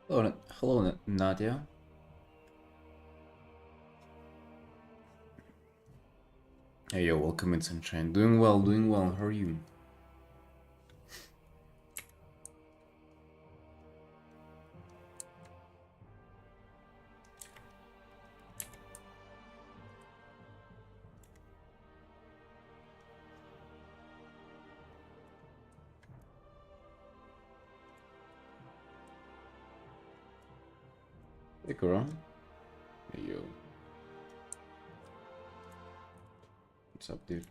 Hello, Nadia. Hey, yo, welcome in Sunshine. Doing well, doing well. How are you? Hey, girl. Hey, yo. What's up, dude?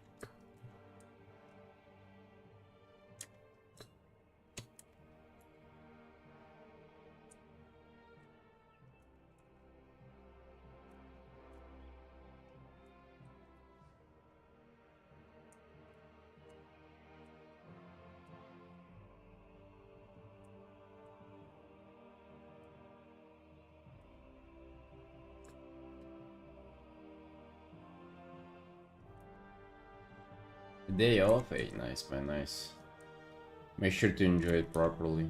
Day off? Hey, nice, man, nice. Make sure to enjoy it properly.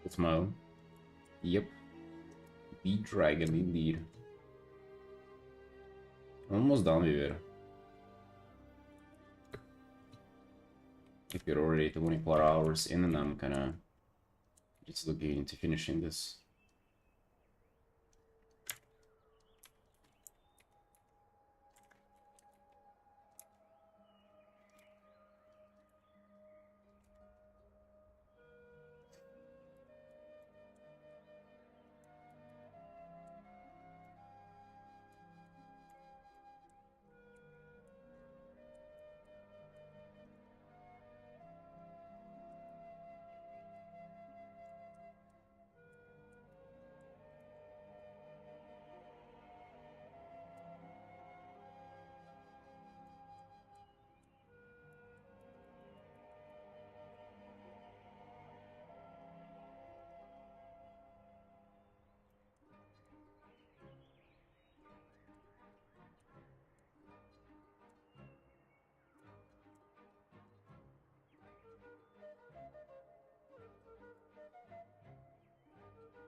Good smile. Yep. Beat Dragon, indeed. Almost done with it. If you're already 24 hours in, and I'm kinda just looking into finishing this.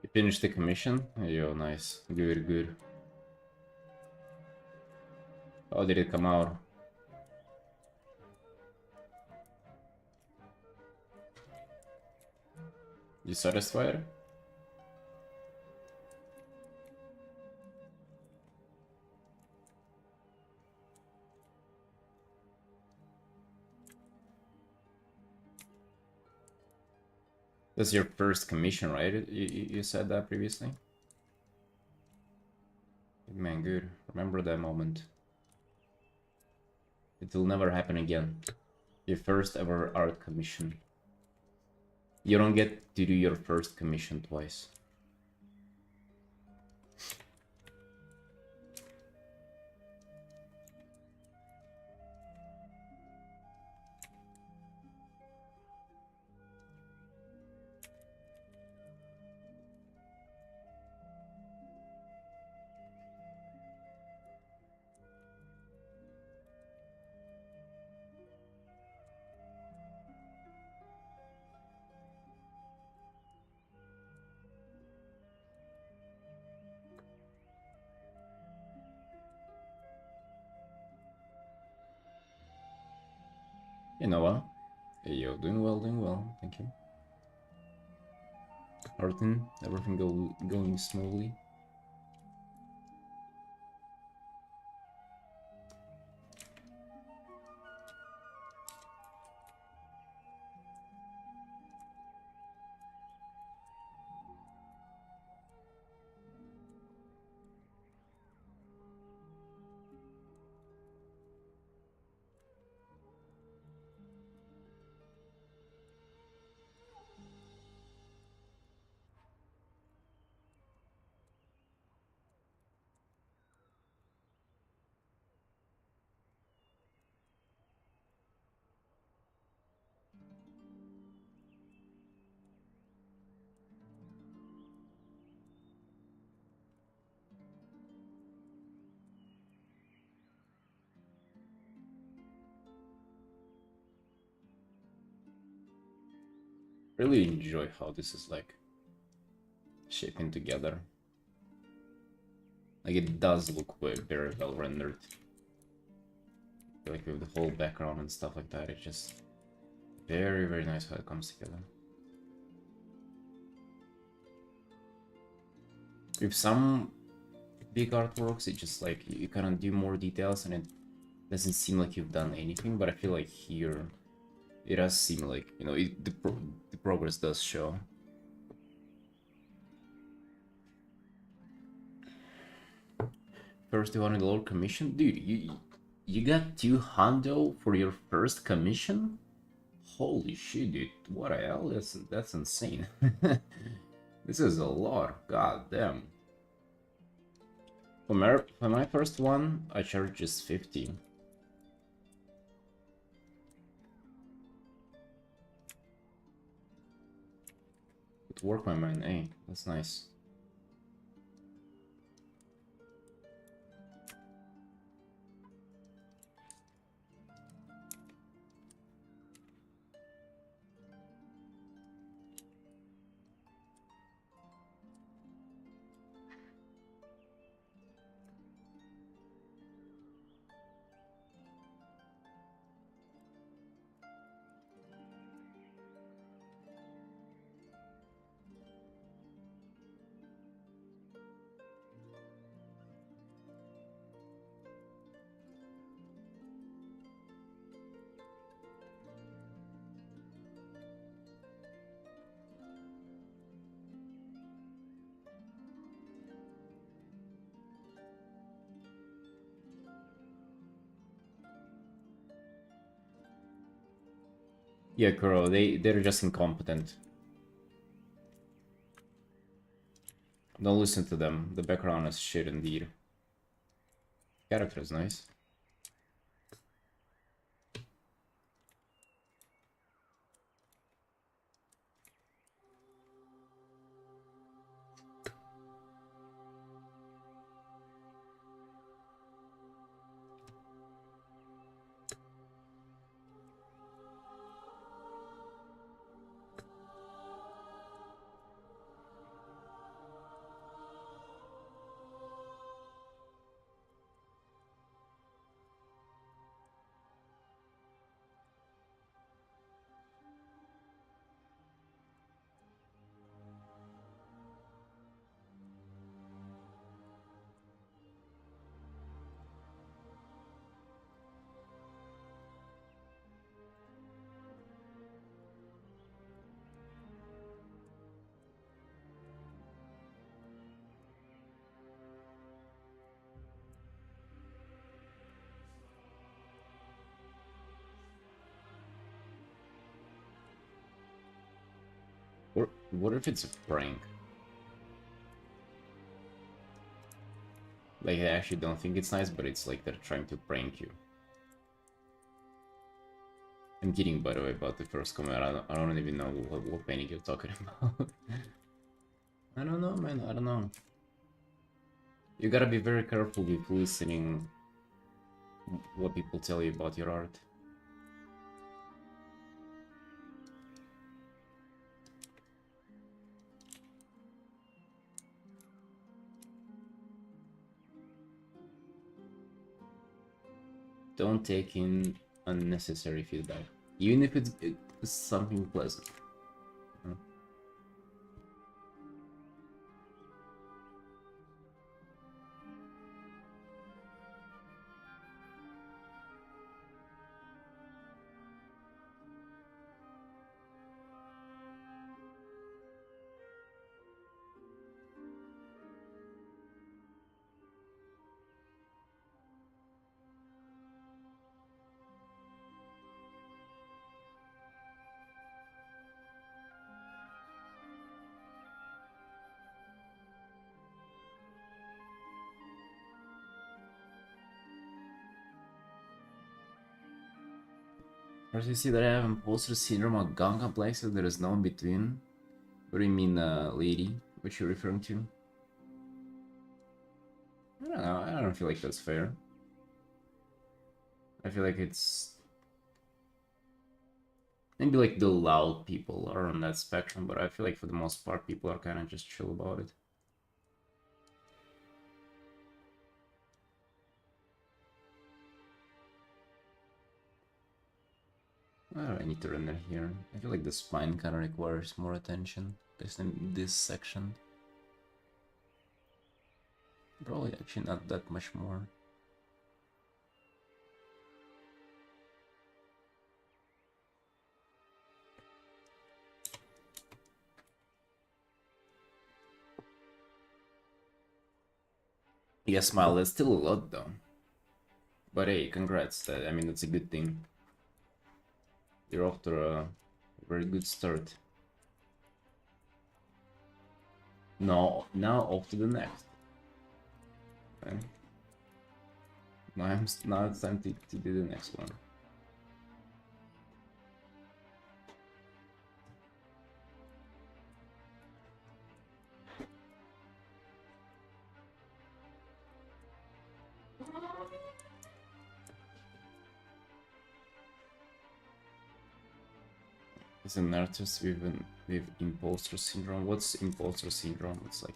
You finished the commission? Yo, nice. Good, good. How did it come out? You satisfied? That's your first commission, right? You said that previously? Man, good. Remember that moment. It will never happen again. Your first ever art commission. You don't get to do your first commission twice. You know what? Hey, yo, doing well, thank you. Artin, everything going smoothly. Really enjoy how this is like shaping together. Like it does look very well rendered. Like with the whole background and stuff like that, it's just very nice how it comes together. With some big artworks, it just like you kind of do more details and it doesn't seem like you've done anything, but I feel like here it does seem like, you know, the progress does show. First $200 commission? Dude, you got 200 for your first commission? Holy shit, dude. What the hell? That's insane. This is a lot. God damn. For my first one, I charge just 50. Good work, my man. Hey, that's nice. Yeah, Kuro, they're just incompetent. Don't listen to them. The background is shit indeed. Character is nice. Or what if it's a prank? Like, I actually don't think it's nice, but it's like they're trying to prank you. I'm kidding, by the way, about the first comment. I don't even know what panic you're talking about. I don't know, man. I don't know. You gotta be very careful with listening what people tell you about your art. Don't take in unnecessary feedback, even if it's something pleasant. First, you see that I have imposter syndrome or gun complexes. There is no in between. What do you mean, lady? What you referring to? I don't know. I don't feel like that's fair. I feel like it's maybe like the loud people are on that spectrum, but I feel like for the most part, people are kind of just chill about it. Oh, I need to render here. I feel like the spine kind of requires more attention, based in this section. Probably actually not that much more. Yeah, smile, that's still a lot though. But hey, congrats, I mean, that's a good thing. You're off to a very good start. No, now off to the next. Okay. Now it's time to do the next one. As an artist with imposter syndrome. What's imposter syndrome? It's like,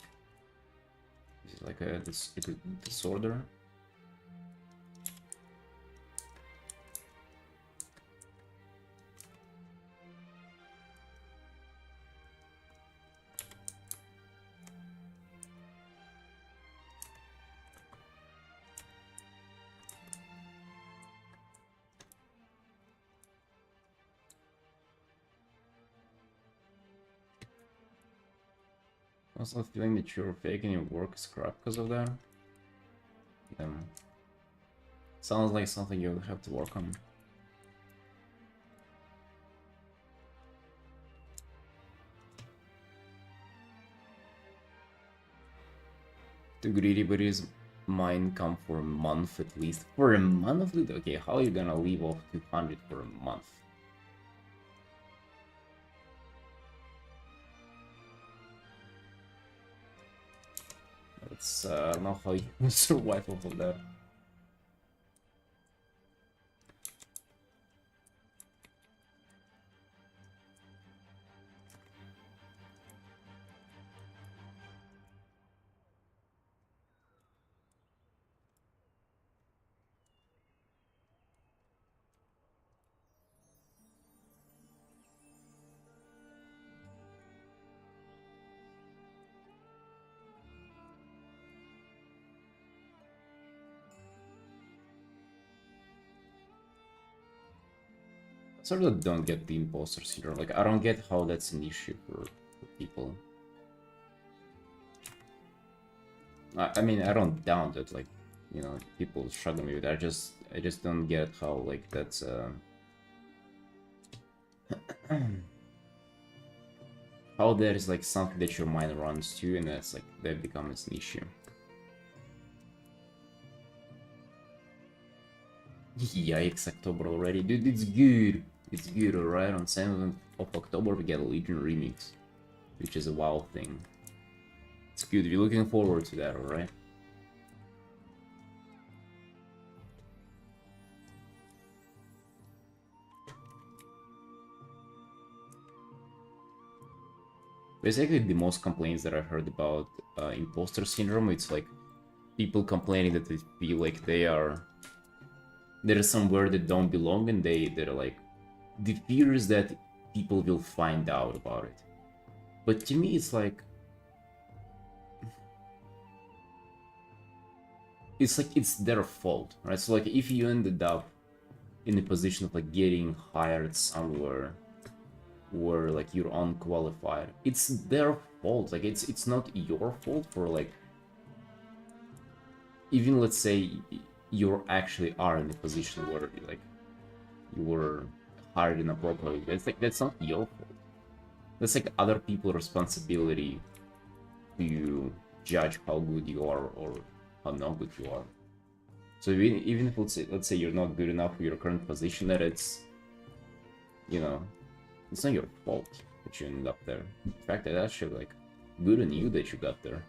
is it like a disorder? Also feeling that you're faking your work is crap because of that. Sounds like something you'll have to work on. The greedy buddies mine come for a month at least. For a month? Okay, how are you gonna leave off 200 for a month? That's I don't know how you survive off of that. Sort of don't get the imposter syndrome. Like, I don't get how that's an issue for people. I mean, I don't doubt it. Like, you know, people struggle with it. I just don't get how like that's how that is like something that your mind runs to, and that's like that becomes an issue. Yikes, October already. Dude, it's good. It's good, alright? On 7th of October we get a Legion remix, which is a WoW thing. It's good. We're looking forward to that, alright? Basically, the most complaints that I heard about imposter syndrome, it's like people complaining that they feel like they're somewhere that don't belong, and they're like, the fear is that people will find out about it. But to me, it's like it's their fault, right? So like if you ended up in a position of like getting hired somewhere where like you're unqualified, it's their fault. Like it's not your fault for like, even let's say you actually are in a position where like you were hired inappropriately. It's like that's not your fault. That's like other people's responsibility to judge how good you are or how not good you are. So even if let's say you're not good enough for your current position, that it's, you know, it's not your fault that you ended up there. In fact, that's actually like good on you that you got there.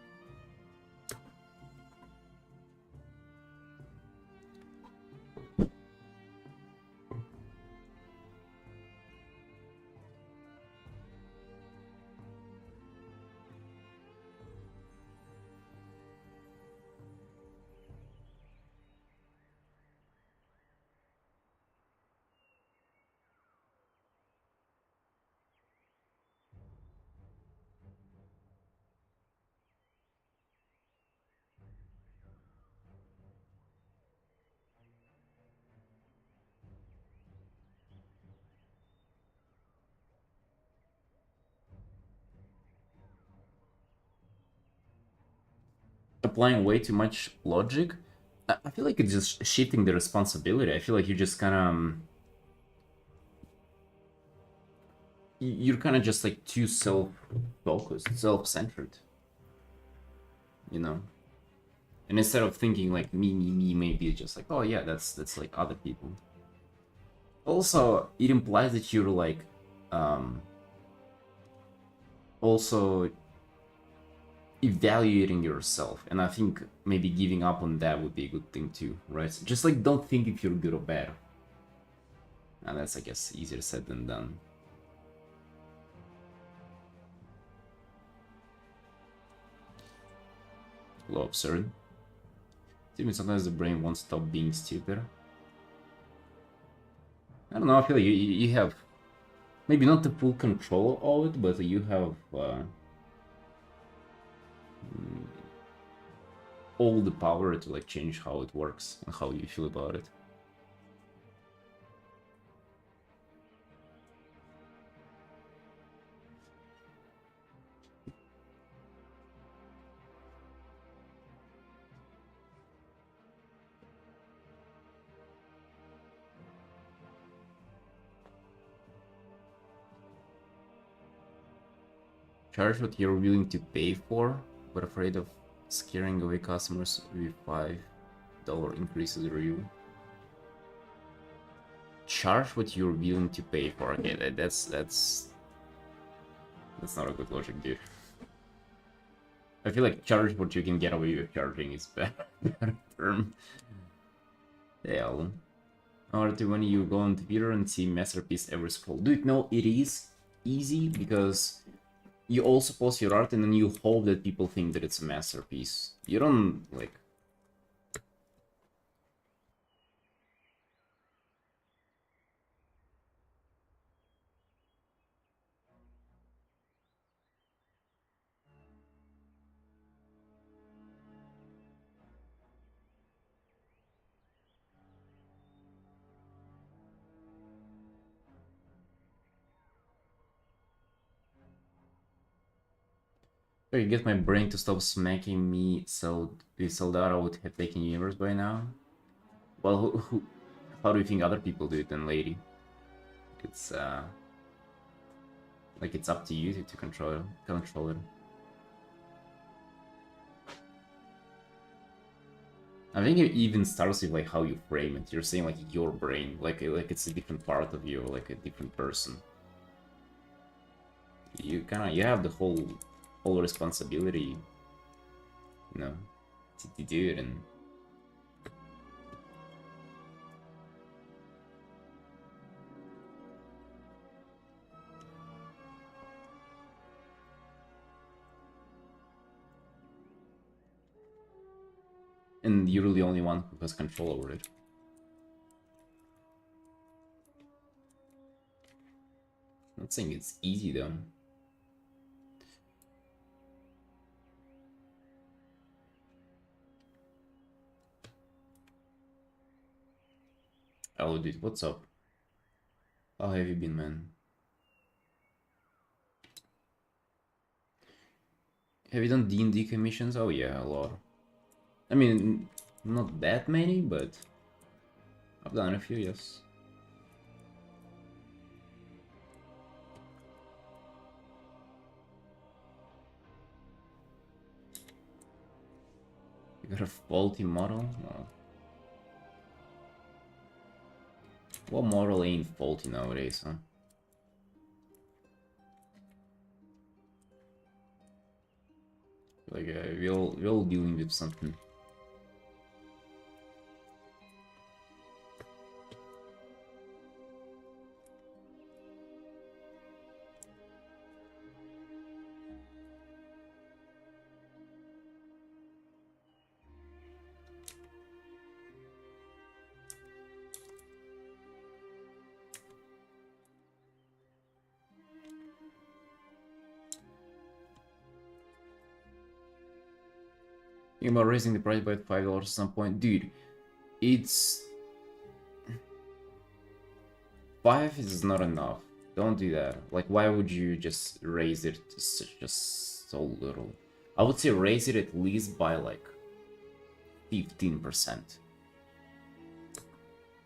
Applying way too much logic, I feel like it's just shifting the responsibility. I feel like you just kind of you're kind of just like too self-focused, self-centered, you know. And instead of thinking like me, maybe it's just like, oh yeah, that's like other people. Also, it implies that you're like also evaluating yourself, and I think maybe giving up on that would be a good thing too, right? So just like don't think if you're good or bad. And that's, I guess, easier said than done. A little absurd. Even sometimes the brain won't stop being stupid. I don't know, I feel like you have maybe not the full control of it, but you have all the power to like change how it works and how you feel about it. Charge what you're willing to pay for, but afraid of scaring away customers with $5 increases review. Charge what you're willing to pay for. Okay, that's not a good logic, dude. I feel like charge what you can get away with charging is better term. Hell. Or to when you go on Twitter and see masterpiece ever scroll. Dude, no, it is easy because you also post your art and then you hope that people think that it's a masterpiece. You don't, like... If I could get my brain to stop smacking me so the Soldado would have taken universe by now. Well, how do you think other people do it then, lady? It's, Like, it's up to you to control it. I think it even starts with like how you frame it. You're saying like your brain, like it's a different part of you, like a different person. You have the whole responsibility, you know, to do it. And you're the only one who has control over it. I'm not saying it's easy though. Hello dude, what's up? How have you been, man? Have you done D&D commissions? Oh yeah, a lot. I mean, not that many, but I've done a few, yes. You got a faulty model? No. What model ain't faulty nowadays, huh? Like, we're all dealing with something. Thinking about raising the price by $5 at some point. Dude, it's... 5 is not enough. Don't do that. Like, why would you just raise it to just so little? I would say raise it at least by like 15%.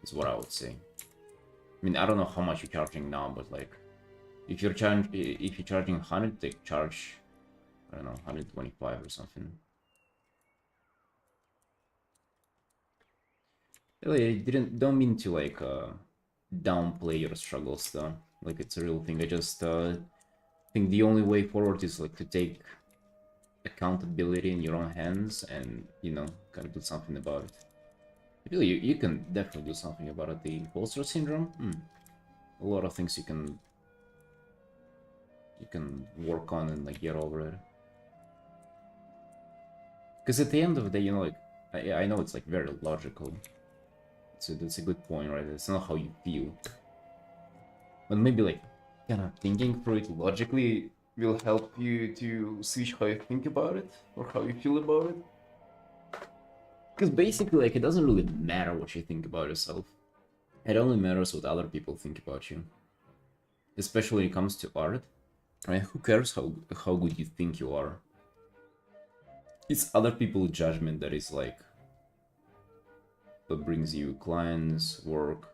Is what I would say. I mean, I don't know how much you're charging now, but like, if you're charging 100, they charge, I don't know, 125 or something. Really, I don't mean to like downplay your struggles though. Like, it's a real thing. I just think the only way forward is like to take accountability in your own hands and, you know, kind of do something about it. Really, you can definitely do something about it. The imposter syndrome. A lot of things you can work on and like get over it. Because at the end of the day, you know, like I know it's like very logical. So that's a good point, right? It's not how you feel, but maybe like kind of thinking through it logically will help you to switch how you think about it or how you feel about it. Because basically, like, it doesn't really matter what you think about yourself. It only matters what other people think about you. Especially when it comes to art. Right? Who cares how good you think you are? It's other people's judgment that is like what brings you clients, work,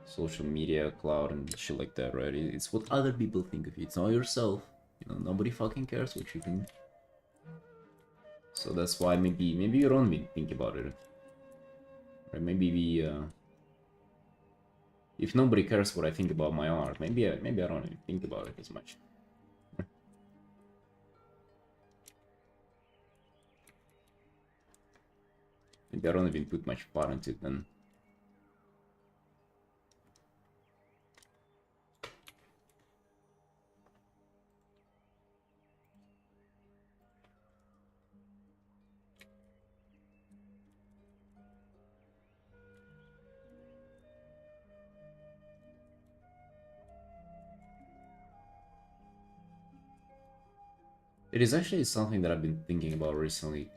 social media, cloud, and shit like that, right? It's what other people think of you. It's not yourself. You know, nobody fucking cares what you think. So that's why maybe you don't even think about it. Right? Maybe we if nobody cares what I think about my art, maybe I don't even think about it as much. Maybe I don't even put much thought into it then. It is actually something that I've been thinking about recently.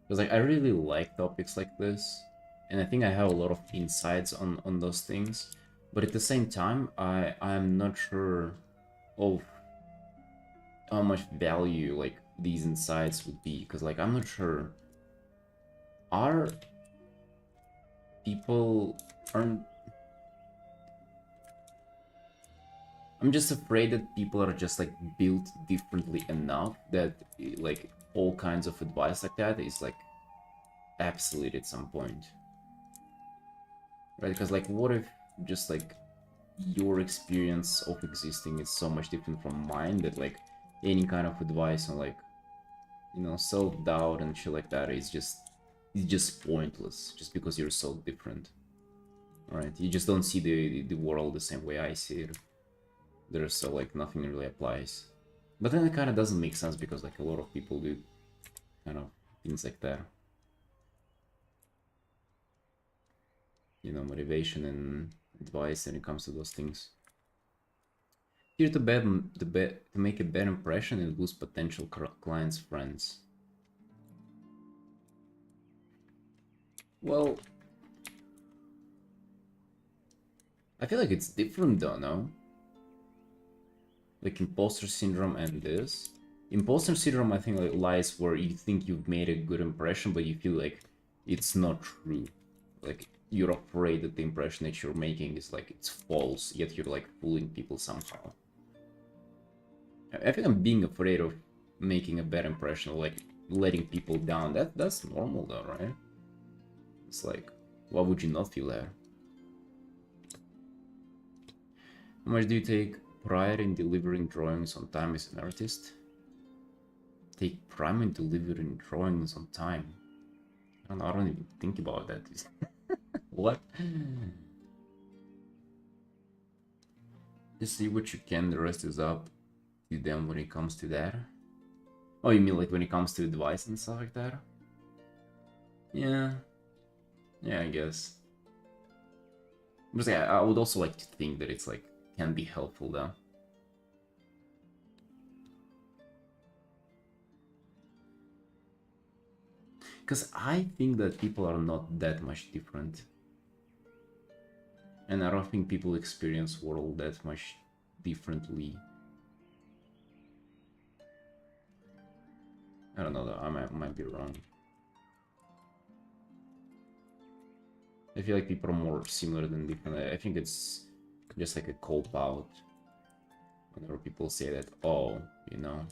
Because like I really like topics like this, and I think I have a lot of insights on those things. But at the same time, I'm not sure of how much value like these insights would be. Because like I'm not sure. Are people aren't I'm just afraid that people are just like built differently enough that like all kinds of advice like that is like obsolete at some point, right? Because like what if just like your experience of existing is so much different from mine that like any kind of advice on like, you know, self-doubt and shit like that is just pointless just because you're so different, right? You just don't see the world the same way I see it. There's so like nothing really applies. But then it kind of doesn't make sense because like a lot of people do kind of things like that. You know, motivation and advice when it comes to those things. Here to make a bad impression and lose potential clients' friends. Well, I feel like it's different though, no? Like imposter syndrome and this. Imposter syndrome, I think, like lies where you think you've made a good impression, but you feel like it's not true. Like you're afraid that the impression that you're making is like it's false, yet you're like fooling people somehow. I think I'm being afraid of making a bad impression, like letting people down. That's normal though, right? It's like, why would you not feel that? How much do you take pride in delivering drawings on time as an artist? Take pride in delivering drawings on time. I don't even think about that. What? Just see what you can, the rest is up to them when it comes to that. Oh, you mean like when it comes to advice and stuff like that? Yeah. Yeah, I guess. But yeah, I would also like to think that it's like, can be helpful though. Because I think that people are not that much different. And I don't think people experience world that much differently. I don't know though, I might be wrong. I feel like people are more similar than different. I think it's just like a cop out whenever people say that, oh, you know,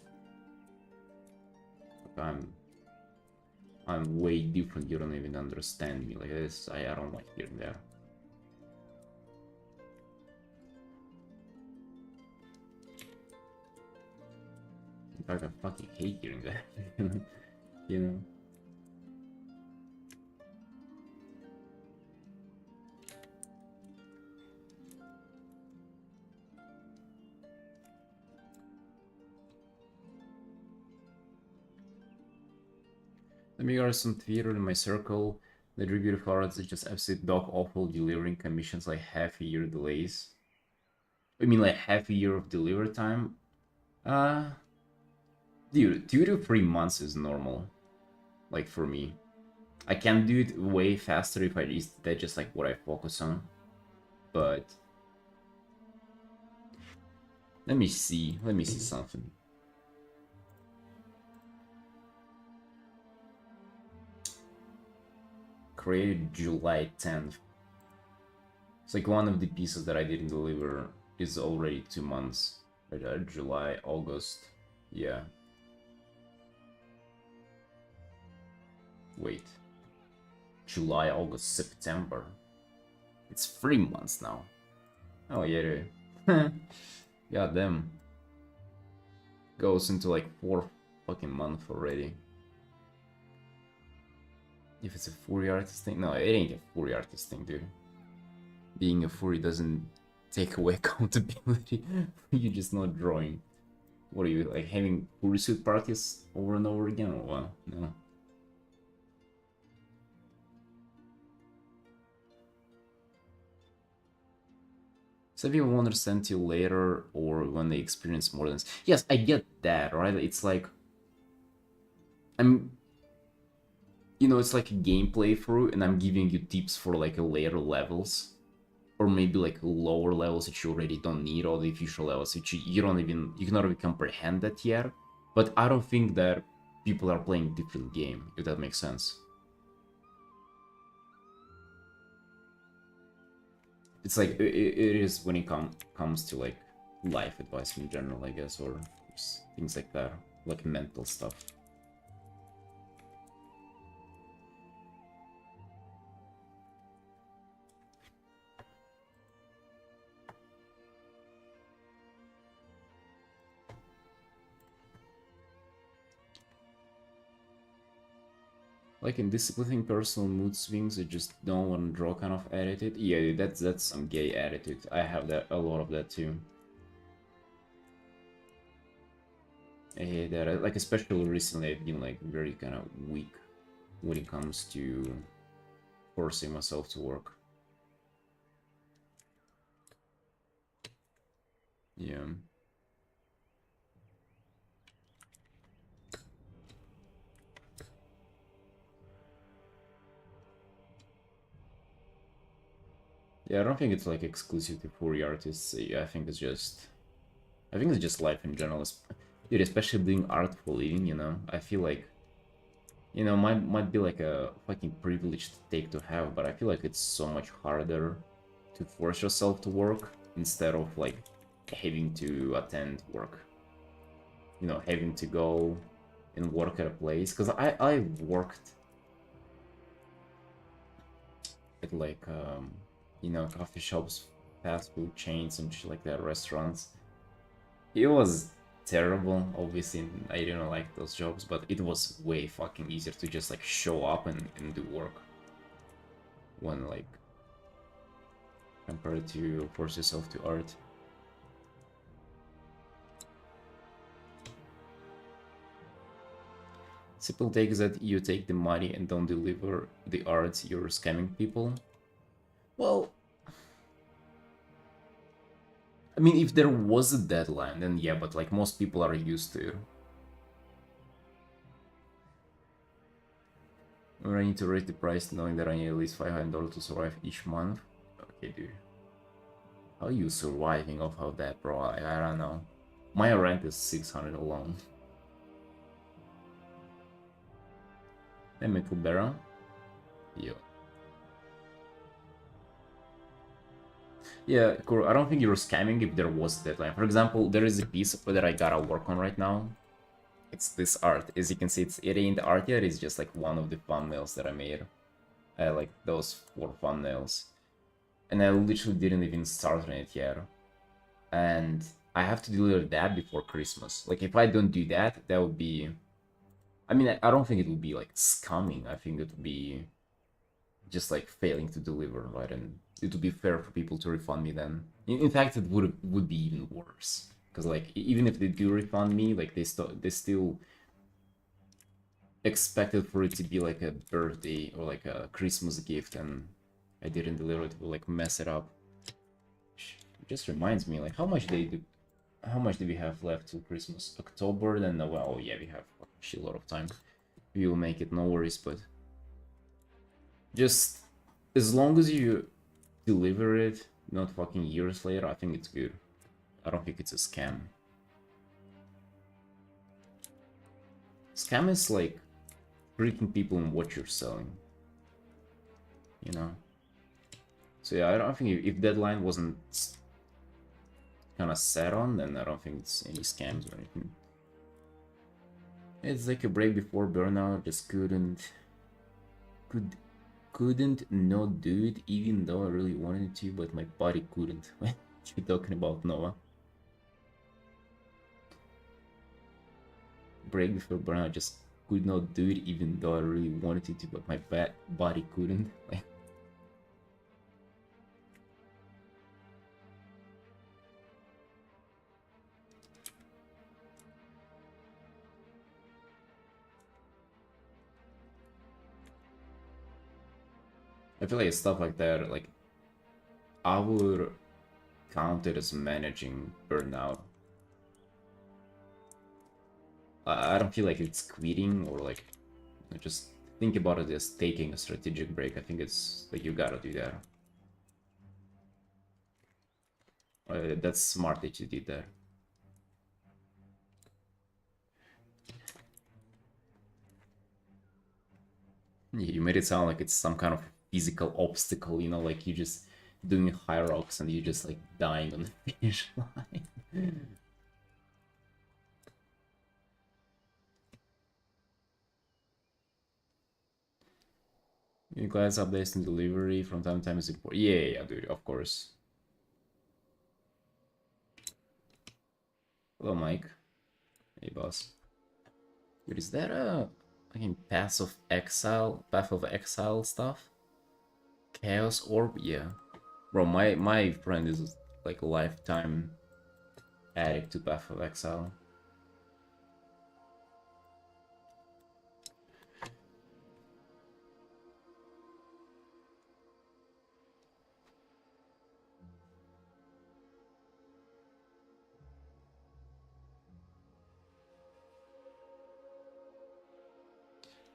I'm way different, you don't even understand me. Like this, I don't like hearing that. In fact, I fucking hate hearing that. You know? Let me go some theater in my circle. The really beautiful arts is just absolute dog awful delivering commissions like half a year delays. I mean like half a year of delivery time? Dude, 2 to 3 months is normal. Like for me. I can do it way faster if that's just like what I focus on. But let me see something. Created July 10th. It's like one of the pieces that I didn't deliver is already 2 months. Right, July, August, yeah. Wait. July, August, September. It's 3 months now. Oh yeah, god damn. Goes into like 4 fucking months already. If it's a furry artist thing, no, it ain't a furry artist thing, dude. Being a furry doesn't take away accountability. You're just not drawing. What are you, like having fursuit parties over and over again or what? No. Some people won't understand till later or when they experience more than this. Yes, I get that, right? It's like it's like a gameplay through and I'm giving you tips for like a later levels. Or maybe like lower levels that you already don't need, or the official levels which you cannot even comprehend that yet. But I don't think that people are playing different game, if that makes sense. It's like it is when it comes to like life advice in general, I guess, or things like that, like mental stuff. Like in disciplining personal mood swings, I just don't want to draw kind of attitude. Yeah, that's some gay attitude. I have that, a lot of that too. I hate that. Like especially recently, I've been like very kind of weak when it comes to forcing myself to work. Yeah. Yeah, I don't think it's like exclusive to furry artists. Yeah, I think it's just life in general. Dude, especially doing art for living, you know? I feel like, you know, might be like a fucking privileged take to have, but I feel like it's so much harder to force yourself to work instead of like having to attend work. You know, having to go and work at a place. Because I worked at like, you know, coffee shops, fast food chains and shit like that, restaurants. It was terrible, obviously. I didn't like those jobs, but it was way fucking easier to just like show up and do work when like compared to force yourself to art. Simple take is that you take the money and don't deliver the art, you're scamming people. Well, I mean, if there was a deadline, then yeah, but like most people are used to. Or I need to raise the price knowing that I need at least $500 to survive each month. Okay, dude. How are you surviving off of that, bro? I don't know. My rent is 600 alone. Hey, Micklebera. Yo. Yeah, I don't think you're scamming if there was a deadline. For example, there is a piece that I gotta work on right now. It's this art. As you can see, it ain't the art yet. It's just like one of the thumbnails that I made. I like those 4 thumbnails. And I literally didn't even start on it yet. And I have to deliver that before Christmas. Like, if I don't do that, that would be... I mean, I don't think it would be, like, scumming. I think it would be just, like, failing to deliver, right? And it would be fair for people to refund me then. In fact, it would be even worse. Because, like, even if they do refund me, like, they still expected for it to be, like, a birthday or, like, a Christmas gift, and I didn't deliver it, will, like, mess it up. It just reminds me, like, how much do we have left till Christmas? October, then well, oh yeah, we have a shitload of time. We will make it, no worries, but just as long as you deliver it, not fucking years later, I think it's good. I don't think it's a scam. Scam is like tricking people in what you're selling, you know? So yeah, I don't think if deadline wasn't kind of set on, then I don't think it's any scams or anything. It's like a break before burnout, just couldn't not do it even though I really wanted to, but my body couldn't. What you talking about, Noah? Break before burnout, just could not do it even though I really wanted to, but my body couldn't. Like, I feel like stuff like that, like, I would count it as managing burnout. I don't feel like it's quitting or like, just think about it as taking a strategic break. I think it's like you gotta do that. That's smart that you did that. Yeah, you made it sound like it's some kind of physical obstacle, you know, like you just doing high rocks and you just like dying on the finish line. New class updates and delivery from time to time is important. Yeah, dude, of course. Hello, Mike. Hey, boss. Wait, is that a fucking Path of Exile stuff? Chaos Orb? Yeah. Bro, my friend is like a lifetime addict to Path of Exile.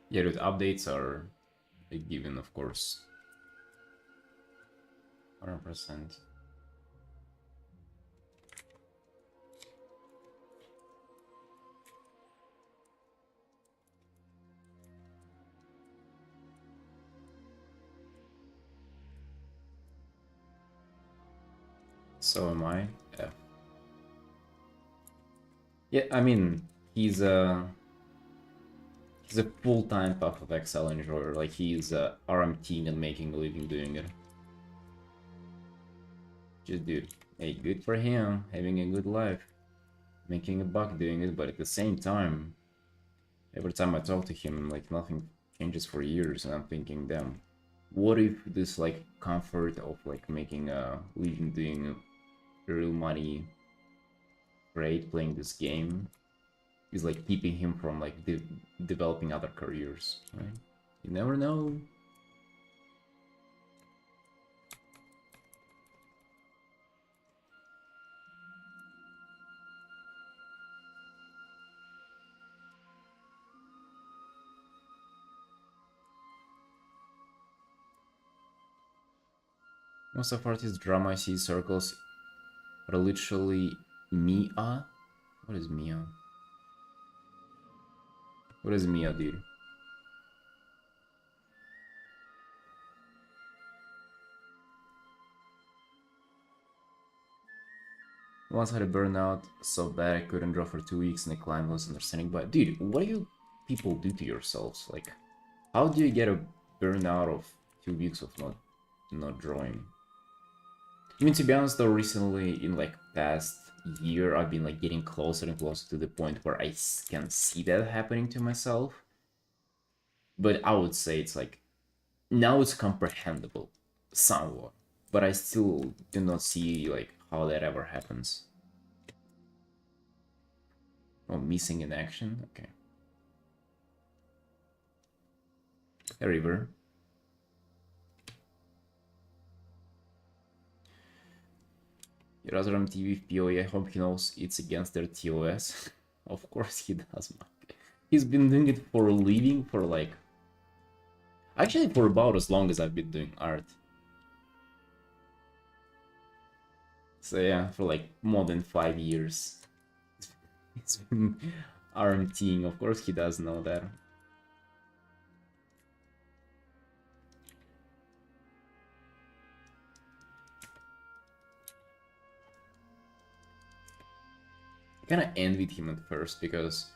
Yeah, dude, updates are a given, of course. 100%. So am I. Yeah. Yeah, I mean, he's a full-time Path of Exile enjoyer. Like he's RMT and making a living doing it. Just dude, hey, good for him, having a good life, making a buck doing it. But at the same time, every time I talk to him, like nothing changes for years, and I'm thinking, damn, what if this like comfort of like making a living doing real money, great playing this game is like keeping him from like developing other careers, right? You never know. Most of artist drama I see circles are literally Mia. What is Mia? What is Mia, dude? Once had a burnout so bad I couldn't draw for 2 weeks and the client was understanding. But dude, what do you people do to yourselves? Like, how do you get a burnout of 2 weeks of not drawing? I mean, to be honest though, recently in like past year, I've been like getting closer and closer to the point where I can see that happening to myself. But I would say it's like now it's comprehensible somewhat, but I still do not see like how that ever happens. Oh, missing in action. Okay. A river. Rather on TV POE, I hope he knows it's against their TOS. Of course he does, man. He's been doing it for a living for like... Actually, for about as long as I've been doing art. So yeah, for like more than 5 years. He's been RMTing, of course he does know that. I kind of envied him at first because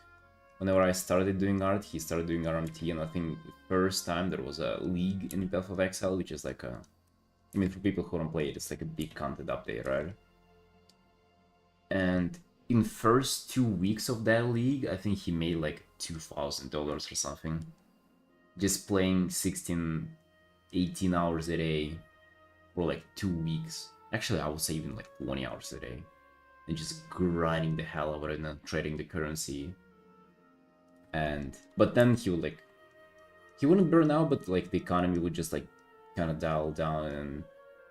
whenever I started doing art, he started doing RMT, and I think the first time there was a league in Path of Exile, which is like a... I mean, for people who don't play it, it's like a big content update, right? And in first 2 weeks of that league, I think he made like $2,000 or something. Just playing 16, 18 hours a day for like 2 weeks. Actually, I would say even like 20 hours a day. And just grinding the hell out of it and trading the currency. But then he would like... He wouldn't burn out, but like the economy would just like kind of dial down and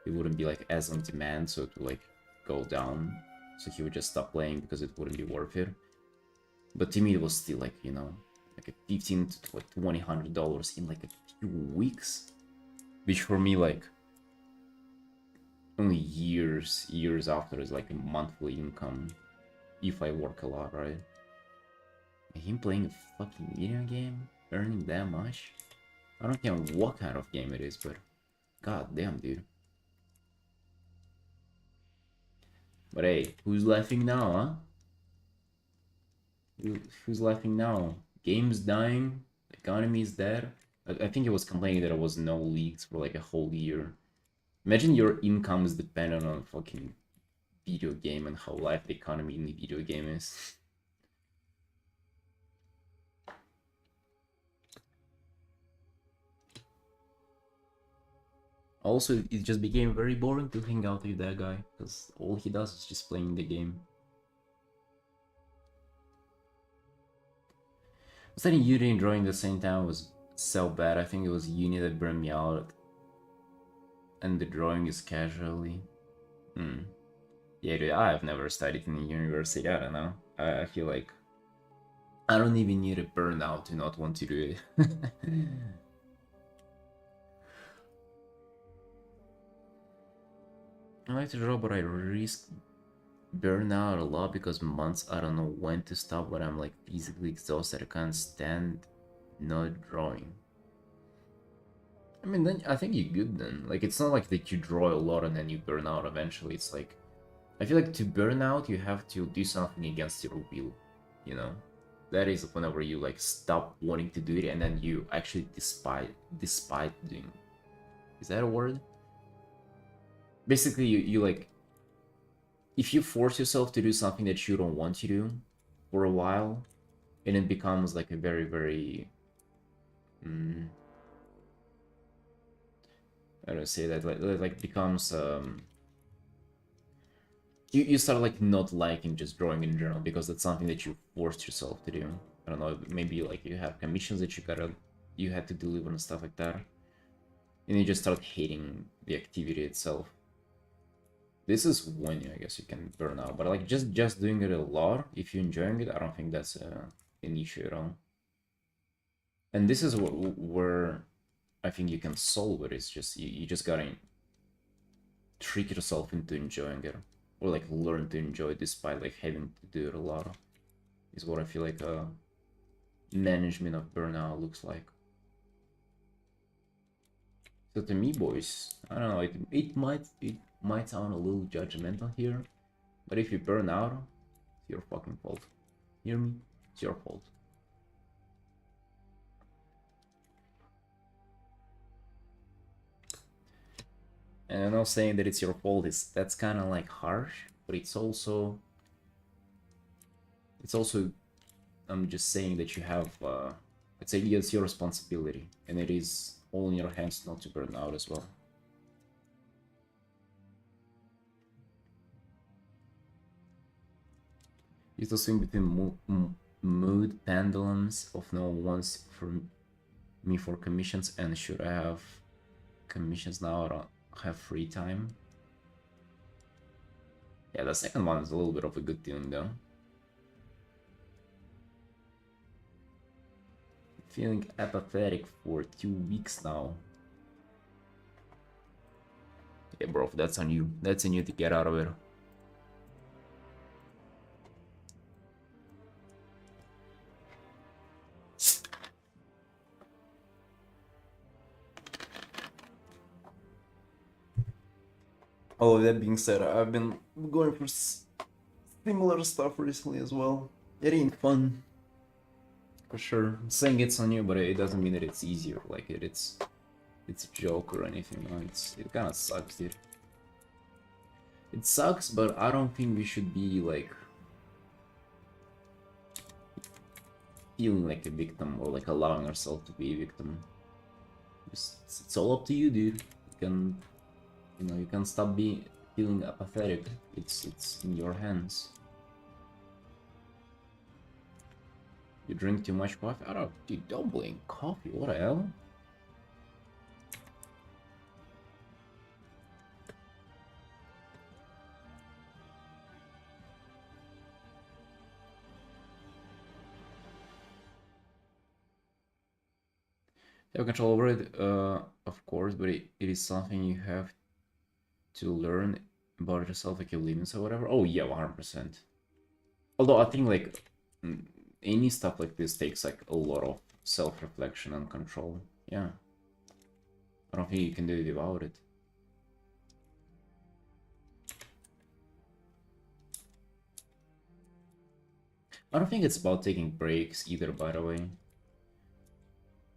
it wouldn't be like as on demand, so it would like go down. So he would just stop playing because it wouldn't be worth it. But to me, it was still like, you know, like a $1,500 to $2,100 in like a few weeks, which for me, like, only years after is like a monthly income if I work a lot, right? And him playing a fucking video game, earning that much? I don't care what kind of game it is, but god damn, dude. But hey, who's laughing now, huh? Who's laughing now? Game's dying, the economy is dead. I think he was complaining that there was no leaks for like a whole year. Imagine your income is dependent on a fucking video game and how life the economy in the video game is. Also, it just became very boring to hang out with that guy, because all he does is just playing the game. Studying Uni and drawing at the same time was so bad. I think it was Uni that burned me out, and the drawing is casually. Yeah, dude, I've never studied in the university. I don't know. I feel like I don't even need a burnout to not want to do it. I like to draw, but I risk burnout a lot because months I don't know when to stop when I'm like physically exhausted. I can't stand not drawing. I mean, then I think you're good then. Like, it's not like that you draw a lot and then you burn out eventually. It's like, I feel like to burn out, you have to do something against your will, you know? That is whenever you like stop wanting to do it and then you actually despite doing. Is that a word? Basically, you like, if you force yourself to do something that you don't want to do for a while, and it becomes like a very, very, I don't say that, like becomes, you start like not liking just drawing in general because that's something that you forced yourself to do. I don't know, maybe like you have commissions that you had to deliver and stuff like that, and you just start hating the activity itself. This is when I guess you can burn out, but like just doing it a lot, if you're enjoying it, I don't think that's an issue at all. And this is where I think you can solve it. It's just you just gotta trick yourself into enjoying it, or like learn to enjoy it despite like having to do it a lot. Is what I feel like management of burnout looks like. So to me, boys, I don't know. It might sound a little judgmental here, but if you burn out, it's your fucking fault. Hear me? It's your fault. And I'm not saying that it's your fault. That's kind of like harsh, but it's also I'm just saying that you have it's your responsibility, and it is all in your hands not to burn out as well. Used to swing between mood pendulums of no one wants for me for commissions, and should I have commissions now or have free time? Yeah, the second one is a little bit of a good feeling though. Feeling apathetic for 2 weeks now. Yeah, bro, that's on you. That's on you to get out of it. All of that being said, I've been going for similar stuff recently as well. It ain't fun, for sure. I'm saying it's on you, but it doesn't mean that it's easier. Like it's a joke or anything. No, it kind of sucks, dude. It sucks, but I don't think we should be like feeling like a victim or like allowing ourselves to be a victim. It's all up to you, dude. You can stop feeling apathetic. It's in your hands. You drink too much coffee? I don't, dude, don't blame coffee. What the hell? You have control over it, of course, but it is something you have to learn about yourself, like your limits or whatever. Oh yeah, 100%. Although I think like any stuff like this takes like a lot of self-reflection and control. Yeah. I don't think you can do it without it. I don't think it's about taking breaks either, by the way.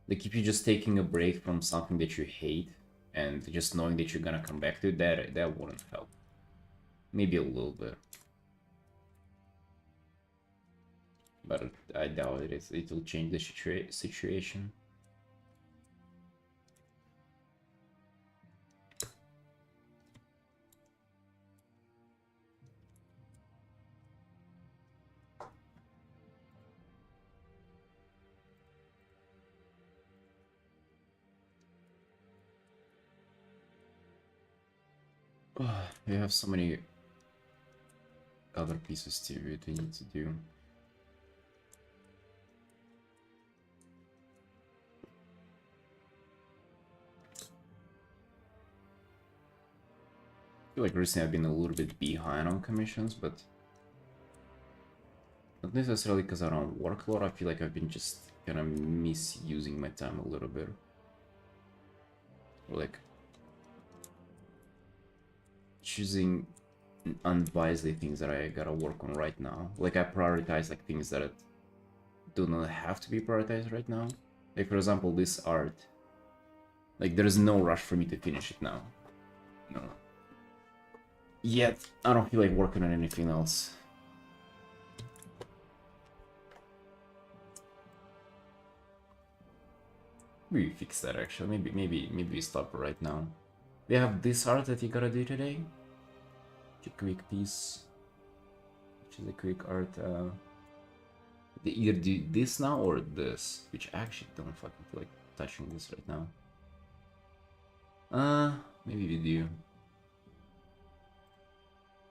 Like, if you're just taking a break from something that you hate and just knowing that you're gonna come back to it, that wouldn't help. Maybe a little bit. But I doubt it will change the situation. We have so many other pieces to we need to do. I feel like recently I've been a little bit behind on commissions, but not necessarily because I don't work a lot. I feel like I've been just kind of misusing my time a little bit. Or like choosing unwisely things that I gotta work on right now. Like I prioritize like things that do not have to be prioritized right now. Like for example, this art. Like there's no rush for me to finish it now. No. Yet I don't feel like working on anything else. We fix that actually. Maybe we stop right now. We have this art that you gotta do today. A quick piece, which is a quick art. They either do this now or this, which I actually don't fucking feel like touching this right now. Maybe we do.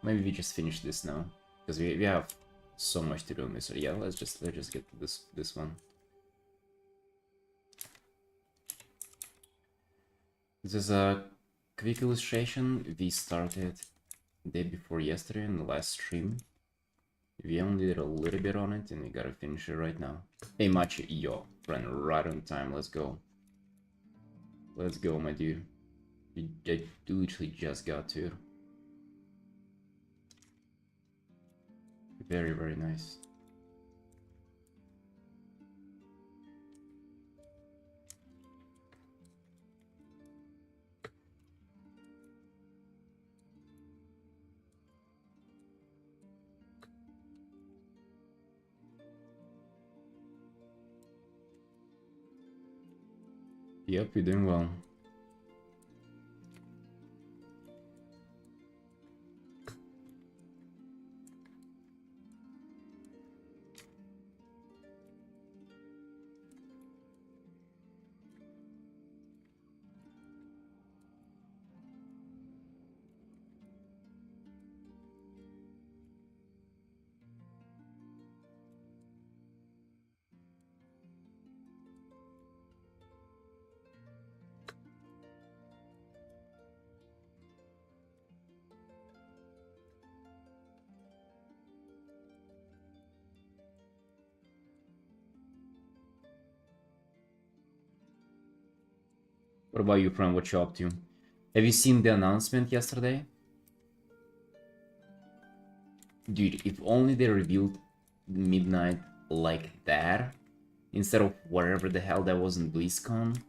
Maybe we just finish this now, because we have so much to do on this. So yeah, let's just get to this one. This is a quick illustration we started the day before yesterday in the last stream. We only did a little bit on it and we gotta finish it right now. Hey Machi, yo, friend, right on time, let's go. Let's go, my dude. I literally just got to it. Very, very nice. Yep, you're doing well. What about you, friend? What you up to? Have you seen the announcement yesterday? Dude, if only they revealed Midnight like that, instead of whatever the hell that was in BlizzCon.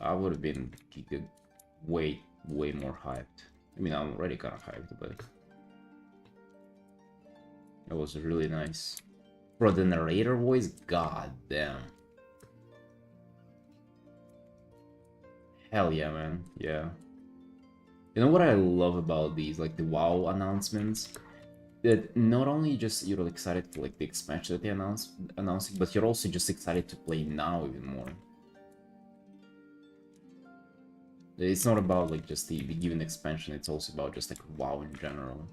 I would have been way more hyped. I mean, I'm already kind of hyped, but it was really nice. Bro, the narrator voice, god damn. Hell yeah, man. Yeah. You know what I love about these, like the WoW announcements? That not only just you're excited for like the expansion that they announcing, but you're also just excited to play now even more. It's not about like just the given expansion, it's also about just like WoW in general.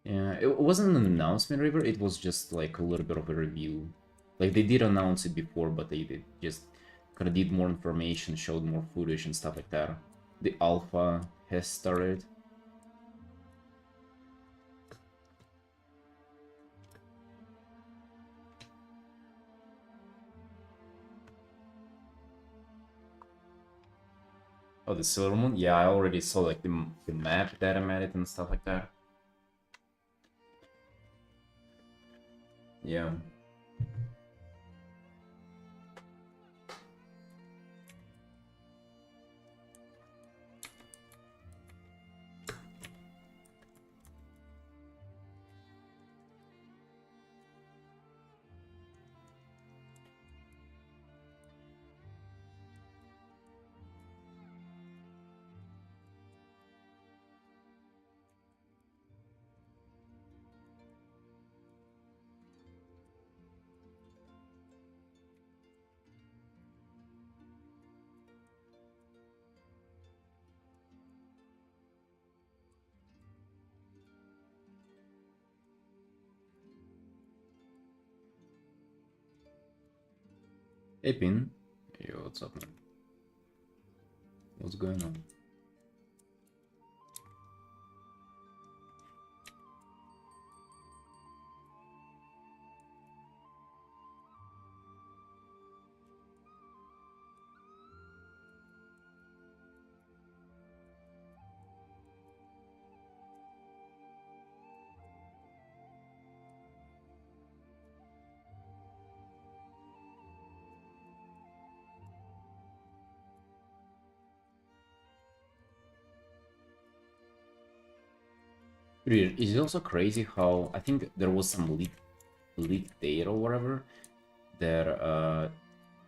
Yeah, it wasn't an announcement, River, it was just like a little bit of a review. Like they did announce it before, but they did just kind of did more information, showed more footage and stuff like that. The alpha has started. Oh, the Silver Moon? Yeah, I already saw like the map that I made it and stuff like that. Yeah. Hey, Pin. Yo, what's up, man? What's going on? Dude, it's also crazy how I think there was some leaked data or whatever that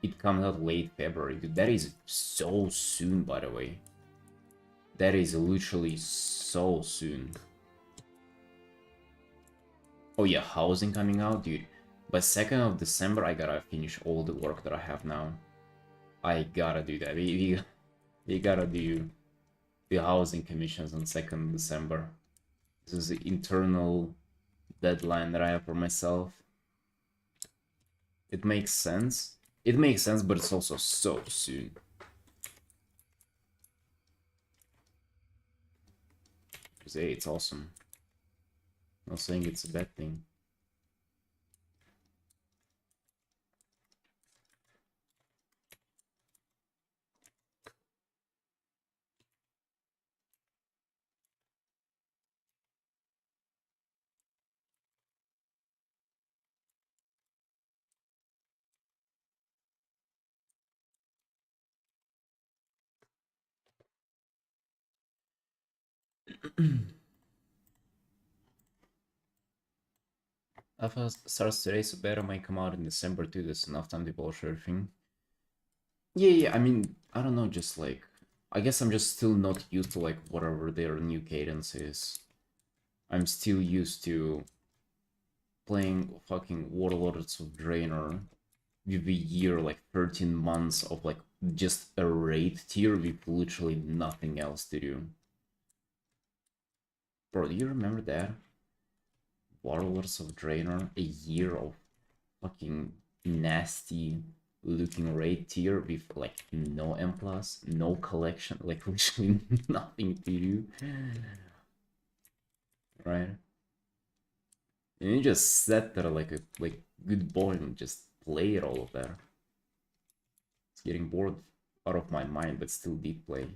it comes out late February. Dude, that is so soon, by the way. That is literally so soon. Oh yeah, housing coming out, dude. By 2nd of December, I gotta finish all the work that I have now. I gotta do that. We gotta do the housing commissions on 2nd December. This is the internal deadline that I have for myself. It makes sense. It makes sense, but it's also so soon. Because hey, it's awesome. I'm not saying it's a bad thing. Alpha starts today, so beta might come out in December too. There's enough time to polish everything. Yeah, I mean, I don't know, just like, I guess I'm just still not used to like whatever their new cadence is. I'm still used to playing fucking Warlords of Draenor with a year, like 13 months of like just a raid tier with literally nothing else to do. Bro, do you remember that? Warlords of Draenor, a year of fucking nasty looking raid tier with like no M plus, no collection, like literally nothing to do. Right? And you just sat there like a good boy and just played all of that. It's getting bored out of my mind, but still deep play.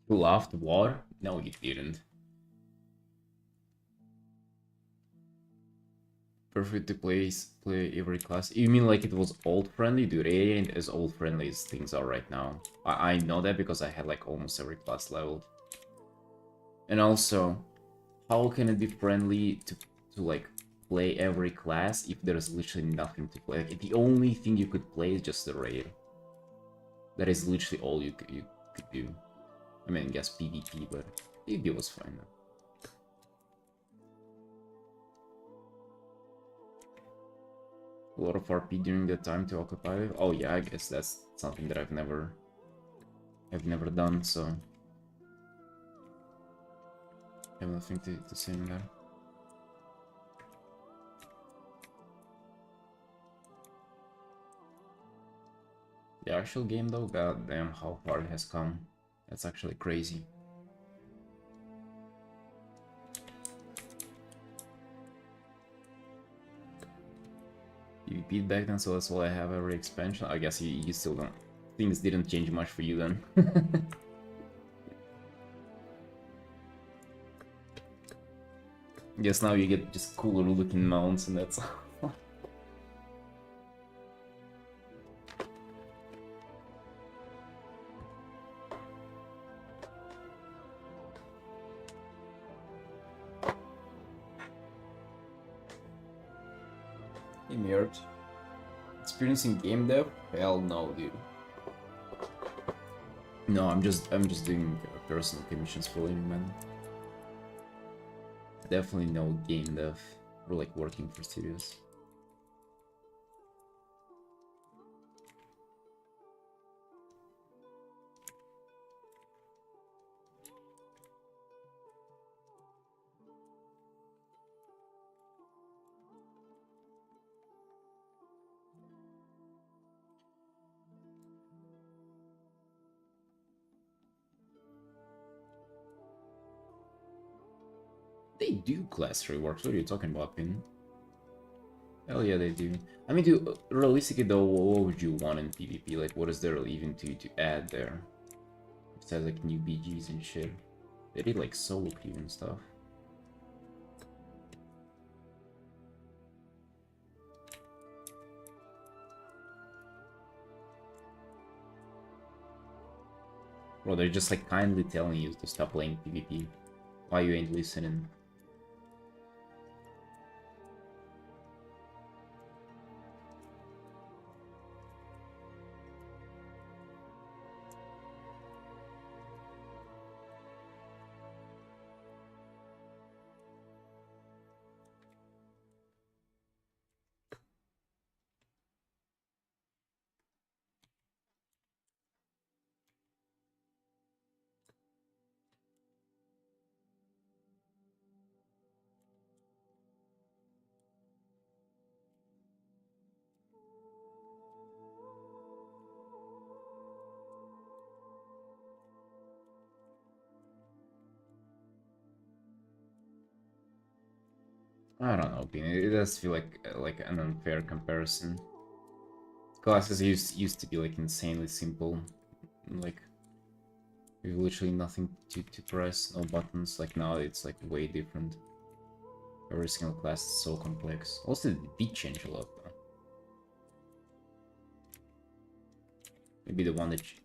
You laughed? What? No, you didn't. Perfect to play every class. You mean like it was old friendly? Dude, it ain't as old friendly as things are right now. I know that because I had like almost every class leveled. And also, how can it be friendly to like play every class if there's literally nothing to play? Like, the only thing you could play is just the raid. That is literally all you could do. I mean, I guess PvP, but PvP was fine though. A lot of RP during that time to occupy. Oh yeah, I guess that's something that I've never I've never done, so I have nothing to say on that. The actual game though, god damn how far it has come. That's actually crazy. You beat back then, so that's all I have every expansion. I guess you still don't. Things didn't change much for you then. Guess now you get just cooler looking mounts and that's all. Immert. Experiencing game dev? Hell no, dude. No, I'm just doing personal commissions for living, man. Definitely no game dev or like working for studios. They do class reworks. What are you talking about, Pin? Hell yeah, they do. I mean, dude, realistically though, what would you want in PvP? Like, what is there even to add there? Besides like new BGs and shit. They did like solo queue and stuff. Bro, they're just like kindly telling you to stop playing PvP. Why you ain't listening? I don't know, Pin. It does feel like an unfair comparison. Classes used to be like insanely simple, like with literally nothing to press, no buttons. Like now it's like way different. Every single class is so complex. Also, it did change a lot though. Maybe the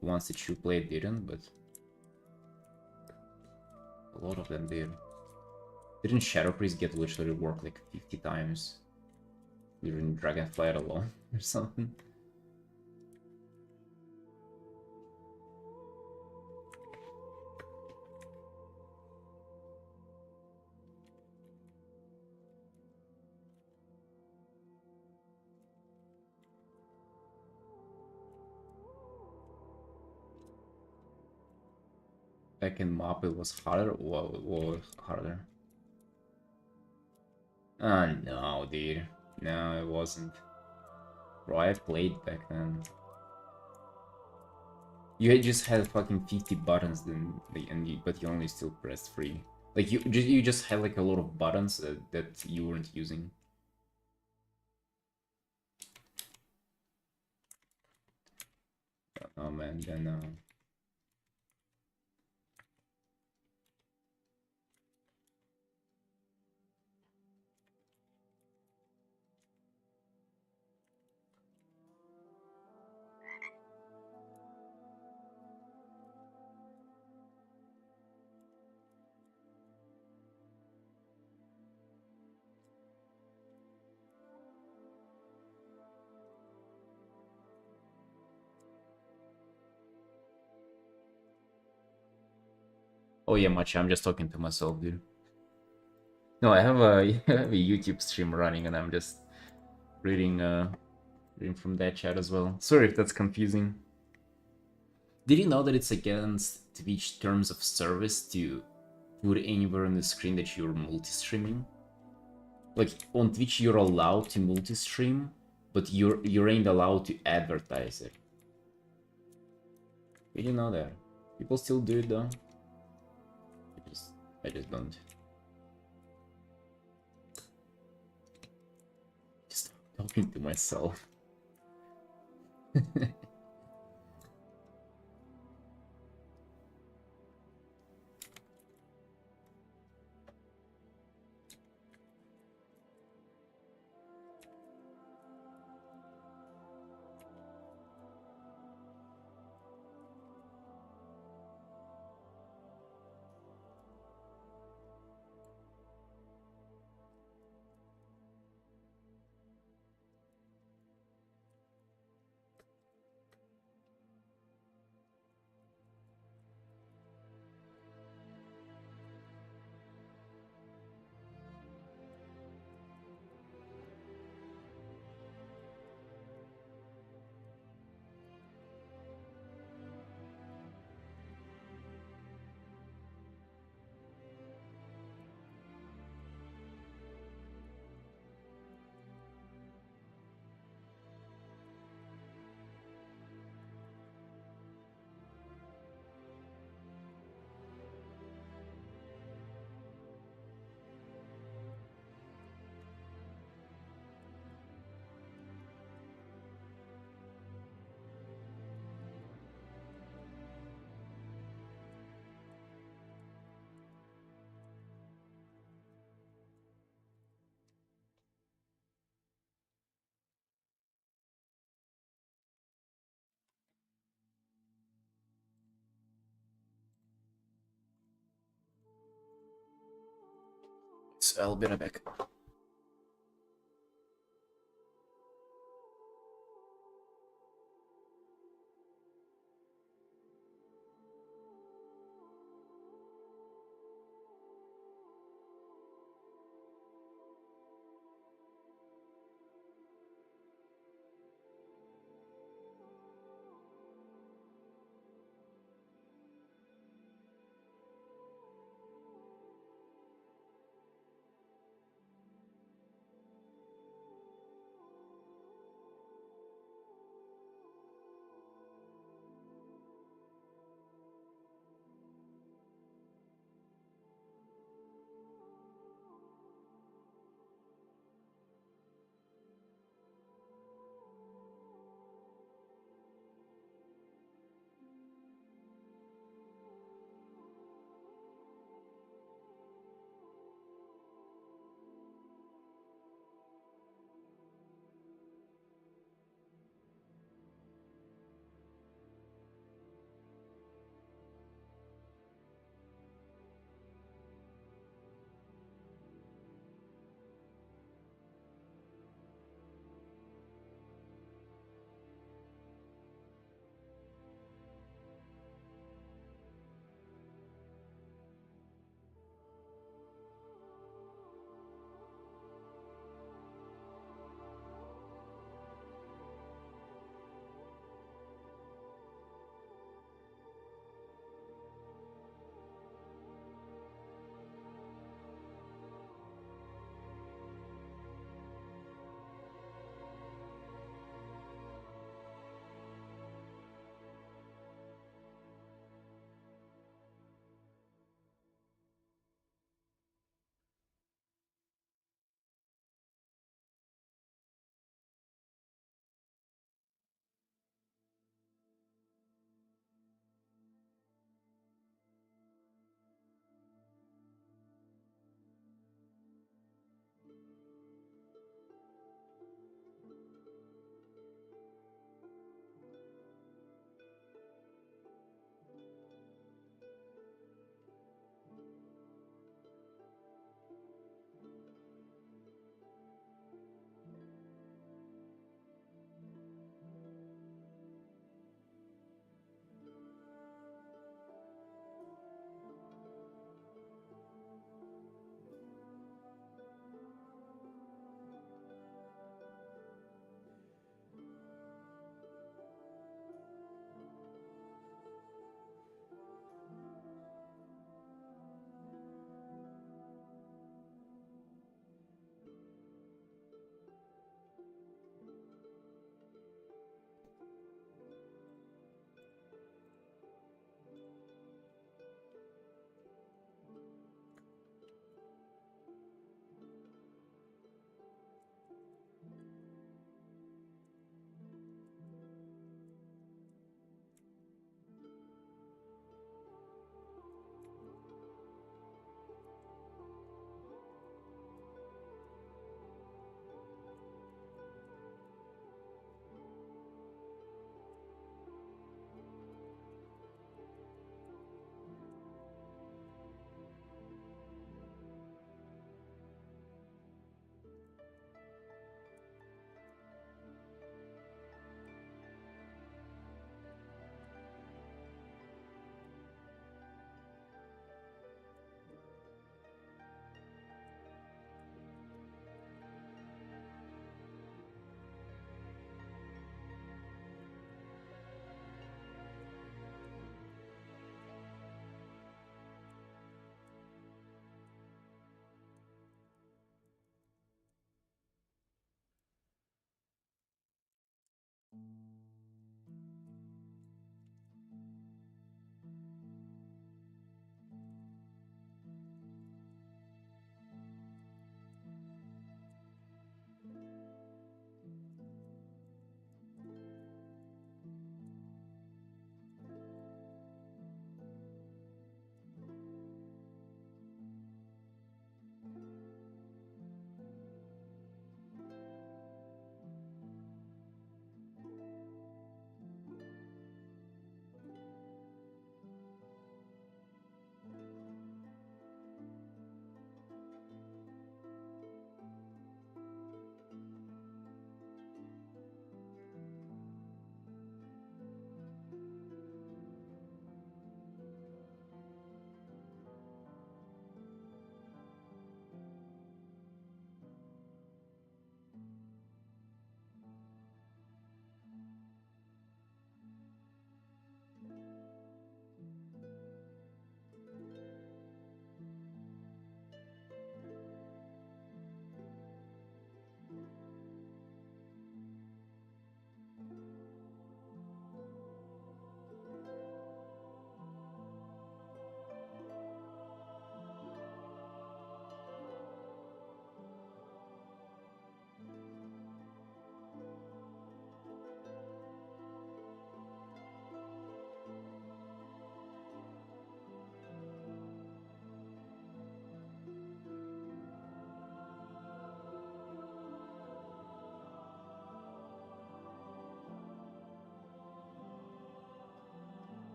ones that you played didn't, but a lot of them did. Didn't Shadow Priest get literally worked like 50 times? During Dragonflight alone or something? Back in MOP it was harder? What was harder? Ah, no, dude. No, it wasn't. Bro, I played back then. You just had fucking 50 buttons then, but you only still pressed 3. Like, you just had like a lot of buttons that you weren't using. Oh man, then oh yeah, much. I'm just talking to myself, dude. No, I have a, I have a YouTube stream running, and I'm just reading reading from that chat as well. Sorry if that's confusing. Did you know that it's against Twitch terms of service to put anywhere on the screen that you're multi-streaming? Like, on Twitch you're allowed to multi-stream, but you ain't allowed to advertise it. Did you know that? People still do it though. I just don't. Just talking to myself. So I'll be right back.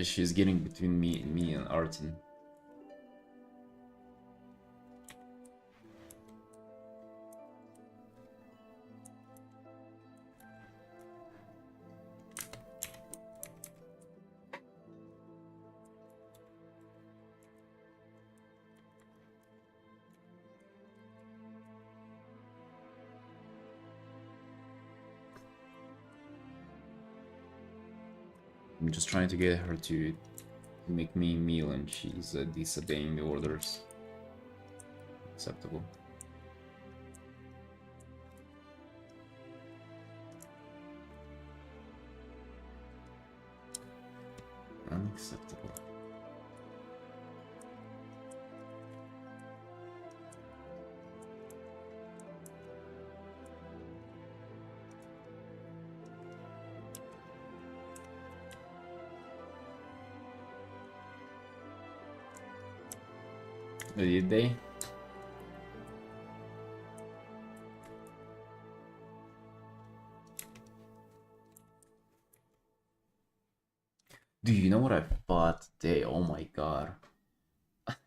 She's getting between me and Artin. I'm just trying to get her to make me a meal and she's disobeying the orders. Acceptable. Unacceptable. Did they? Do you know what I bought today? Oh my god.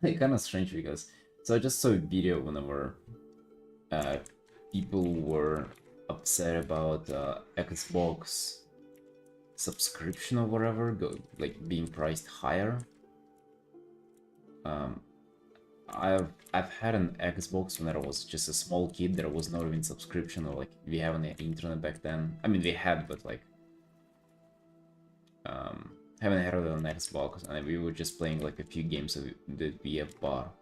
Kind of strange because so I just saw a video whenever people were upset about Xbox subscription or whatever, like being priced higher. I've had an Xbox when I was just a small kid. There was not even subscription or like we have an internet back then. I mean we had, but like haven't had it on Xbox, and we were just playing like a few games that we have bought.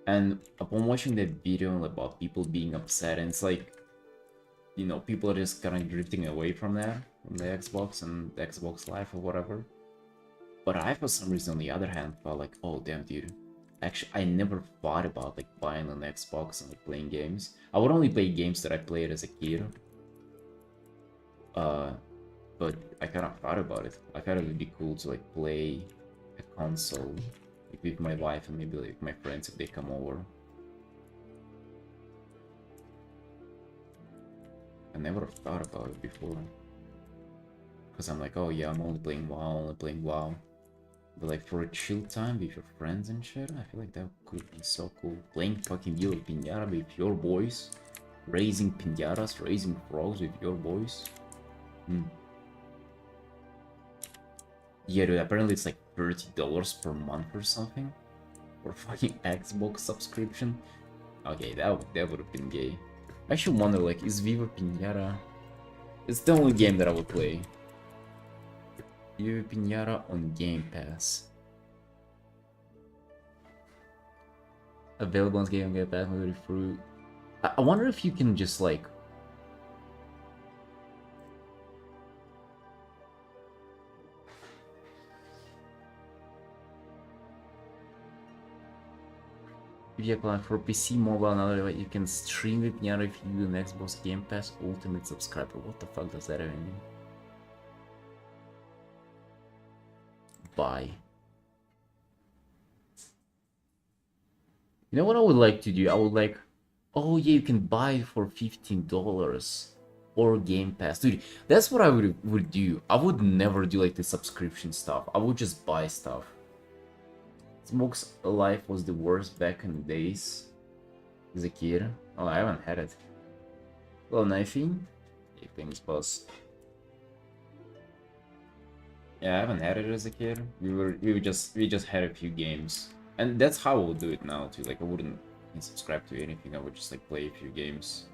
And upon watching that video about people being upset, and it's like, you know, people are just kind of drifting away from that, from the Xbox and the Xbox Live or whatever. But I, for some reason, on the other hand, felt like, oh damn, dude. Actually, I never thought about like buying an Xbox and like playing games. I would only play games that I played as a kid. But I kind of thought about it. I thought it would be cool to like play a console like with my wife and maybe like my friends if they come over. I never thought about it before. Because I'm like, oh yeah, I'm only playing WoW. But like for a chill time with your friends and shit, I feel like that could be so cool. Playing fucking Villa Pinata with your boys. Raising pinatas, raising frogs with your boys. Yeah, dude, apparently it's like $30 per month or something for fucking Xbox subscription. Okay, that would have been gay. I should wonder, like, is Viva Pinata? It's the only game that I would play. Viva Pinata on Game Pass. Available on Game Pass, movie through. I wonder if you can just like. If you apply for PC, mobile, and other, you can stream with Pinata if you use an Xbox Game Pass Ultimate subscriber. What the fuck does that even mean? Buy. You know what I would like to do? I would like, oh yeah, you can buy it for $15 or Game Pass, dude. That's what I would do. I would never do like the subscription stuff. I would just buy stuff. Smoke's life was the worst back in the days as a kid. Oh, I haven't had it. Well, knifing. Yeah, famous boss. Yeah, I haven't had it as a kid. We just had a few games, and that's how I would do it now too. Like I wouldn't subscribe to anything. I would just like play a few games.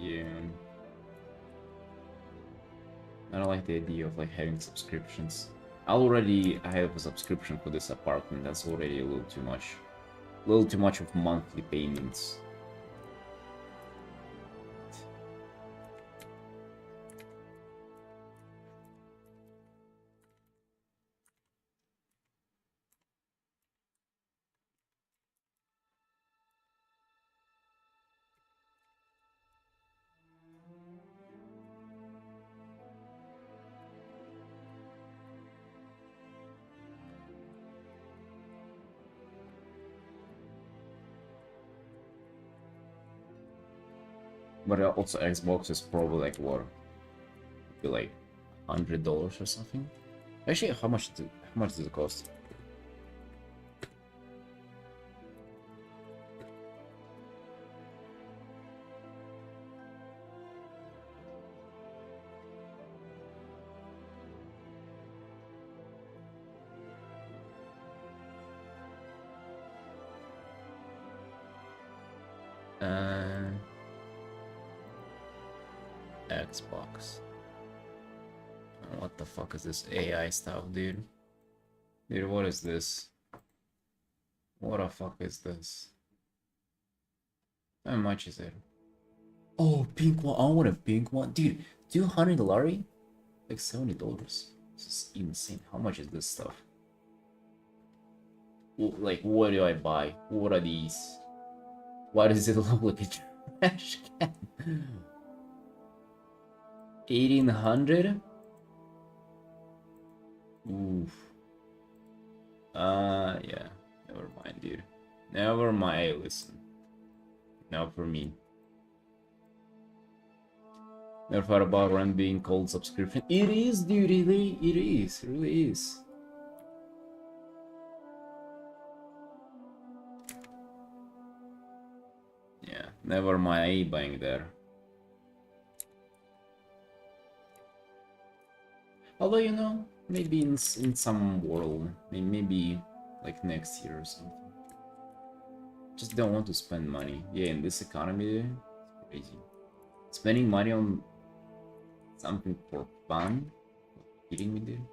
Yeah. I don't like the idea of like having subscriptions. I already have a subscription for this apartment. That's already a little too much. A little too much of monthly payments. But also Xbox is probably like what? Be like $100 or something. Actually, how much does it cost? Xbox. What the fuck is this AI stuff, dude? Dude, what is this? What the fuck is this? How much is it? Oh, pink one. I want a pink one. Dude, $200? Like $70. This is insane. How much is this stuff? Like, what do I buy? What are these? Why does it look like a trash can? 1800? Oof. Yeah. Never mind, dude. Never mind. Listen. Not for me. Never thought about rent being called subscription. It is, dude. It is. It really is. Yeah. Never mind buying there. Although, you know, maybe in some world, maybe like next year or something. Just don't want to spend money. Yeah, in this economy, it's crazy. Spending money on something for fun? Kidding me, dude?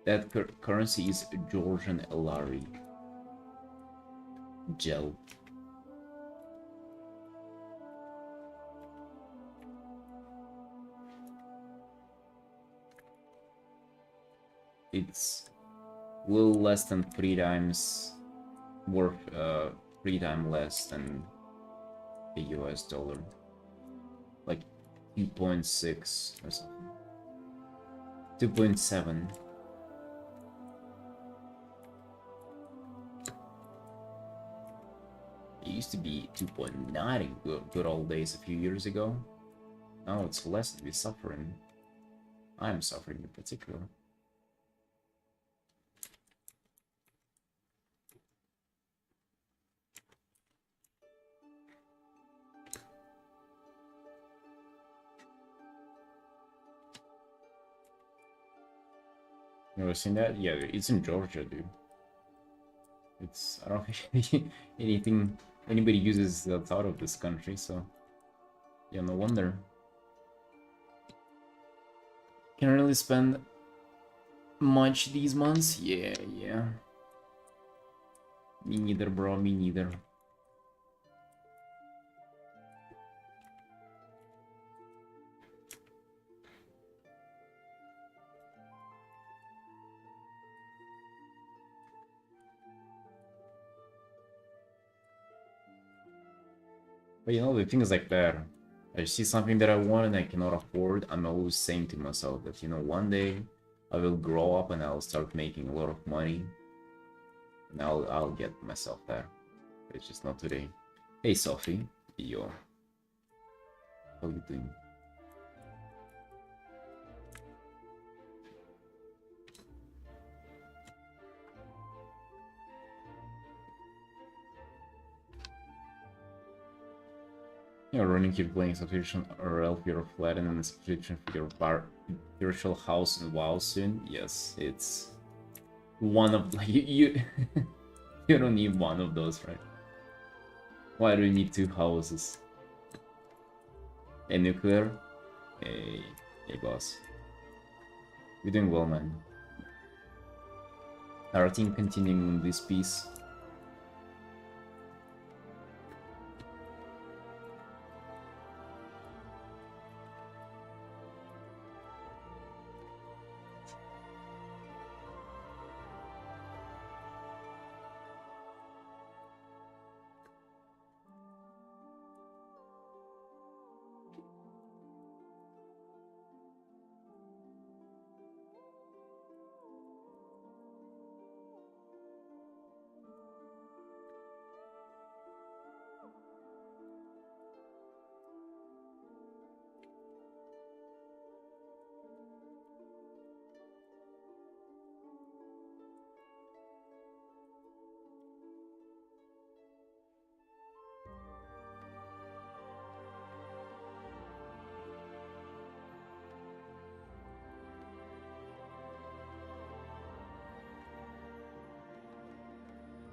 That currency is Georgian Elari. Gel. It's a little less than 3 times worth, 3 times less than the US dollar. Like 2.6 or something. 2.7. It used to be 2.9 in good old days a few years ago. Now it's less to be suffering. I'm suffering in particular. You ever seen that? Yeah, it's in Georgia, dude. It's, I don't think anybody uses that's out of this country, so yeah, no wonder. Can really spend much these months? Yeah. Me neither, bro, me neither. But you know, the thing is like that. I see something that I want and I cannot afford. I'm always saying to myself that, you know, one day I will grow up and I'll start making a lot of money. And I'll get myself there. It's just not today. Hey Sophie. Yo. How you doing? Yeah, running keep playing subscription or else you're flat and then the subscription for your virtual house in WoW soon. Yes, it's one of like you you don't need one of those, right? Why do you need 2 houses? A nuclear? Hey, boss. You're doing well, man. Artin continuing this piece.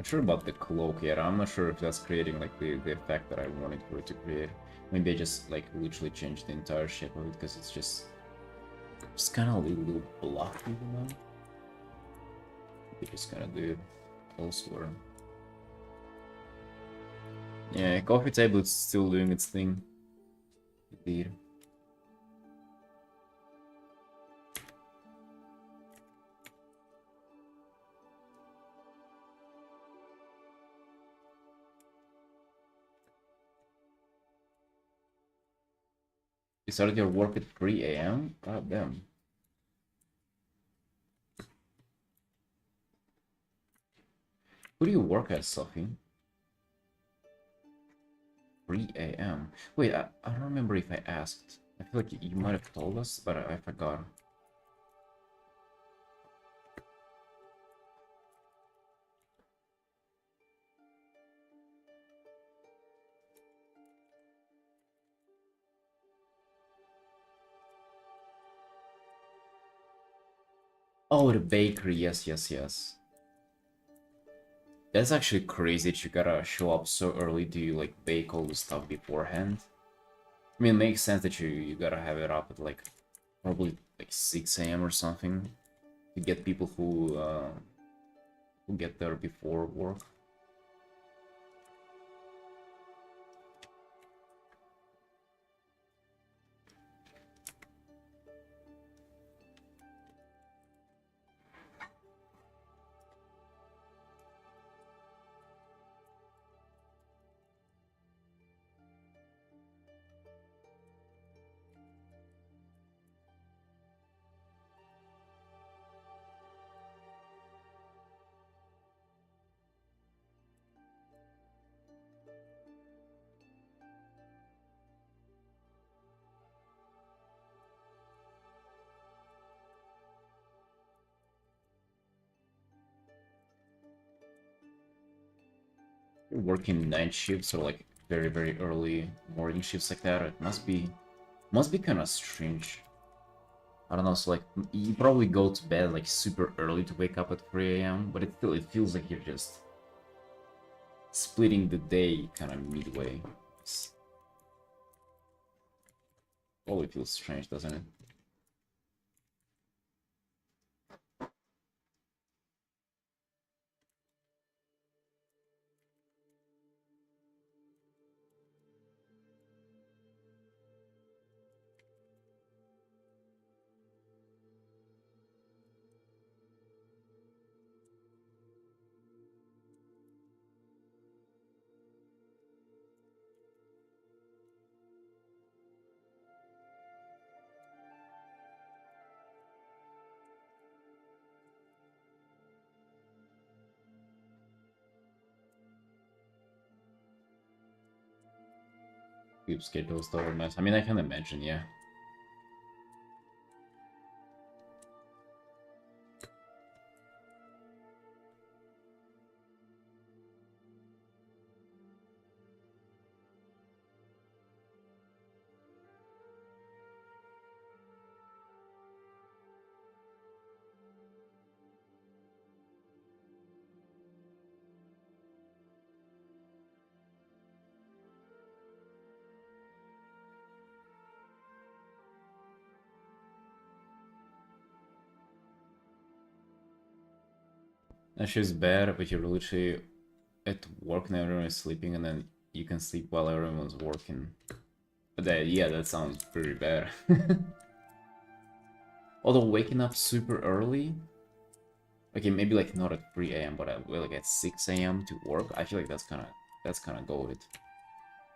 Not sure about the cloak yet. I'm not sure if that's creating like the effect that I wanted for it to create. Maybe I just like literally changed the entire shape of it because it's just kind of a little blocky, you know? They just kind of do it elsewhere. Yeah, coffee table is still doing its thing. Indeed. You started your work at 3 a.m.? God damn. Who do you work at, Sophie? 3 a.m. Wait, I don't remember if I asked. I feel like you might have told us, but I forgot. Oh, the bakery. Yes, yes, yes. That's actually crazy that you gotta show up so early to like bake all the stuff beforehand. I mean, it makes sense that you gotta have it up at like probably like 6 a.m. or something to get people who get there before work. You're working night shifts or like very very early morning shifts like that. It must be kind of strange. I don't know. So like you probably go to bed like super early to wake up at 3 a.m. But it feels like you're just splitting the day kind of midway. Probably feels strange, doesn't it? Sleep schedules though are mess. I mean, I can imagine, yeah. That shit's bad, but you're literally at work and everyone is sleeping, and then you can sleep while everyone's working. But that, yeah, that sounds pretty bad. Although waking up super early, okay, maybe like not at 3 a.m., but like at 6 a.m. to work, I feel like that's kind of goated.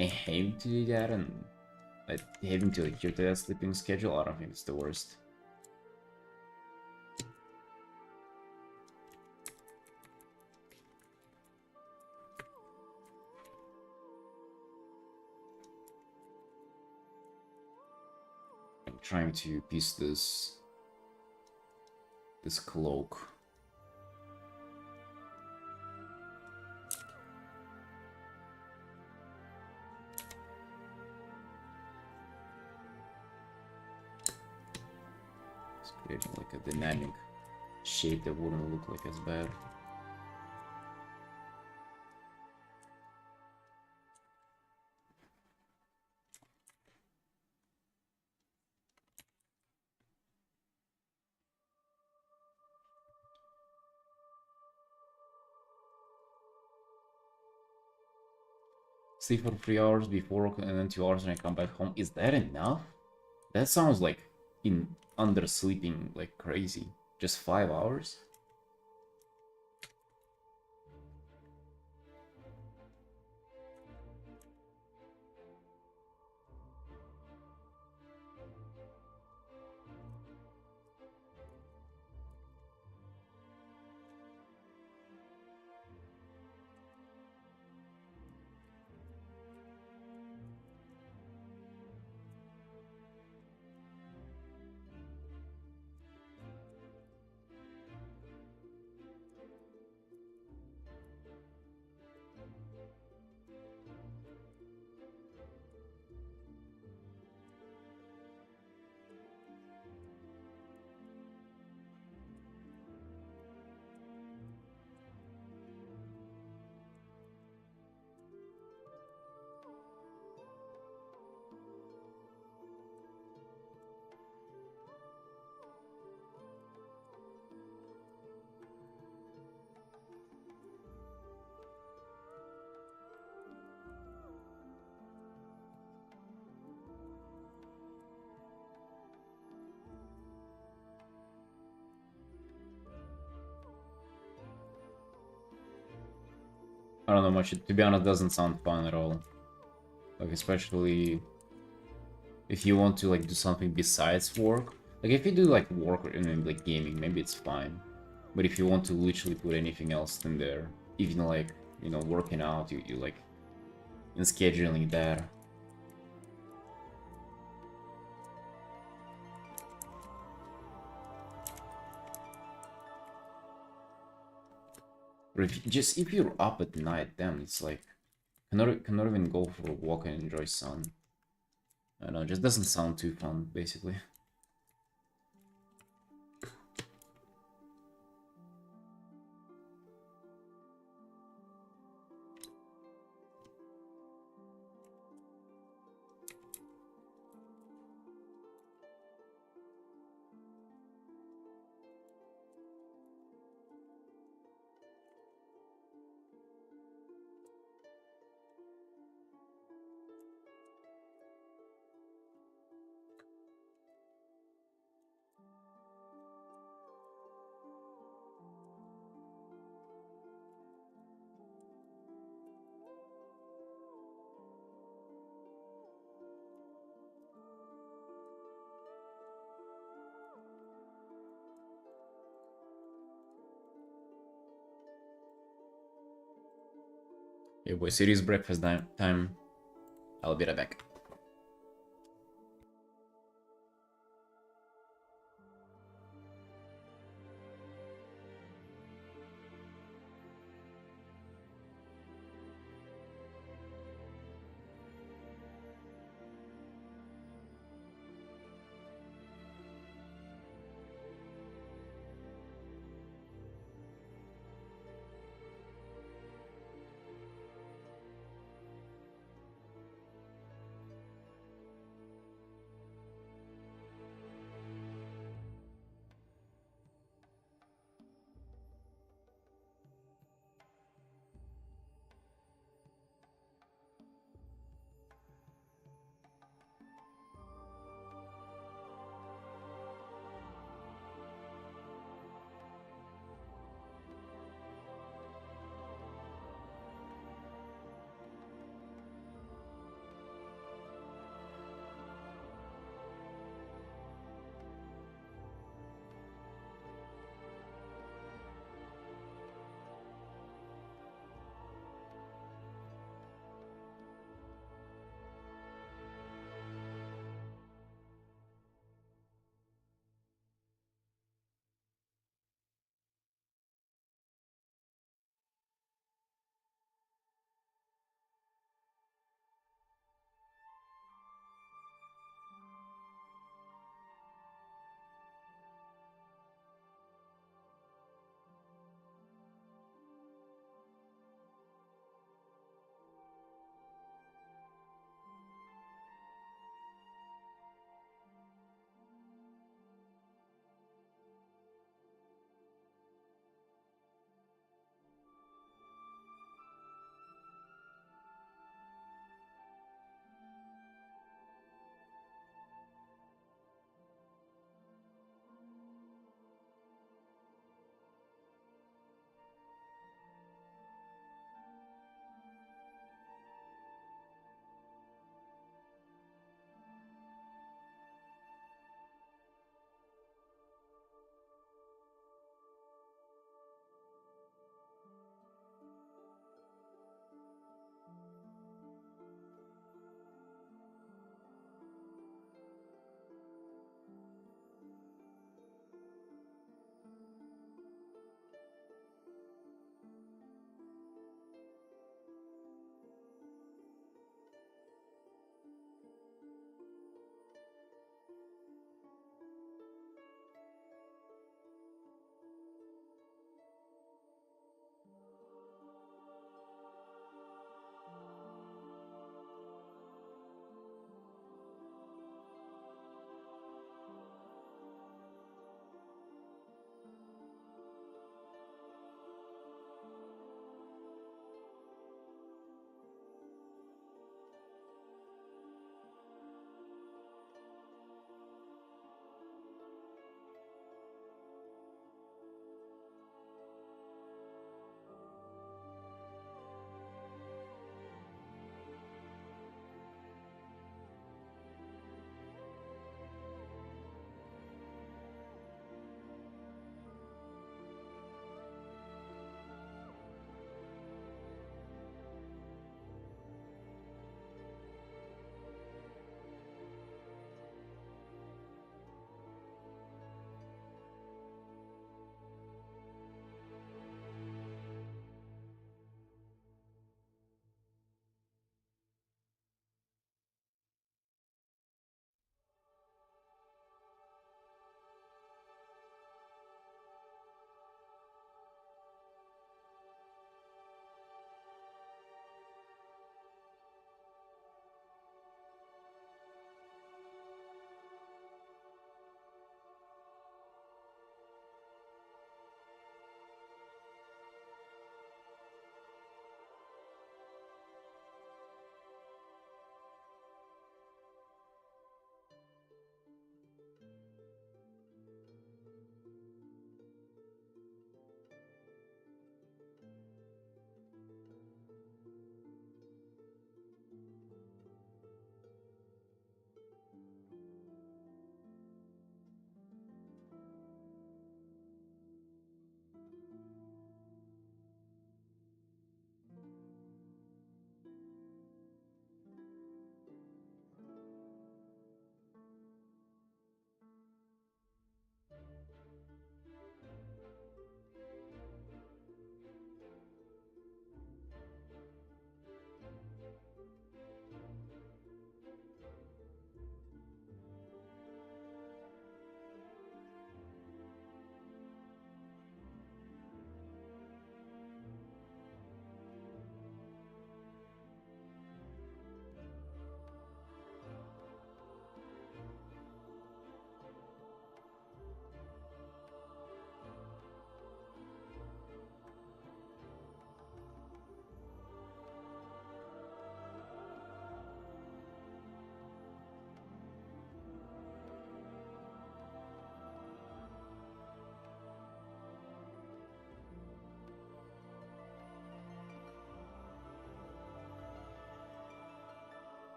And having to do that and like having to adhere to that sleeping schedule, I don't think it's the worst. I'm trying to piece this cloak. It's creating like a dynamic shape that wouldn't look like as bad. Sleep for 3 hours before work and then 2 hours when I come back home. Is that enough? That sounds like in undersleeping like crazy. Just 5 hours? I don't know much. To be honest, doesn't sound fun at all. Like, especially if you want to like do something besides work. Like if you do like work or in like gaming, maybe it's fine. But if you want to literally put anything else in there, even like, you know, working out, you like in scheduling that. Or if you're up at night, then it's like cannot even go for a walk and enjoy sun. I don't know, it just doesn't sound too fun, basically. Yeah, boy, serious breakfast time. I'll be right back.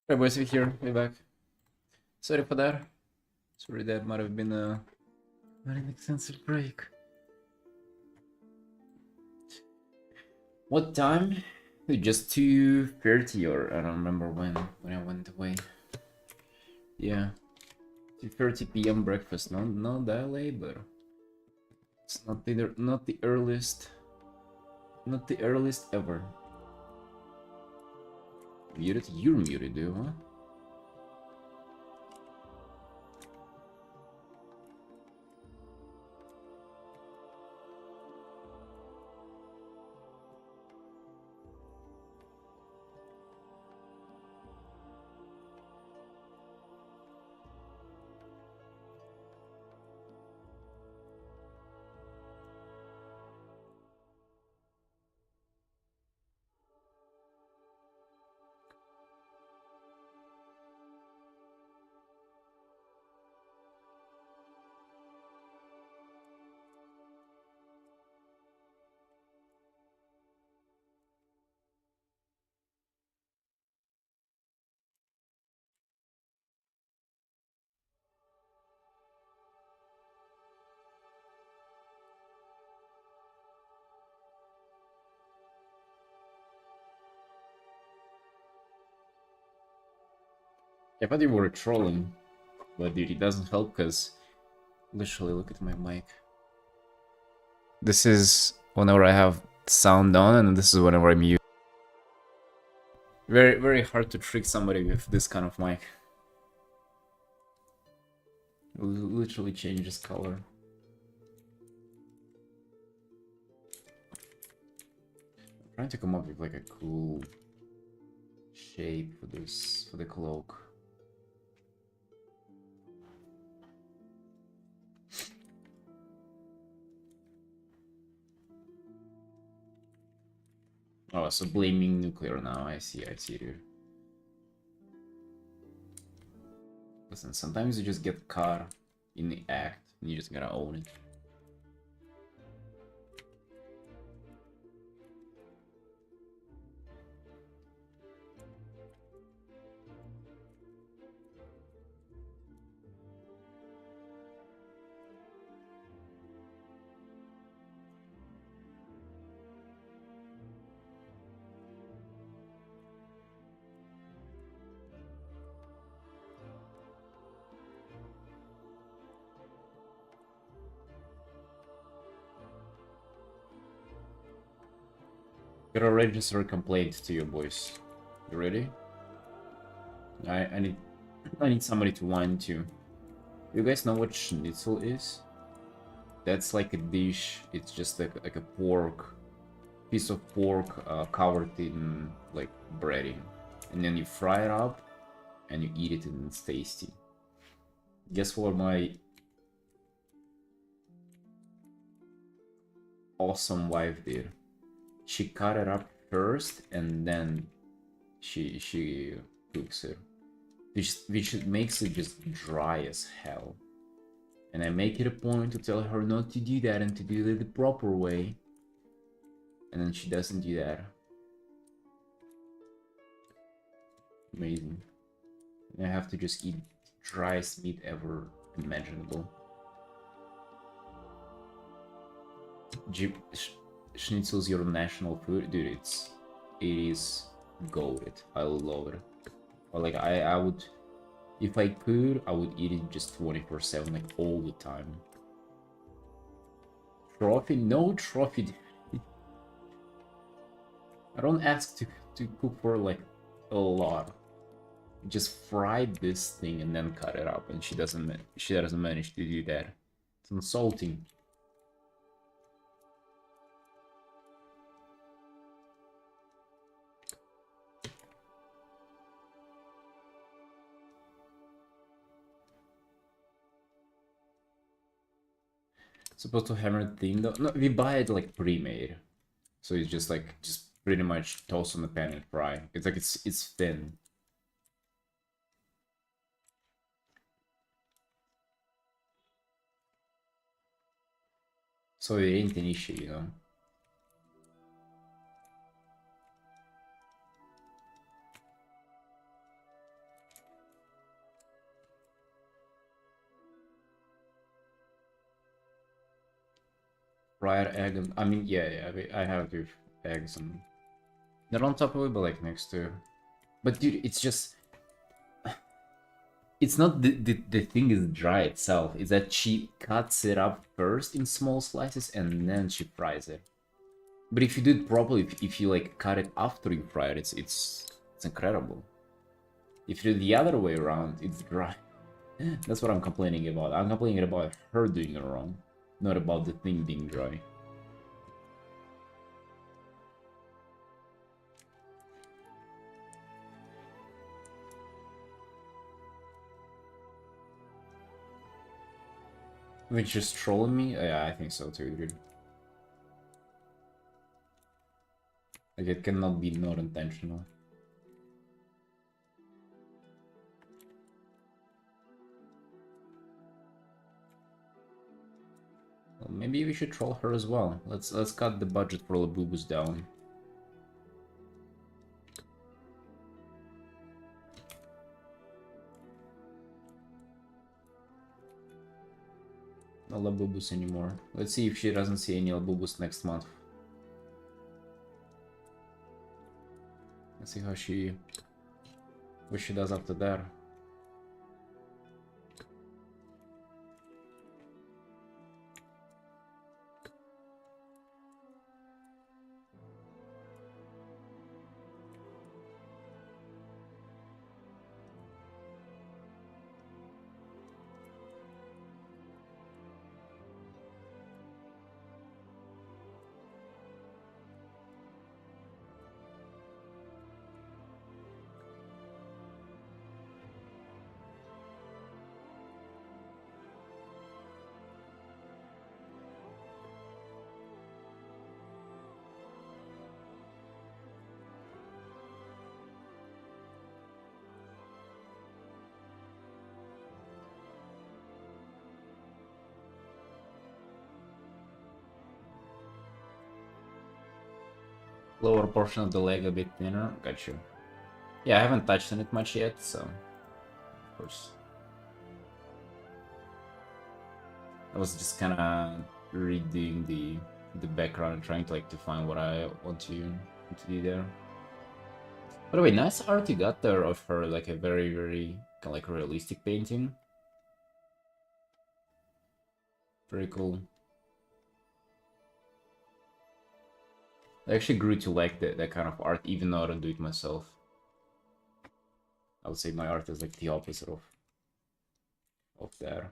Hey boys, we here, we back. Sorry for that. Sorry, that might have been a very extensive break. What time? Just 2:30, or I don't remember when I went away. Yeah, 2:30 p.m. breakfast. Not that late, but it's not the earliest, not the earliest ever. Muted? You're muted, dude, huh? I thought you were trolling, but dude, it doesn't help because literally look at my mic. This is whenever I have sound on, and this is whenever I'm mute. Very hard to trick somebody with this kind of mic. It literally changes color. I'm trying to come up with like a cool shape for this, for the cloak. Oh, so blaming nuclear now. I see, dude. Listen, sometimes you just get caught in the act, and you just gotta own it. Gotta register a complaint to your boys. You ready? I need somebody to whine to. You guys know what schnitzel is? That's like a dish. It's just like a pork, piece of pork covered in like breading, and then you fry it up and you eat it and it's tasty. Guess what my awesome wife did? She cut it up first and then she cooks it, which makes it just dry as hell. And I make it a point to tell her not to do that and to do it the proper way. And then she doesn't do that. Amazing. And I have to just eat driest meat ever imaginable. Schnitzel's your national food? Dude, it is goated. I love it. Or like I would, if I could, I would eat it just 24/7, like all the time. Trophy? No trophy. I don't ask to cook for like a lot. Just fry this thing and then cut it up, and she doesn't manage to do that. It's insulting. Supposed to hammer the thing though? No, we buy it like pre-made, so it's just like pretty much toast on the pan and fry. It's like it's thin. So it ain't an issue, you know. fried egg. And, I mean, yeah, I have with eggs and not on top of it, but like next to. But dude, it's just it's not the thing is dry itself. It's that she cuts it up first in small slices and then she fries it. But if you do it properly, if you like cut it after you fry it, it's incredible. If you do the other way around, it's dry. That's what I'm complaining about. I'm complaining about her doing it wrong, not about the thing being dry. Which just trolling me? Yeah, I think so too, dude. Like, it cannot be not intentional. Well, maybe we should troll her as well. Let's cut the budget for Labubus down. No Labubus anymore. Let's see if she doesn't see any Labubus next month. Let's see what she does after that. Lower portion of the leg a bit thinner. Got you. Yeah, I haven't touched on it much yet, so of course. I was just kind of redoing the background and trying to like to find what I want to do there. By the way, nice art you got there of her, like a very kind of like realistic painting. Very cool. I actually grew to like that kind of art, even though I don't do it myself. I would say my art is like the opposite of that.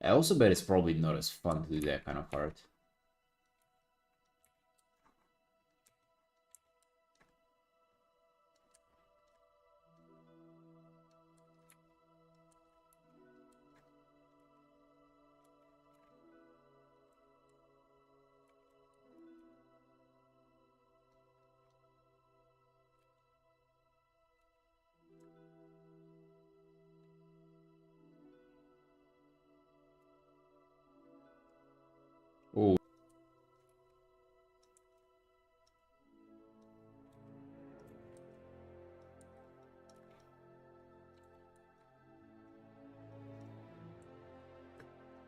I also bet it's probably not as fun to do that kind of art. Oh,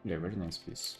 yeah, very nice piece.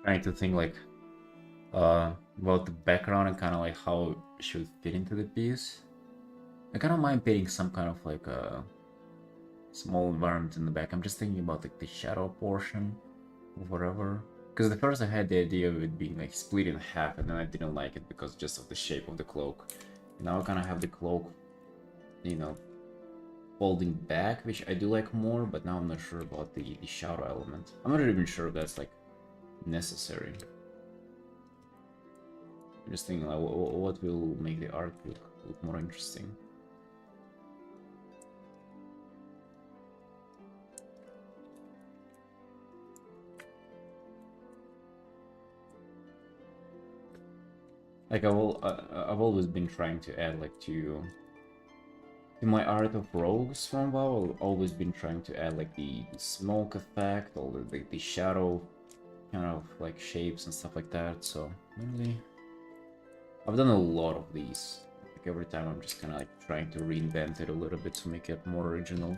Trying to think like about the background and kind of like how it should fit into the piece. I kind of mind painting some kind of like a small environment in the back. I'm just thinking about like the shadow portion or whatever. Because at first I had the idea of it being like split in half, and then I didn't like it because just of the shape of the cloak. Now I kind of have the cloak, you know, folding back, which I do like more, but now I'm not sure about the shadow element. I'm not even sure if that's like necessary. I'm just thinking like what will make the art look more interesting. Like I've always been trying to add like to my art of rogues from WoW. I've always been trying to add like the smoke effect, all the shadow kind of like shapes and stuff like that. So really, I've done a lot of these. Like every time I'm just kind of like trying to reinvent it a little bit to make it more original.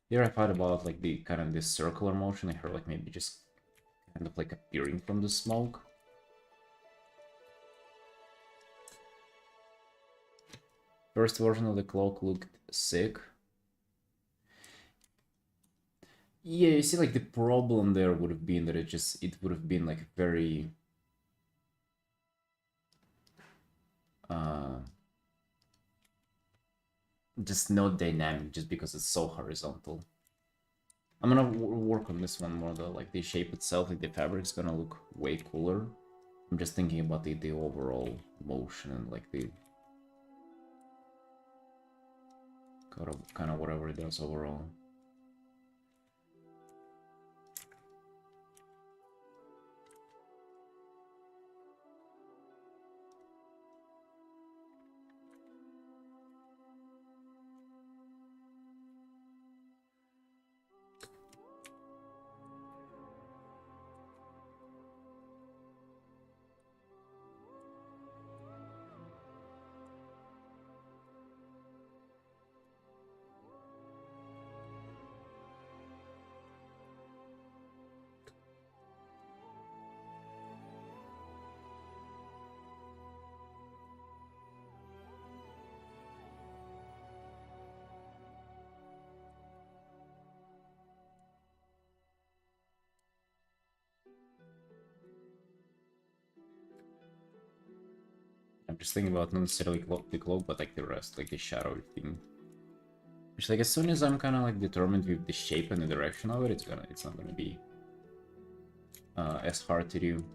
Here I thought about like the kind of this circular motion. I heard like maybe just kind of like appearing from the smoke. First version of the cloak looked sick. Yeah, you see, like the problem there would have been that it would have been like very just not dynamic, just because it's so horizontal. I'm gonna work on this one more though. Like the shape itself, like the fabric's gonna look way cooler. I'm just thinking about the overall motion and like the kind of whatever it does overall. I'm just thinking about not necessarily the cloak, but like the rest, like the shadow thing. Which, like, as soon as I'm kind of like determined with the shape and the direction of it, it's not gonna be as hard to do.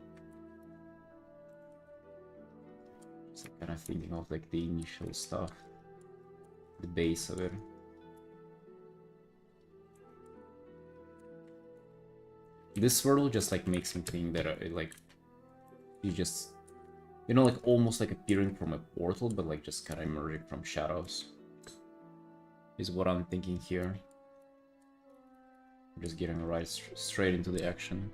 Just like, kind of thinking of like the initial stuff, the base of it. This swirl just like makes me think that like you just, you know, like almost like appearing from a portal, but like just kind of emerging from shadows. Is what I'm thinking here. I'm just getting right straight into the action.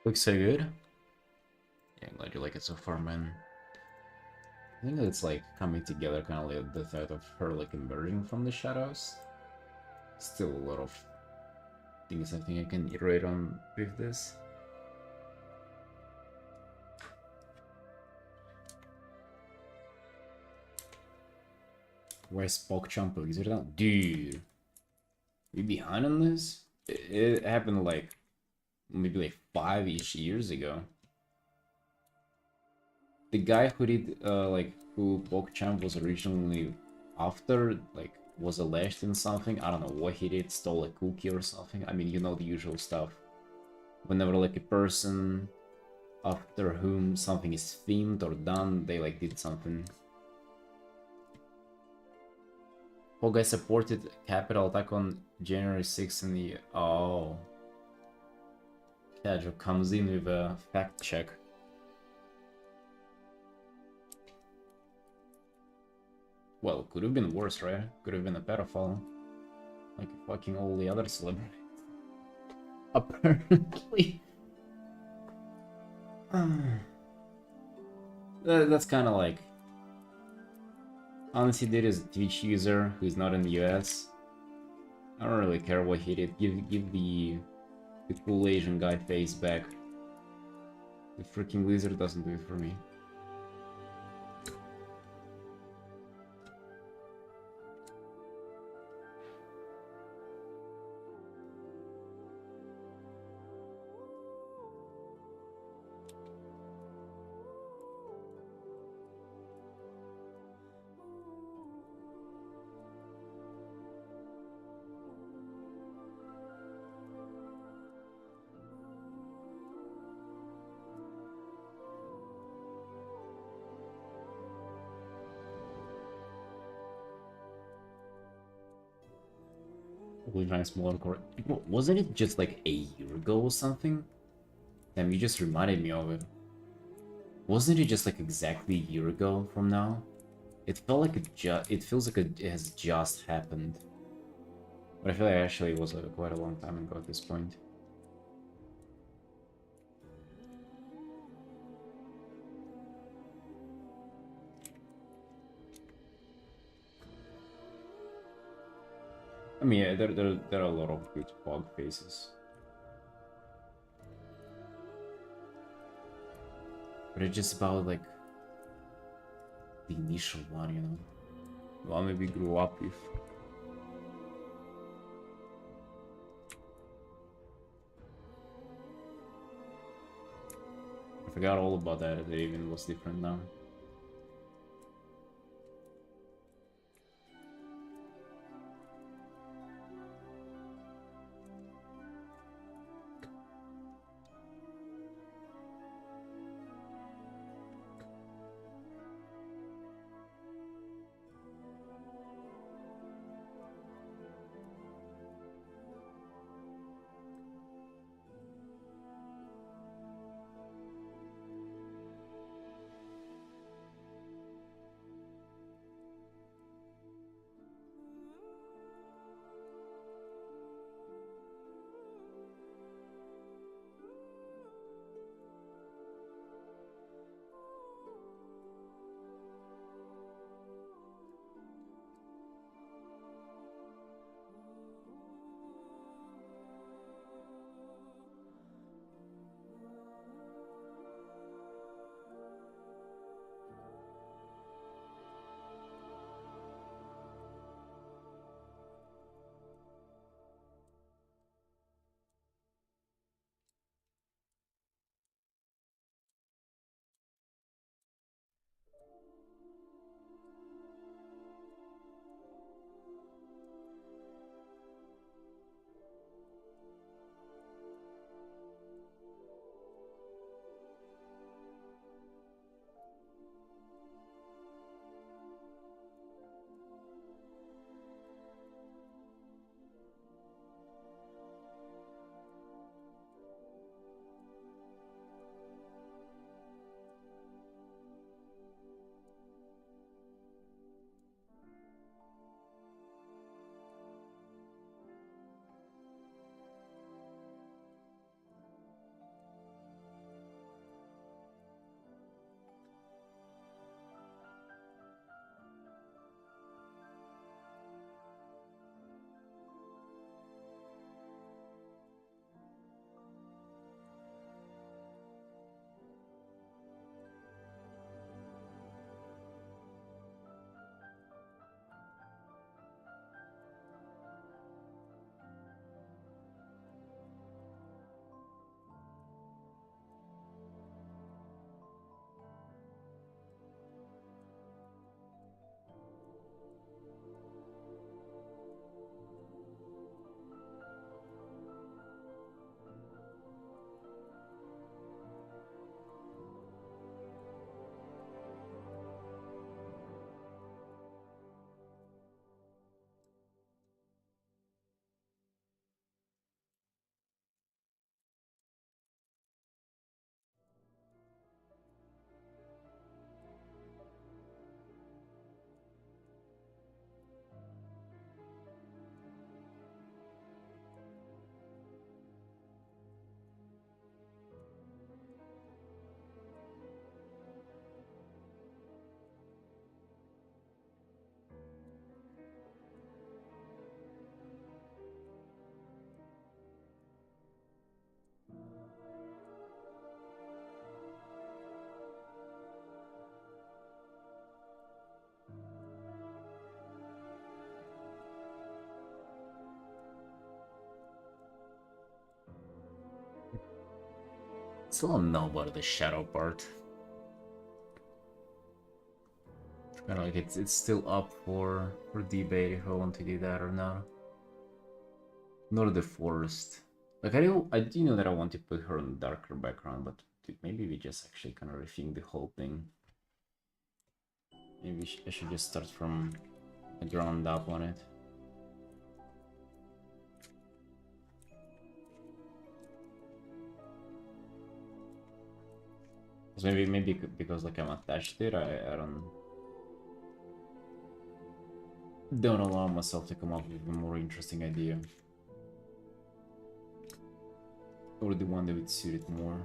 Looks so good. Yeah, I'm glad you like it so far, man. I think it's like coming together, kind of like the thought of her like emerging from the shadows. Still a lot of things I think I can iterate on with this. Where's PogChamp Wizard now? Dude, we behind on this? It happened like maybe like 5-ish years ago. The guy who did like who PogChamp was originally after like was alleged in something. I don't know what he did, stole a cookie or something. I mean, you know the usual stuff. Whenever like a person after whom something is themed or done, they like did something. Guy supported capital attack on January 6th in the... Oh. Casual comes in with a fact check. Well, could have been worse, right? Could have been a pedophile. Like fucking all the other celebrities. Apparently. That's kind of like... Honestly, did is a Twitch user who's not in the US. I don't really care what he did. Give the cool Asian guy face back. The freaking lizard doesn't do it for me. Trying smaller core. Wasn't it just like a year ago or something? Damn, you just reminded me of it. Wasn't it just like exactly a year ago from now? It felt like it feels like it has just happened. But I feel like actually it was quite a long time ago at this point. I mean, yeah, there are a lot of good fog faces. But it's just about like the initial one, you know? The one maybe grew up with. I forgot all about that, it even was different now. Still don't know about the shadow part. Kind of like it's still up for debate if I want to do that or not. Not the forest. Like I do know that I want to put her on a darker background, but dude, maybe we just actually kind of rethink the whole thing. Maybe I should just start from the ground up on it. Maybe because like I'm attached to it, I don't allow myself to come up with a more interesting idea. Or the one that would suit it more.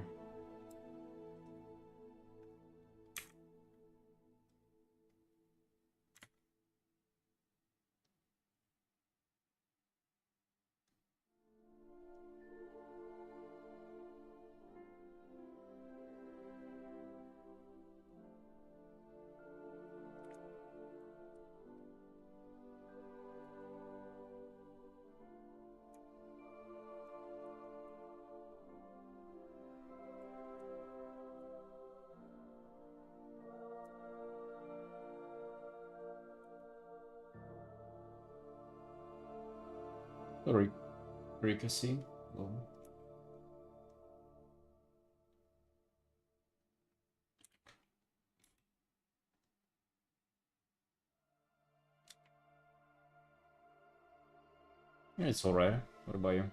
Sorry, Ricochet. Well, yeah, it's alright. What about you?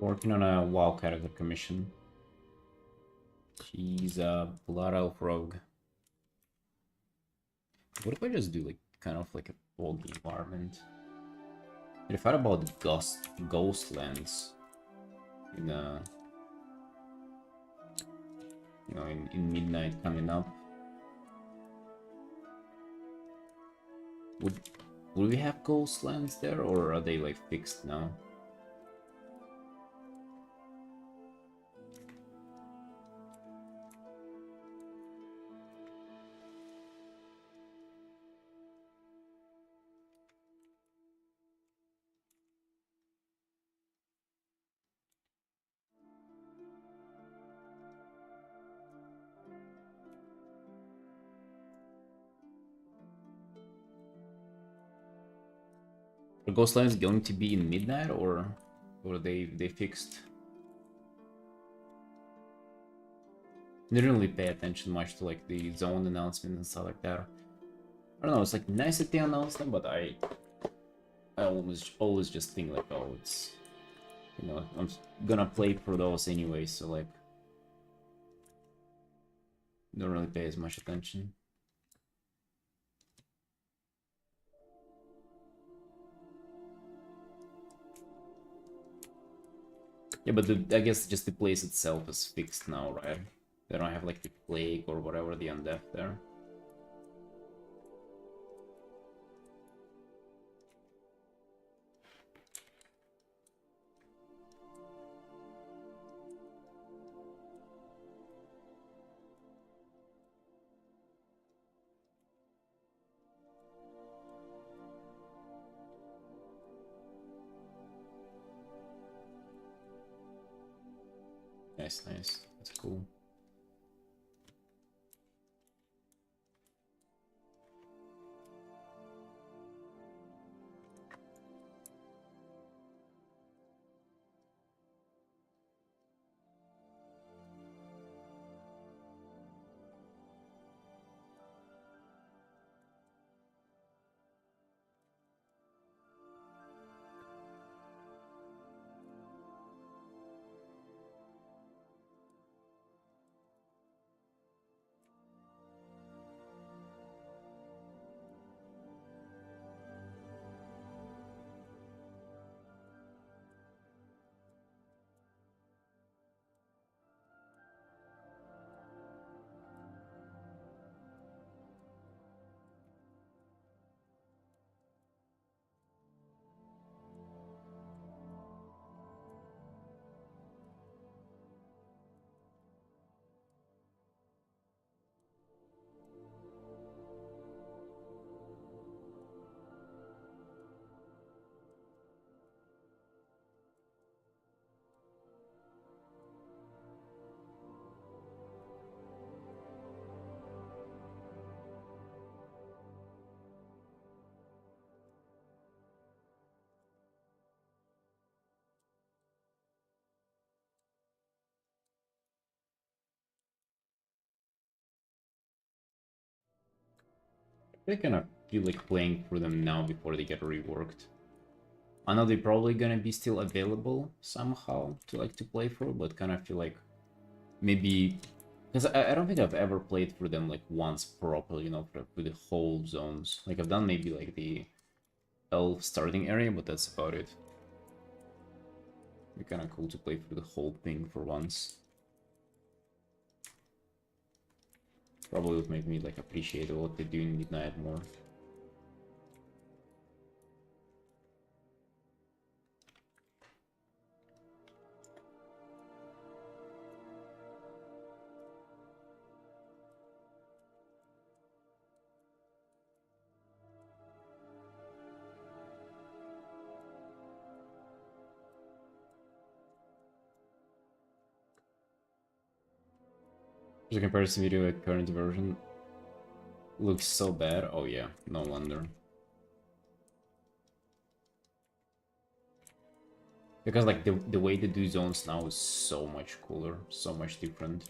Working on a WoW character commission. She's a Blood Elf Rogue. What if I just do like kind of like a boggy environment? And if I thought about Ghostlands in you know, in midnight coming up. Would we have Ghostlands there, or are they like fixed now? Are Ghost Lions going to be in midnight, or they fixed? I didn't really pay attention much to like the zone announcements and stuff like that. I don't know, it's like nice that they announced them, but I always just think like, oh, it's, you know, I'm gonna play for those anyway, so like don't really pay as much attention. Yeah, but I guess just the place itself is fixed now, right? They don't have like the plague or whatever, the undeath there. Nice, nice. That's cool. I kind of feel like playing through them now before they get reworked. I know they're probably gonna be still available somehow to like to play through, but kind of feel like maybe because I don't think I've ever played through them like once properly, you know, for the whole zones. Like I've done maybe like the elf starting area, but that's about it. It'd be kind of cool to play through the whole thing for once. Probably would make me like appreciate what they do in Midnight more. There's a comparison video at current version. Looks so bad. Oh yeah, no wonder. Because like the way they do zones now is so much cooler, so much different.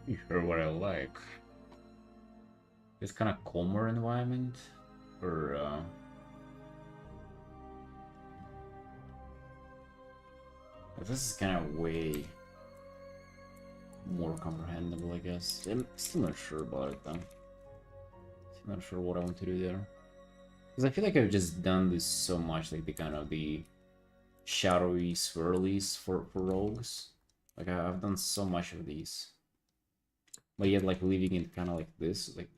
Not sure what I like. This kind of calmer environment, or this is kind of way more comprehensible, I guess. I'm still not sure about it though. Still not sure what I want to do there. Because I feel like I've just done this so much, like the kind of the shadowy swirlies for rogues. Like I've done so much of these. But yet like leaving it kind of like this, like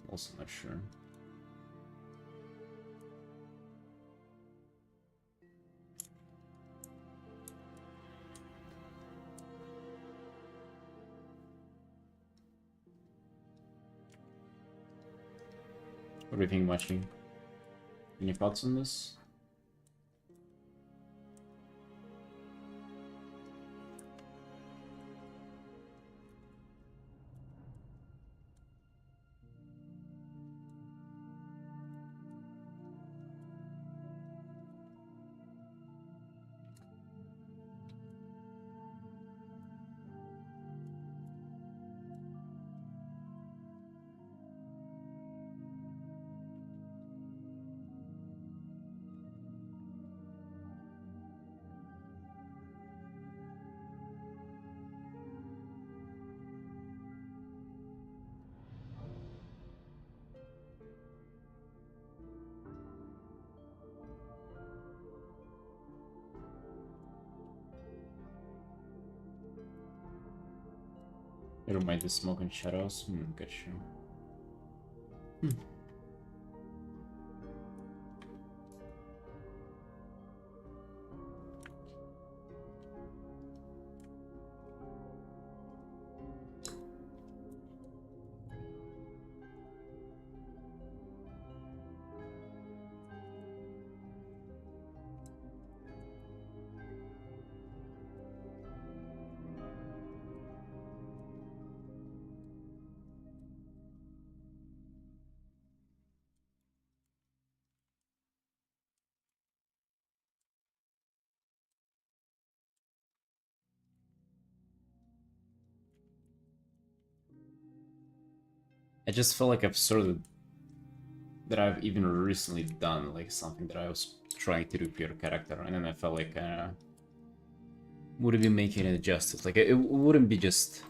also not sure. What do you think, Machi? Any thoughts on this? You don't mind the smoke and shadows? Gotcha. I just felt like I've started that I've even recently done like something that I was trying to do for your character, and then I felt like wouldn't be making it justice. Like it wouldn't be just,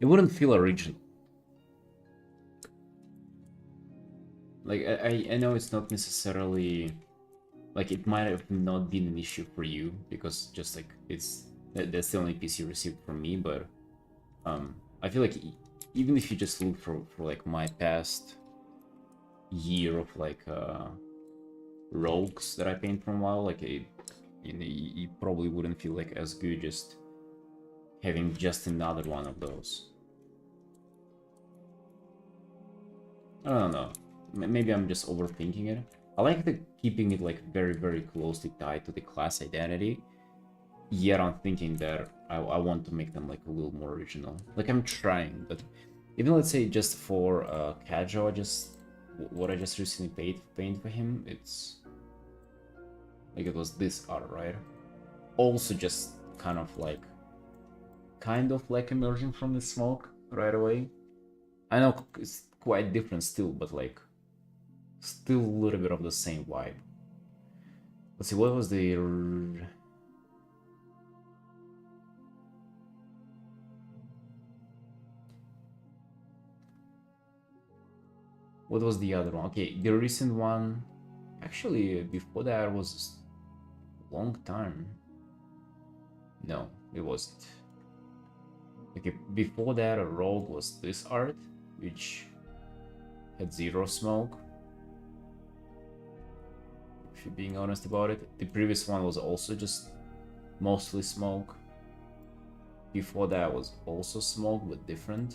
it wouldn't feel original. Like I know it's not necessarily like it might have not been an issue for you because just like that's the only piece you received from me, but I feel like even if you just look for like my past year of like rogues that I paint for a while, like you probably wouldn't feel like as good just having just another one of those. I don't know. Maybe I'm just overthinking it. I like keeping it like very closely tied to the class identity. Yet I'm thinking that I want to make them like a little more original. Like I'm trying, but even let's say just for casual, just what I just recently painted for him, it's like it was this art, right? Also just kind of like emerging from the smoke right away. I know it's quite different still, but like still a little bit of the same vibe. Let's see, what was the other one? Okay, the recent one, actually before that was a long time. No, it wasn't. Okay, before that a rogue was this art, which had zero smoke. If you're being honest about it. The previous one was also just mostly smoke. Before that was also smoke, but different.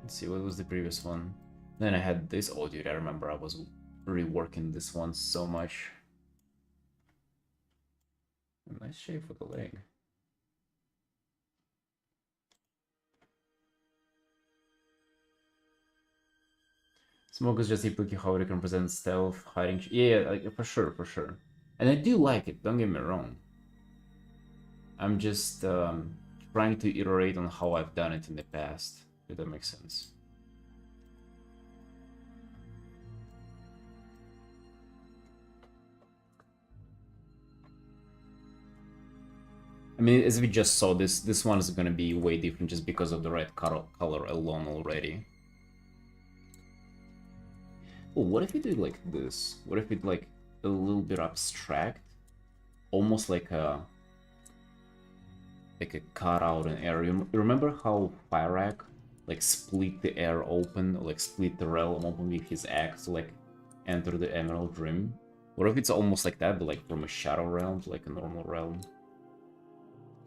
Let's see, what was the previous one? Then I had this. Oh, dude, I remember I was reworking this one so much. A nice shape for the leg. Smoke is just a picky how it can present stealth, hiding. Yeah, like, for sure, for sure. And I do like it, don't get me wrong. I'm just trying to iterate on how I've done it in the past, if that makes sense. I mean, as we just saw, this one is gonna be way different just because of the red color alone already. Oh, what if we did like this? What if it like a little bit abstract, almost like a cutout in air? You remember how Fyrak like split the air open, like split the realm open with his axe to like enter the Emerald Rim? What if it's almost like that, but like from a shadow realm to like a normal realm?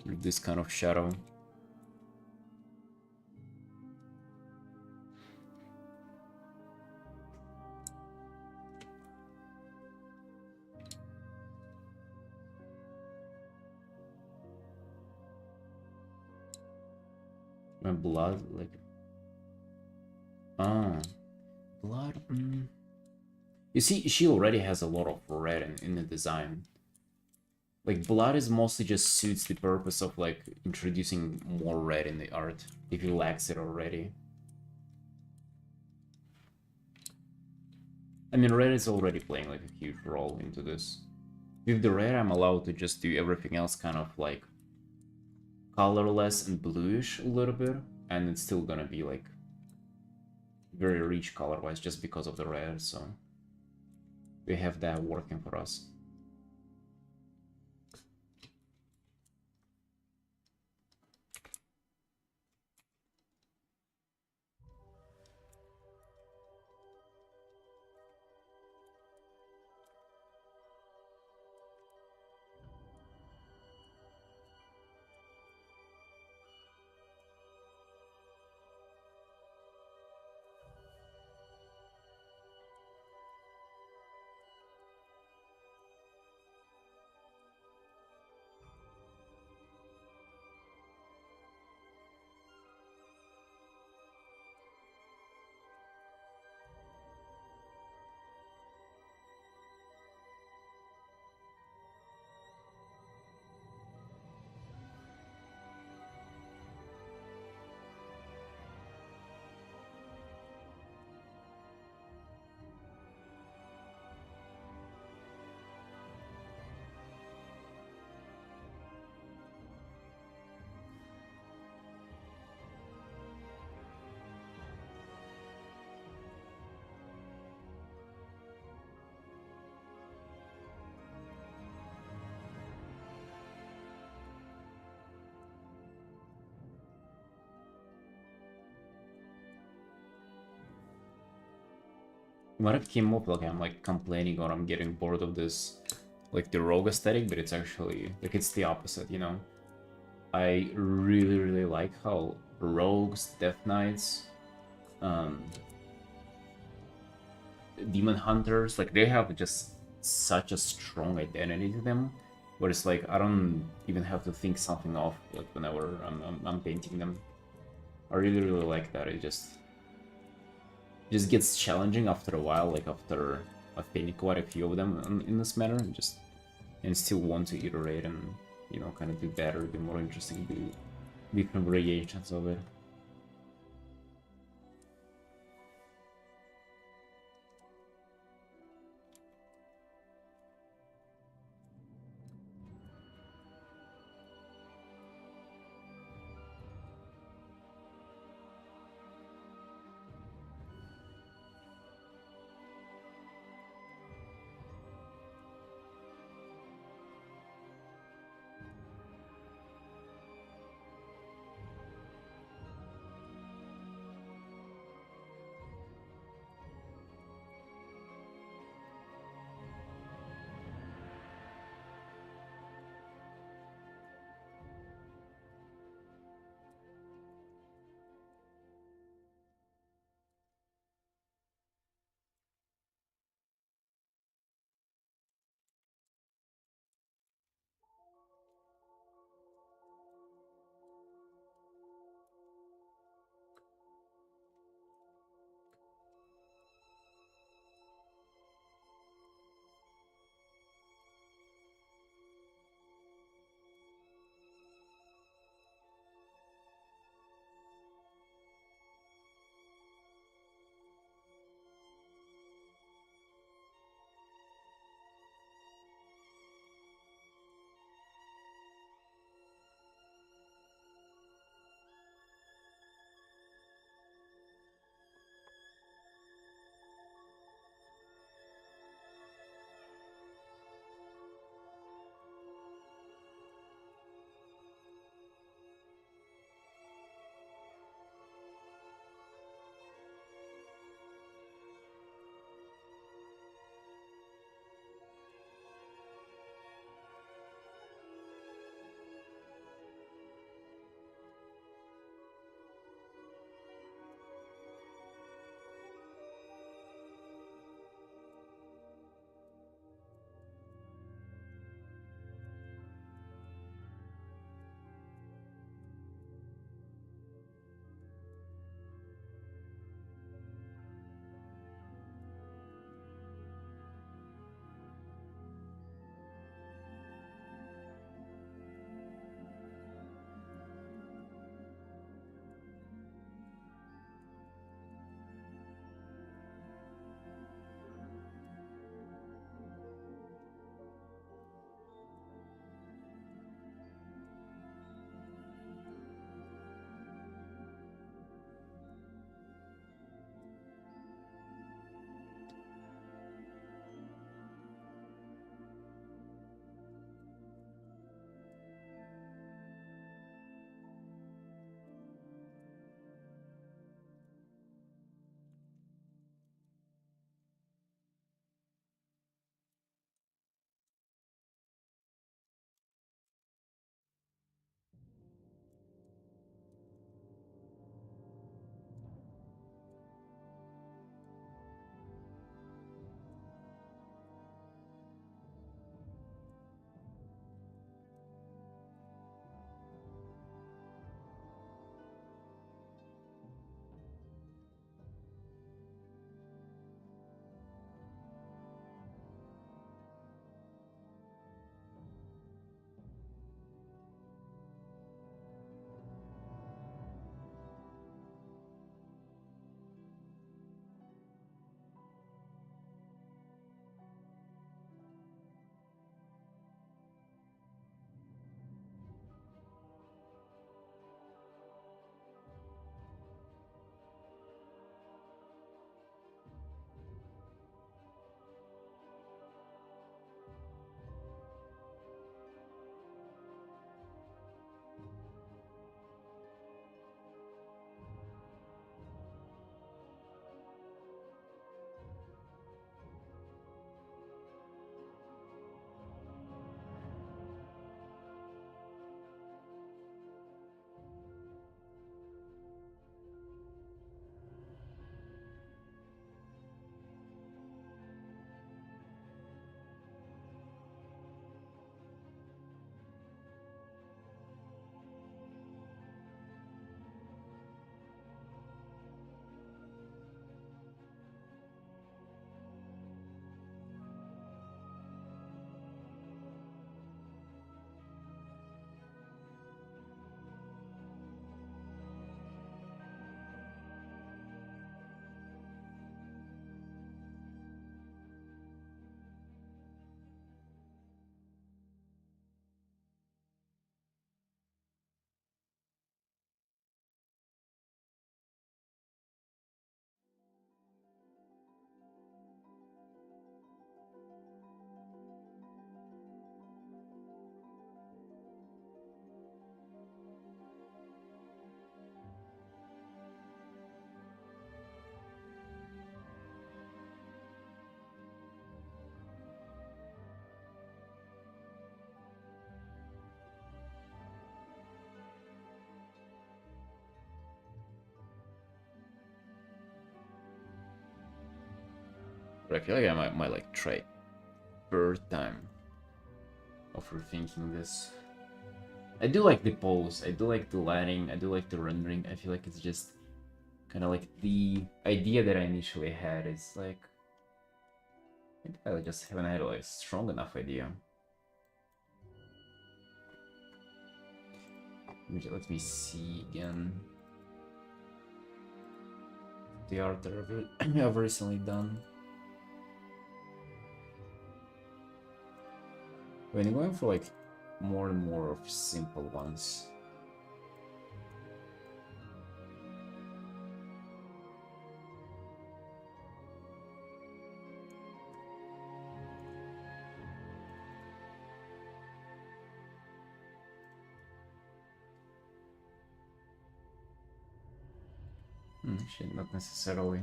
This kind of shadow. My blood, like, ah, blood. You see, she already has a lot of red in the design. Like, blood is mostly just suits the purpose of like introducing more red in the art if he lacks it already. I mean, red is already playing like a huge role into this. With the red, I'm allowed to just do everything else kind of like colorless and bluish a little bit, and it's still gonna be like very rich color-wise just because of the red, so we have that working for us. What it came up like I'm like complaining or I'm getting bored of this like the rogue aesthetic, but it's actually like it's the opposite, you know. I really like how rogues, death knights, um demon hunters, like they have just such a strong identity to them, where it's like I don't even have to think something off like whenever I'm painting them. I really like that. It just gets challenging after a while, like after I've painted quite a few of them in this manner, and still want to iterate and, you know, kind of do better, be more interesting, do different variations of it. But I feel like I might like try third time of rethinking this. I do like the pose, I do like the lighting, I do like the rendering. I feel like it's just kind of like the idea that I initially had is like, maybe I just haven't had like a strong enough idea. Let me see again. The art that I've recently done. When you're going for like more and more of simple ones. Shit, not necessarily.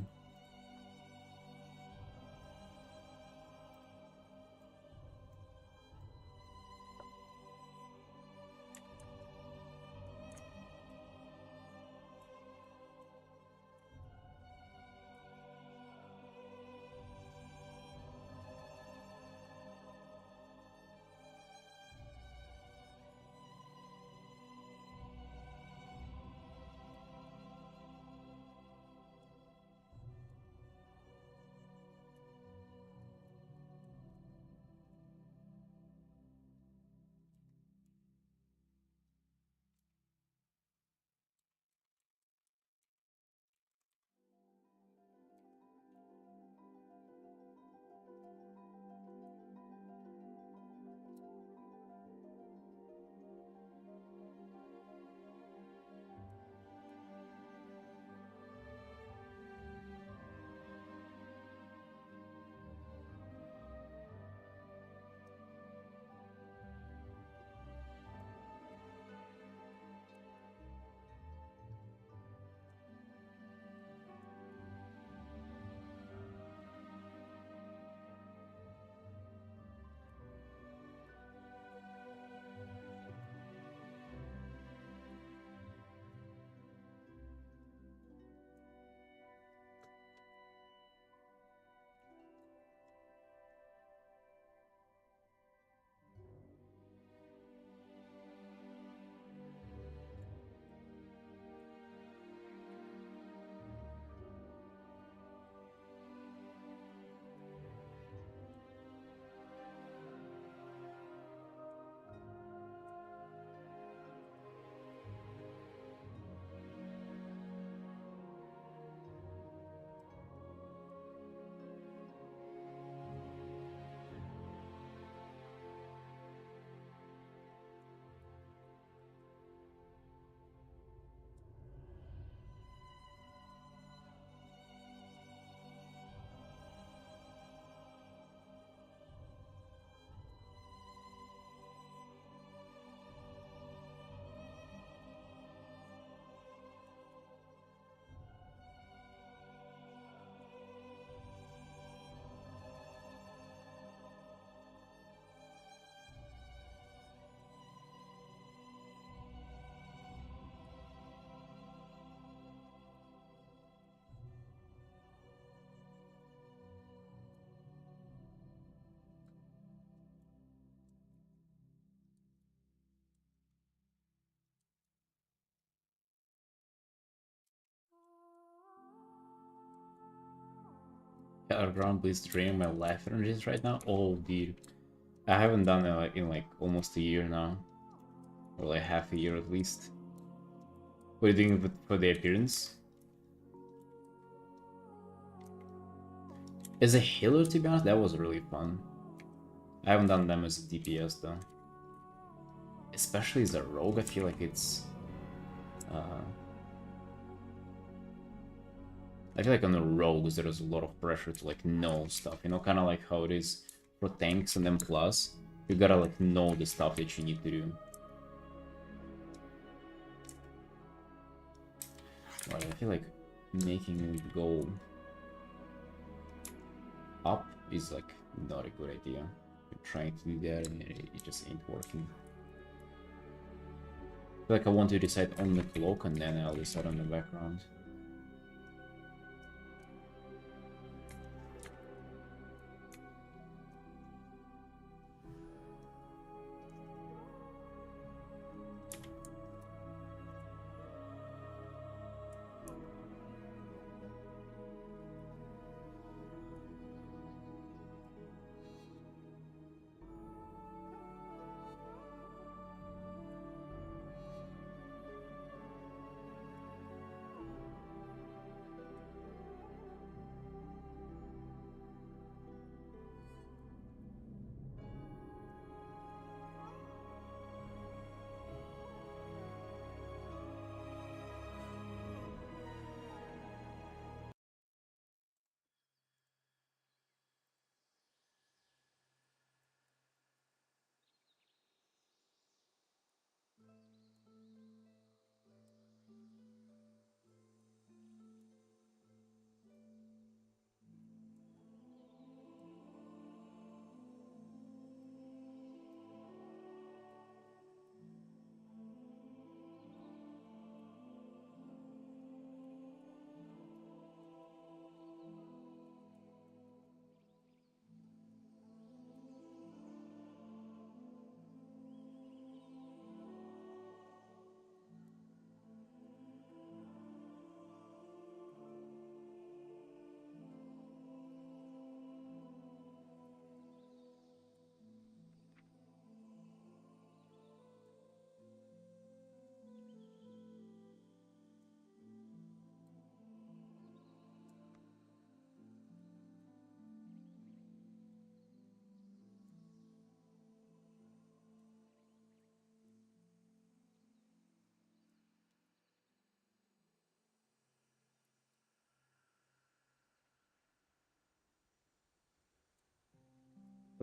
Yeah, Ground Bleed's draining my life energies right now. Oh, dude. I haven't done it like in like almost a year now. Or like half a year at least. What are you doing for the appearance? As a healer, to be honest, that was really fun. I haven't done them as a DPS though. Especially as a rogue, I feel like it's... I feel like on the rogues there's a lot of pressure to like know stuff, you know, kind of like how it is for tanks and then plus. You gotta like know the stuff that you need to do. Right, I feel like making it go up is like not a good idea. You're trying to do that and it just ain't working. I feel like I want to decide on the cloak and then I'll decide on the background.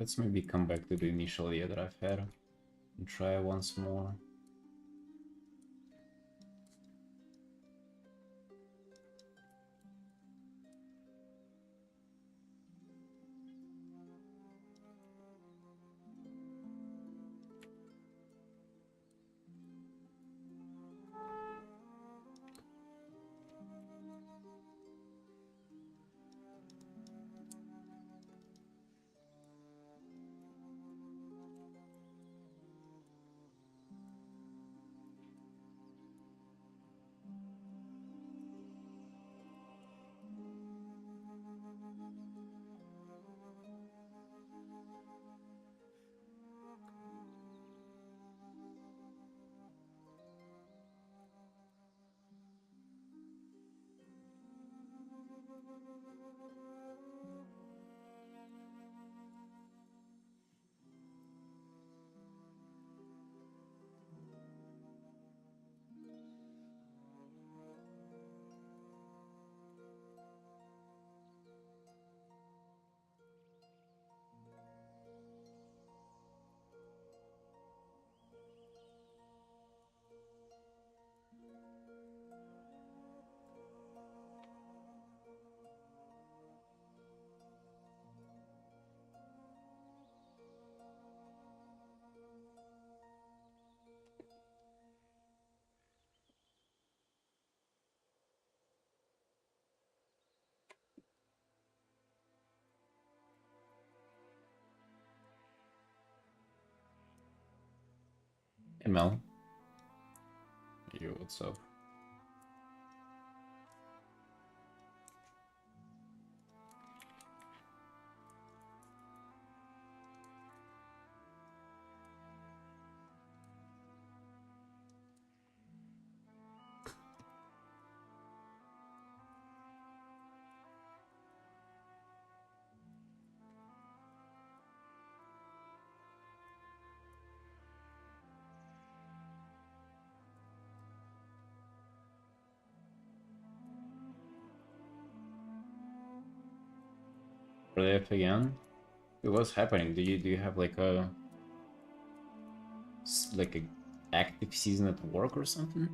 Let's maybe come back to the initial idea that I've had and try once more. Hey Mel. Yo, what's up? Relief again? What's happening? Do you have like a active season at work or something?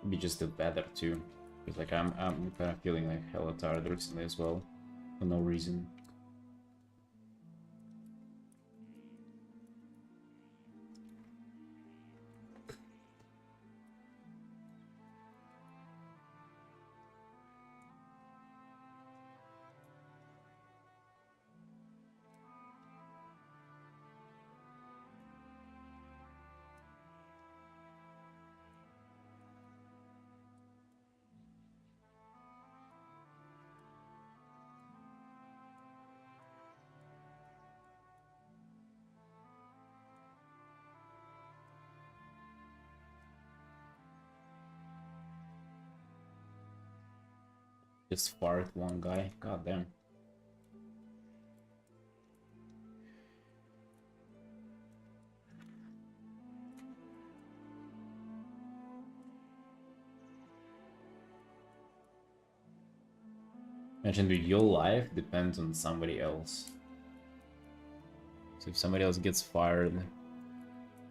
Maybe just the weather too. Because like I'm kind of feeling like hella tired recently as well, for no reason. Just fired one guy. God damn. Imagine, dude, your life depends on somebody else. So if somebody else gets fired,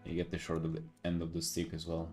you get the short of the end of the stick as well.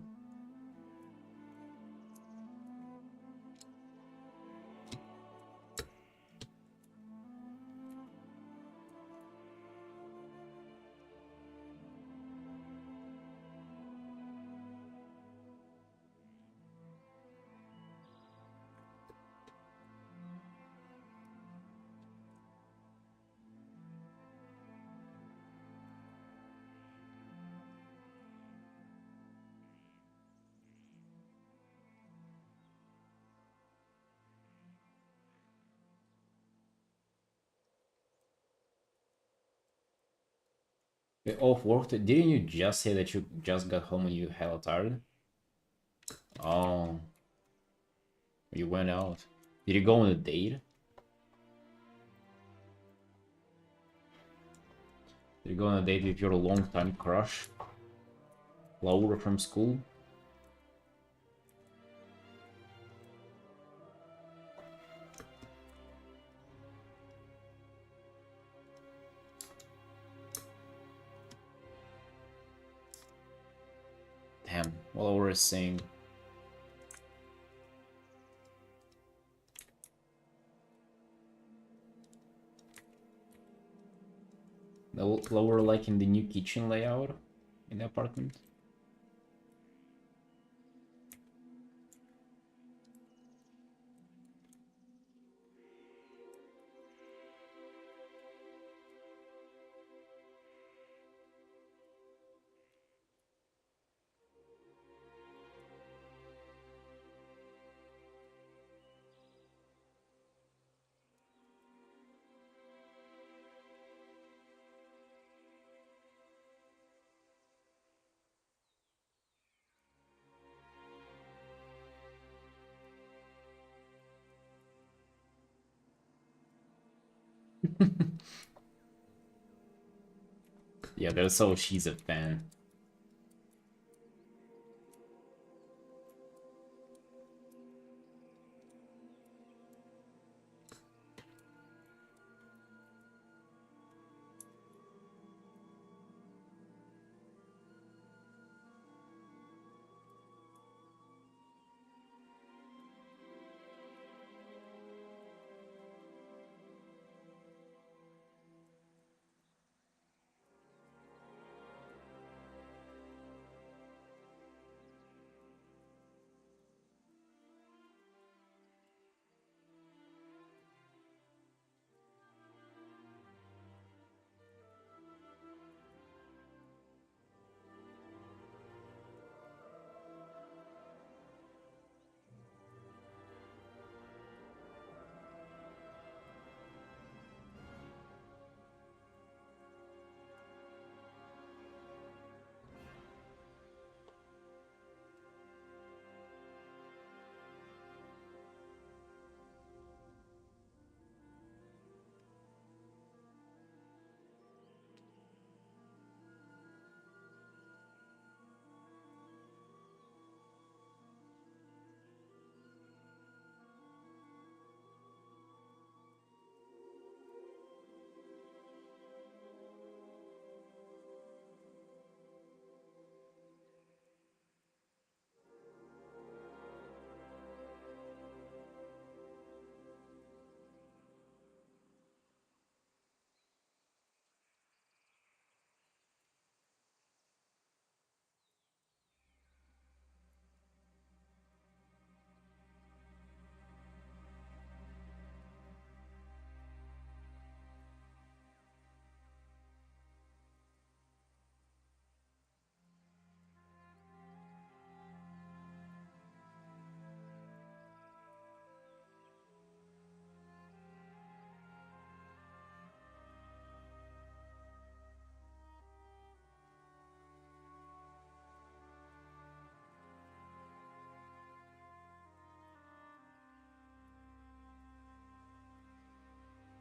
Off work, didn't you just say that you just got home and you hella tired? Oh, you went out. Did you go on a date? You go on a date with your longtime crush, Laura from school. Damn, what Laura is saying. Laura liking the new kitchen layout in the apartment. Yeah, that's how she's a fan.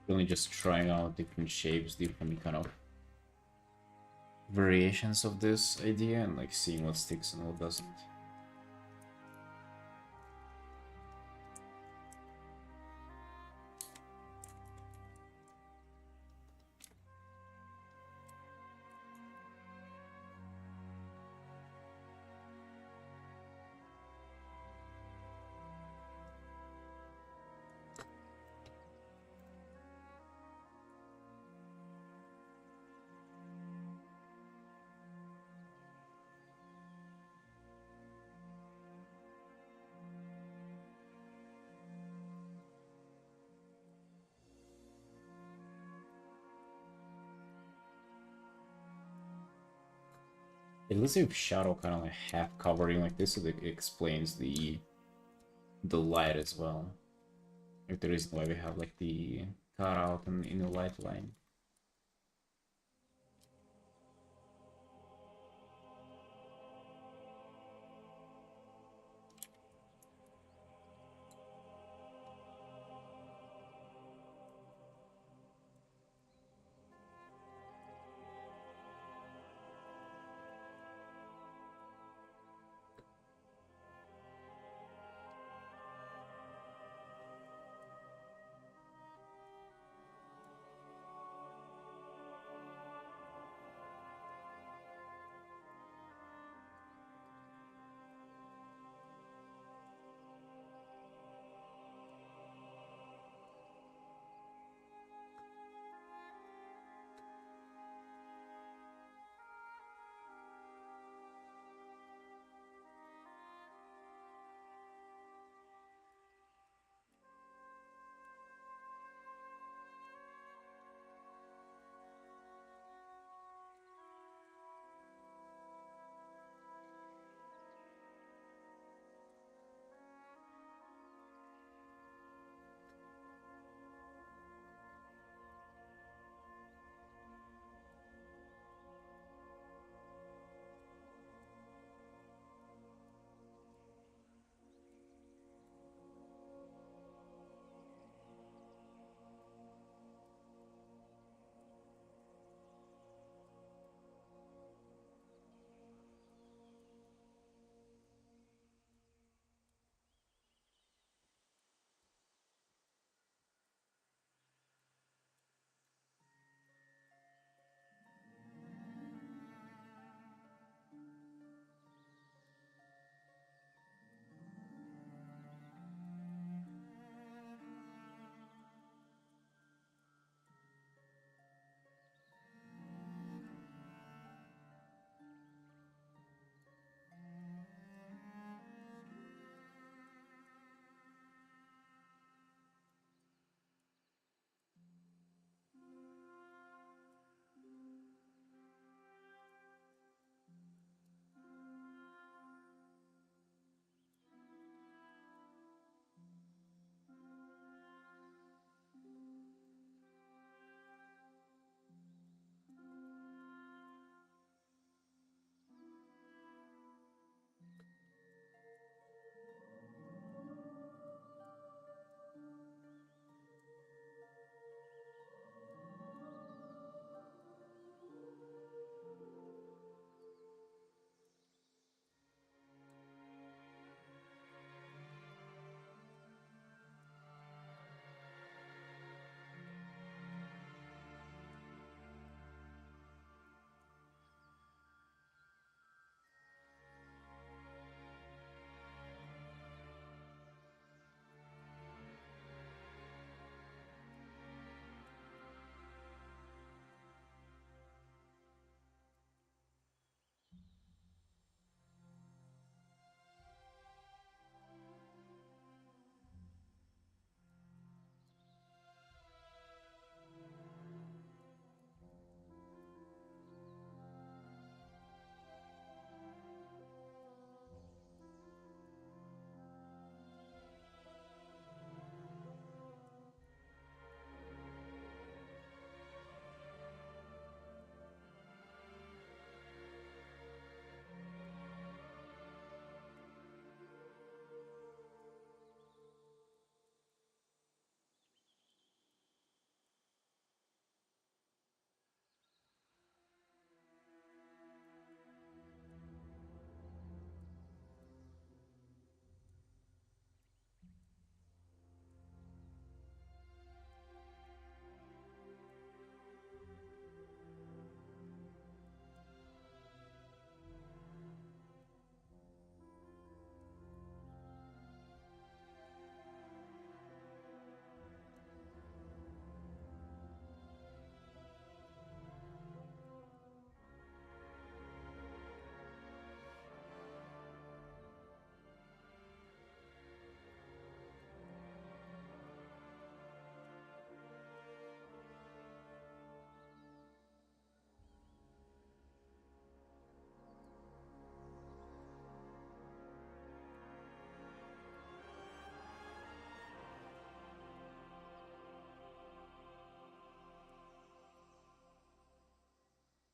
Really just trying out different shapes, different kind of variations of this idea and like seeing what sticks and what doesn't. It looks like shadow kind of like half covering like this, so it explains the light as well. Like the reason why we have like the cutout and in the light line.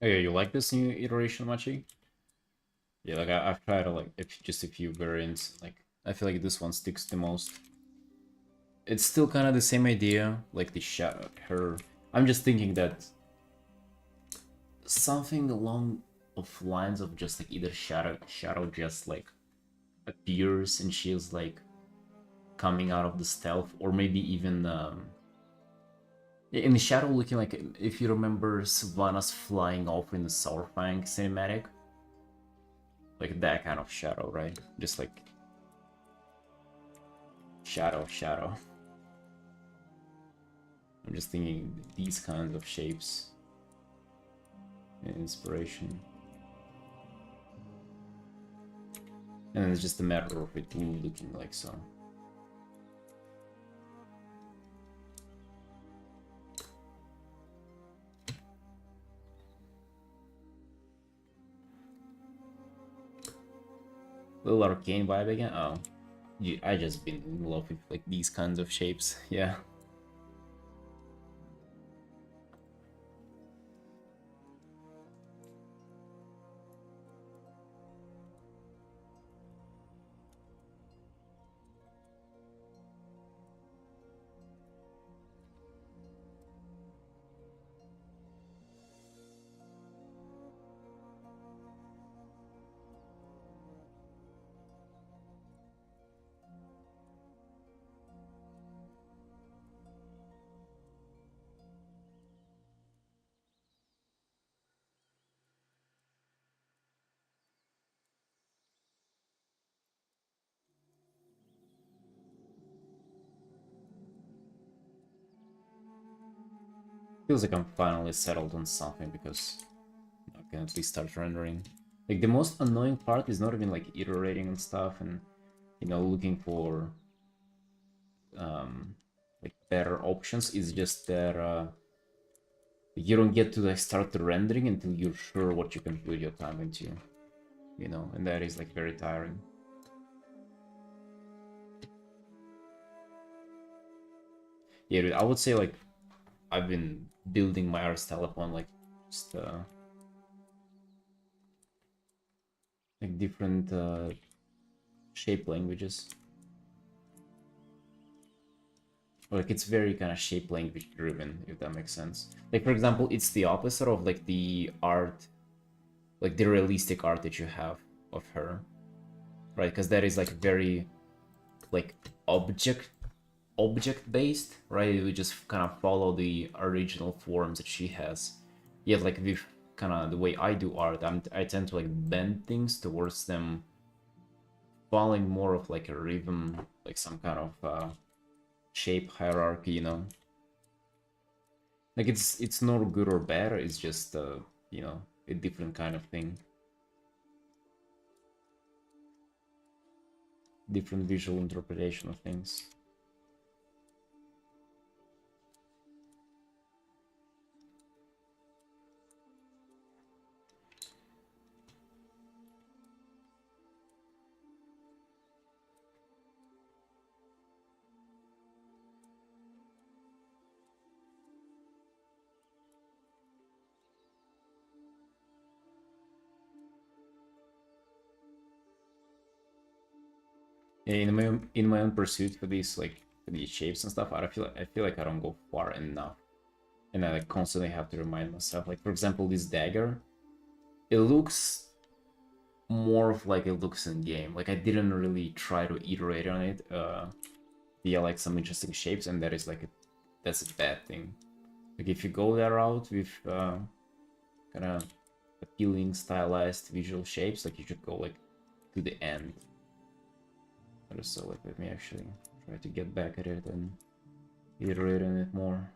Oh yeah, you like this new iteration, Machi? Yeah, like I've tried like just a few variants. Like I feel like this one sticks the most. It's still kind of the same idea, like the shadow. Her. I'm just thinking that something along of lines of just like either shadow just like appears and she's like coming out of the stealth, or maybe even in the shadow looking like, if you remember Sylvanas flying off in the Sourfang cinematic, like that kind of shadow, right? Just like shadow. I'm just thinking these kinds of shapes and inspiration. And then it's just a matter of it looking like so. Little arcane vibe again? Oh. I just been in love with like these kinds of shapes, yeah. Feels like I'm finally settled on something because I can at least start rendering. Like the most annoying part is not even like iterating and stuff and looking for like better options. It's just that you don't get to like start the rendering until you're sure what you can put your time into, and that is like very tiring. Yeah, dude, I would say like I've been building my art style upon like just like different shape languages. Like it's very kind of shape language driven, if that makes sense. Like for example, it's the opposite of like the art, like the realistic art that you have of her, right? Because that is like very like object based, right? We just kind of follow the original forms that she has. Yet like with kind of the way I do art, I tend to like bend things towards them following more of like a rhythm, like some kind of shape hierarchy, Like it's not good or bad, it's just a different kind of thing. Different visual interpretation of things. Yeah, in my own pursuit for these shapes and stuff, I feel like I don't go far enough. And I like constantly have to remind myself. Like for example, this dagger, it looks more of like it looks in game. Like I didn't really try to iterate on it via like some interesting shapes, and that's a bad thing. Like if you go that route with kind of appealing, stylized visual shapes, like you should go like to the end. So like let me actually try to get back at it and iterate on it more.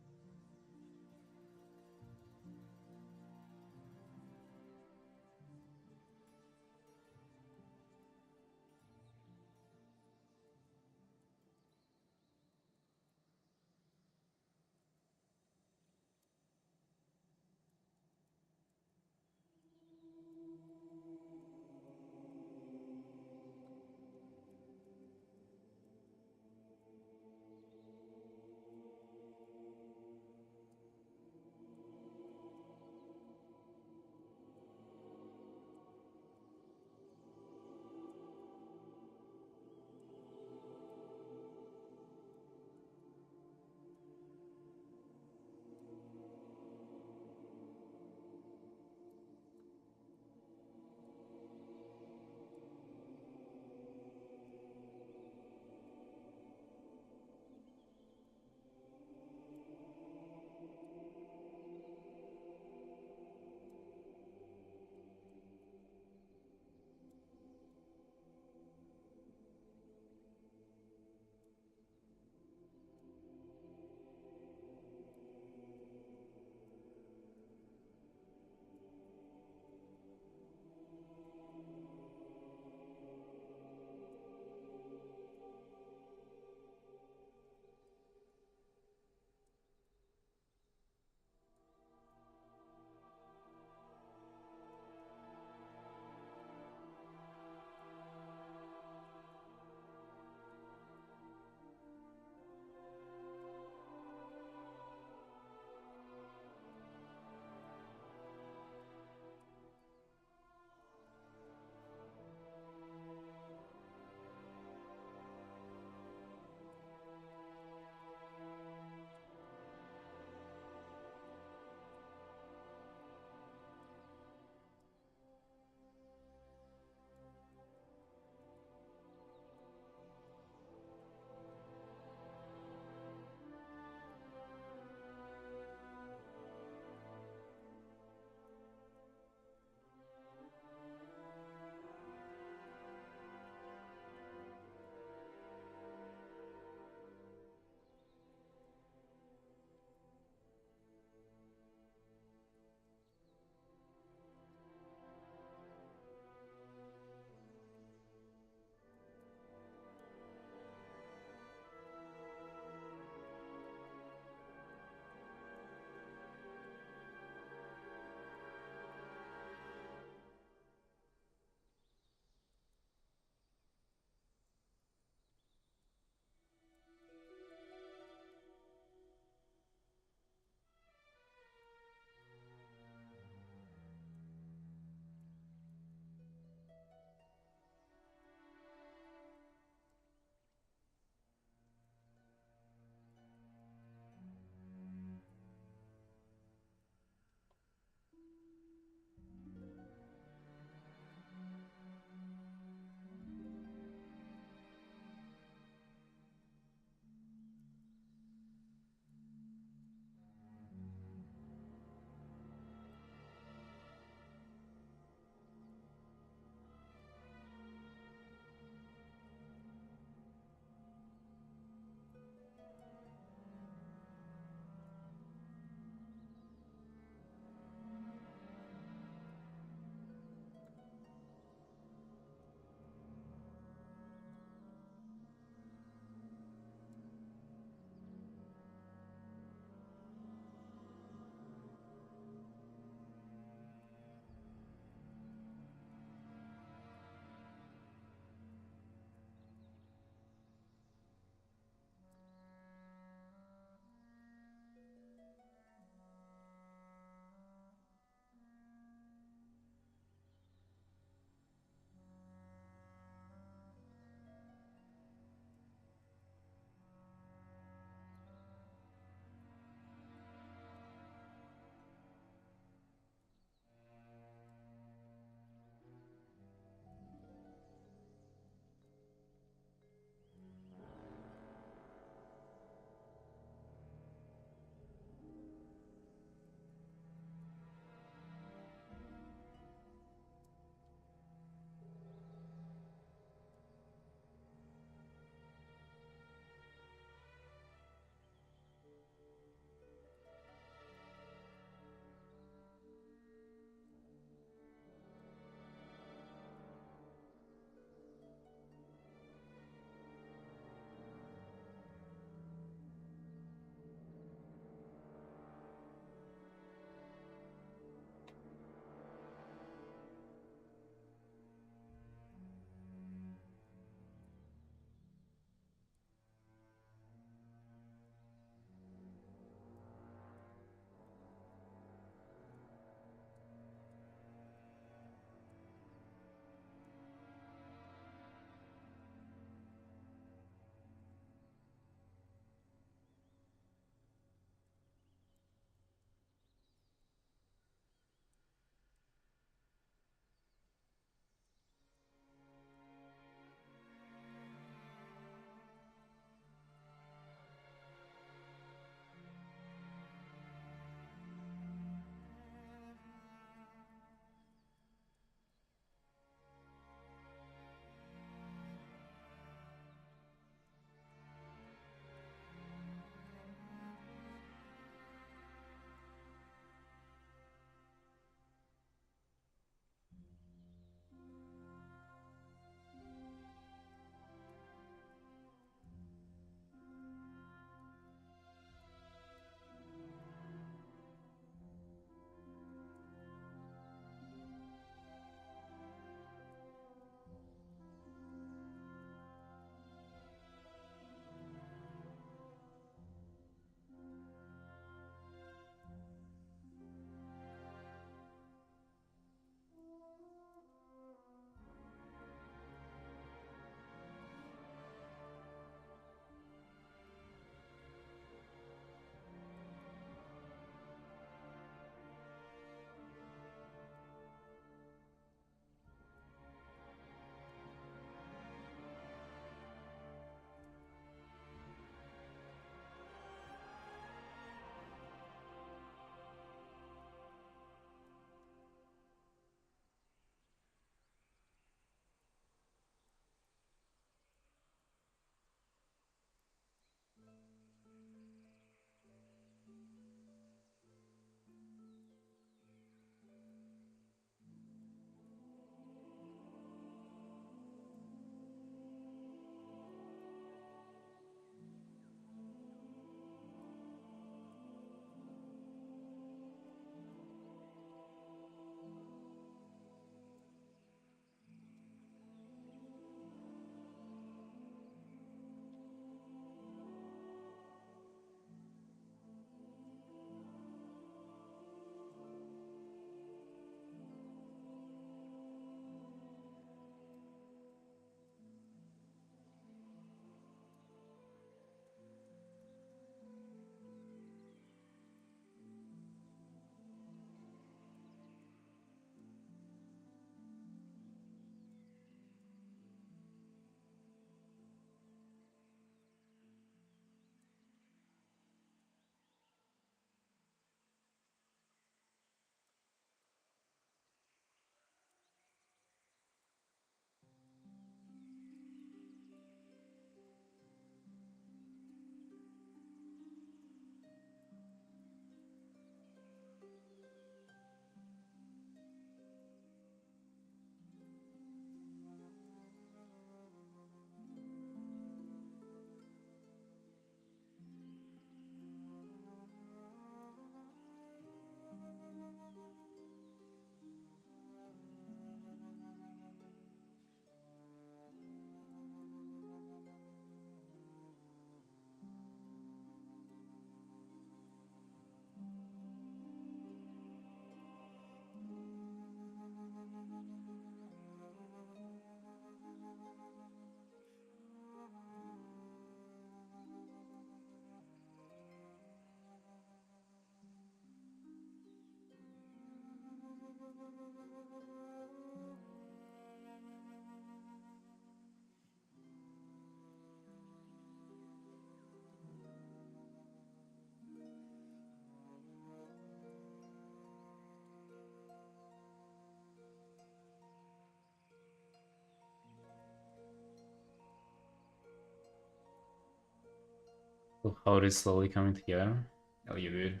How it is slowly coming together. Oh, you did.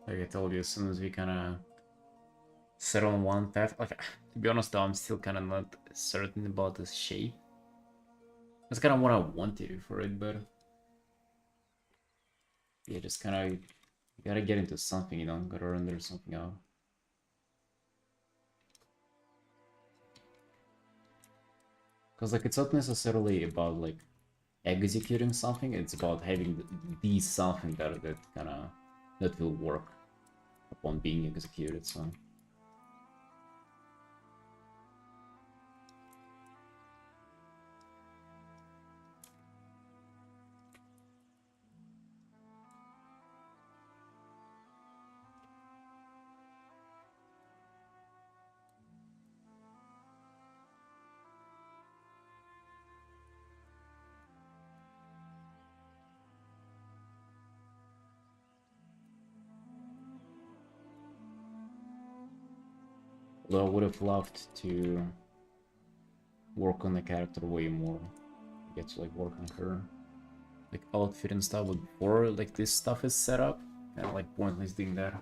Like I told you, as soon as we kind of settle on one path, like to be honest though, I'm still kind of not certain about the shape. That's kind of what I wanted for it, but yeah, just kind of you gotta get into something, you know, gotta render something out. Because like it's not necessarily about like executing something, it's about having the something that kind of that will work upon being executed. So although I would have loved to work on the character way more, get to like work on her like outfit and stuff, but before like this stuff is set up, kind of like pointless doing that.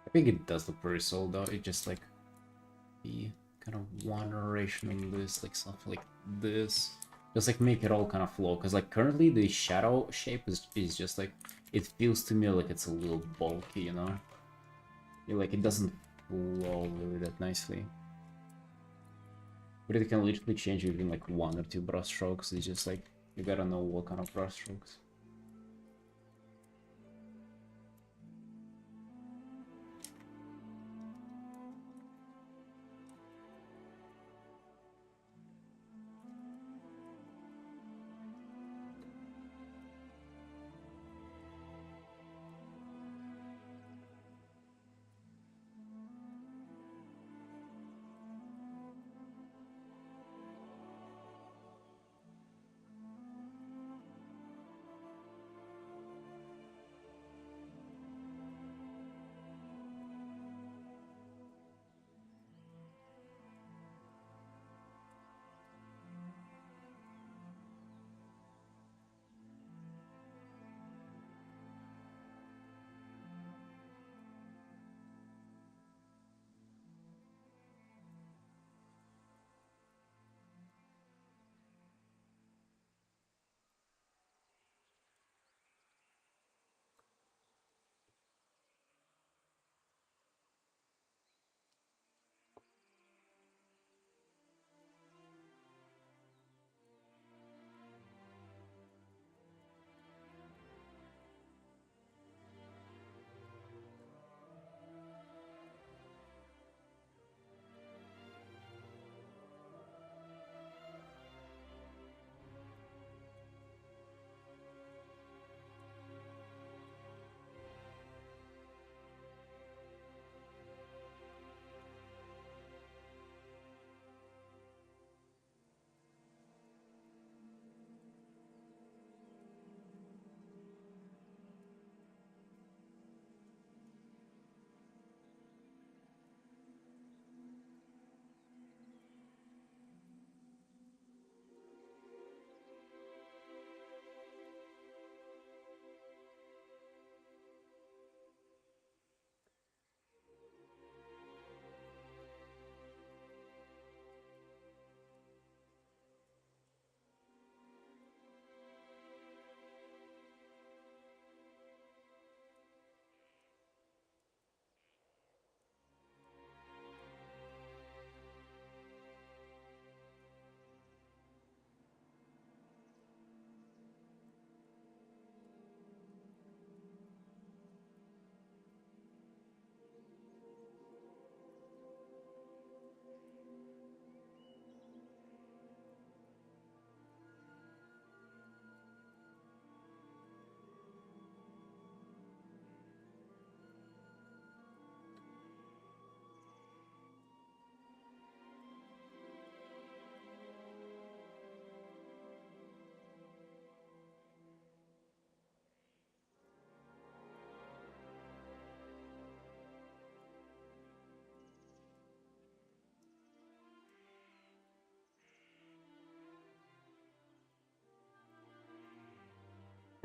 I think it does look pretty solid though. It just like the kind of one narration on this, like something like this. Just like make it all kind of flow. Because like currently the shadow shape is just like, it feels to me like it's a little bulky, you know? Like it doesn't flow really that nicely. But it can literally change within like one or two brush strokes. It's just like, you gotta know what kind of brush strokes.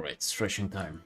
Alright, stretching time.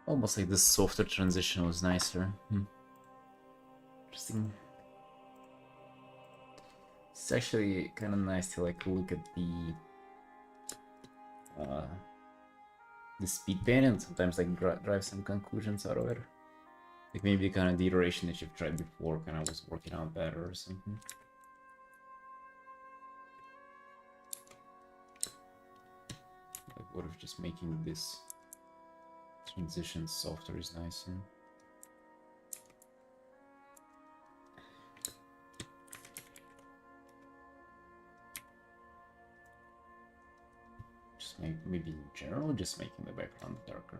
Almost like the softer transition was nicer. Interesting. It's actually kind of nice to like look at the speed paint and sometimes like drive some conclusions out of it. Like maybe kind of the iteration that you've tried before kind of was working out better or something. Like what if just making this transition softer is nicer? Just maybe in general, just making the background darker.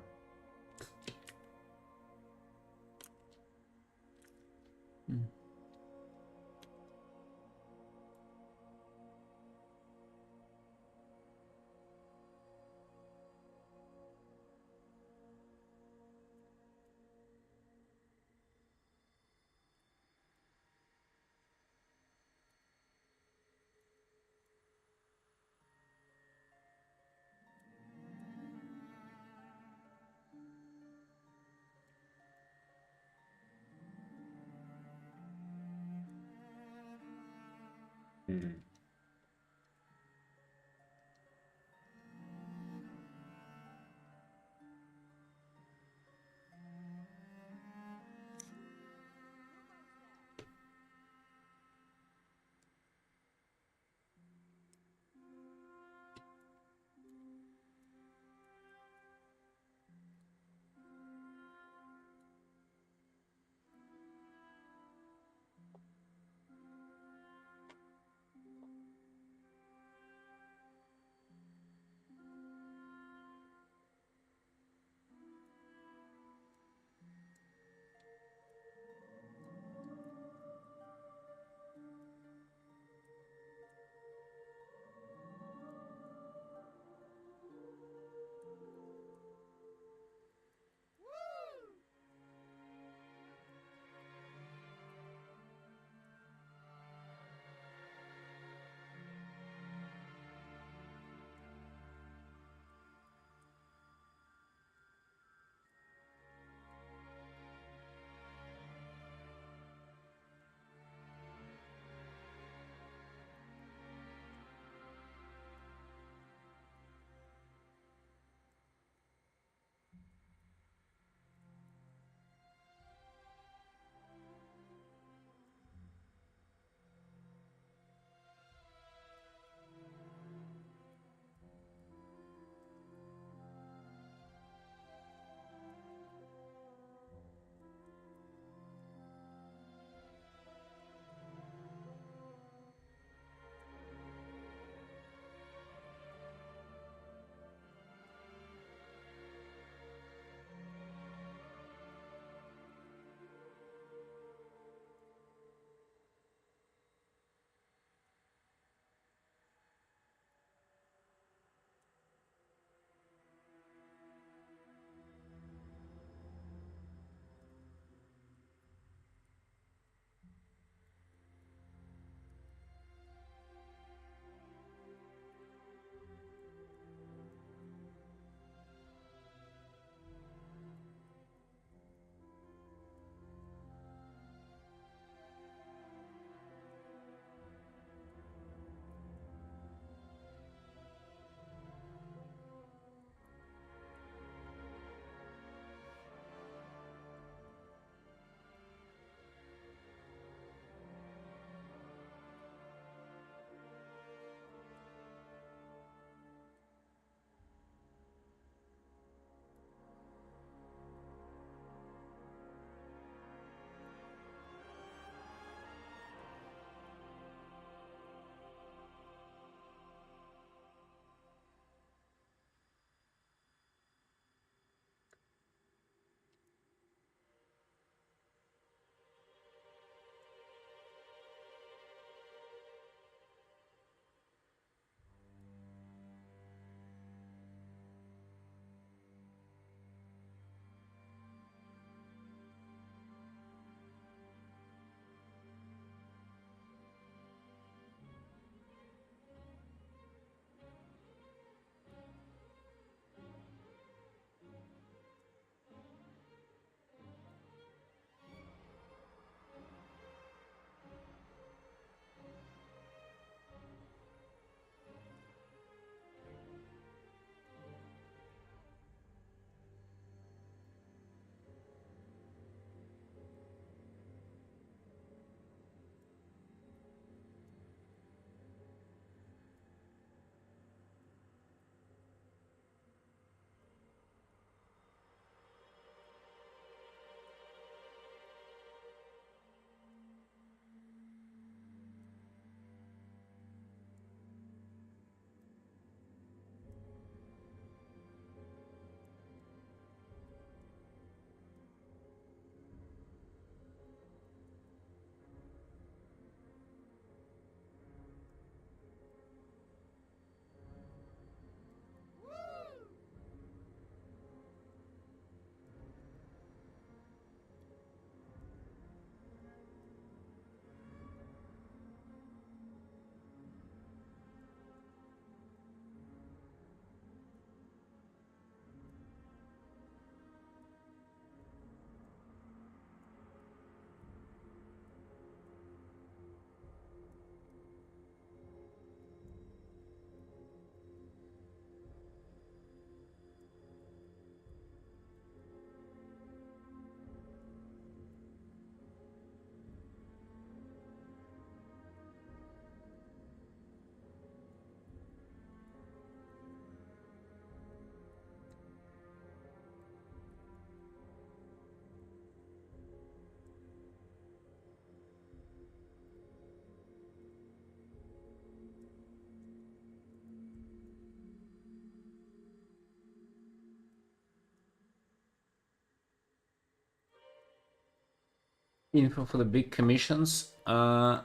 Info for the big commissions. It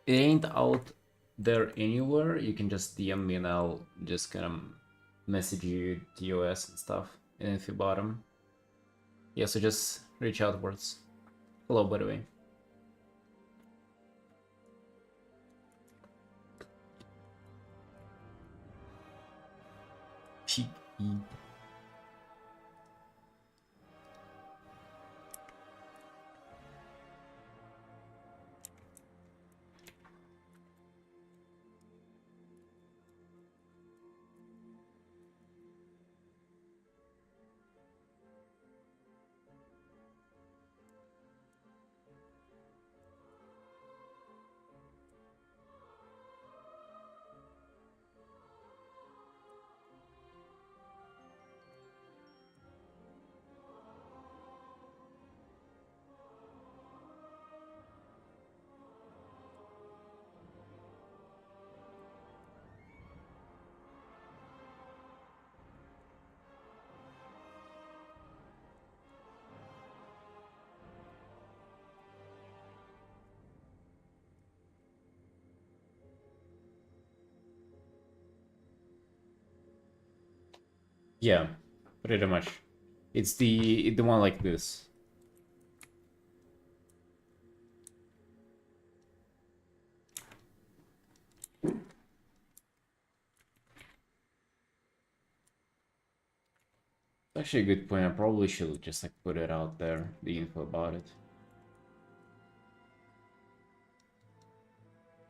ain't out there anywhere. You can just DM me and I'll just kind of message you TOS and stuff. And if you bought them, yeah. So just reach outwards. Hello, by the way. PE. Yeah, pretty much. It's the one like this. Actually, a good point. I probably should just like put it out there, the info about it.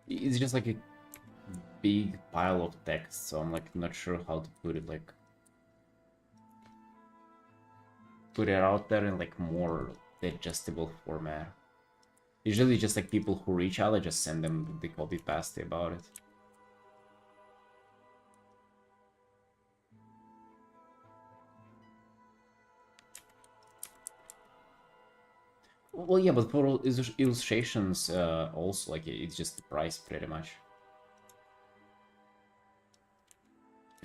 It's just like a big pile of text, so I'm like not sure how to put it out there in like more digestible format. Usually just like people who reach out, I just send them the copy paste about it. Well, yeah, but for illustrations, also like it's just the price pretty much.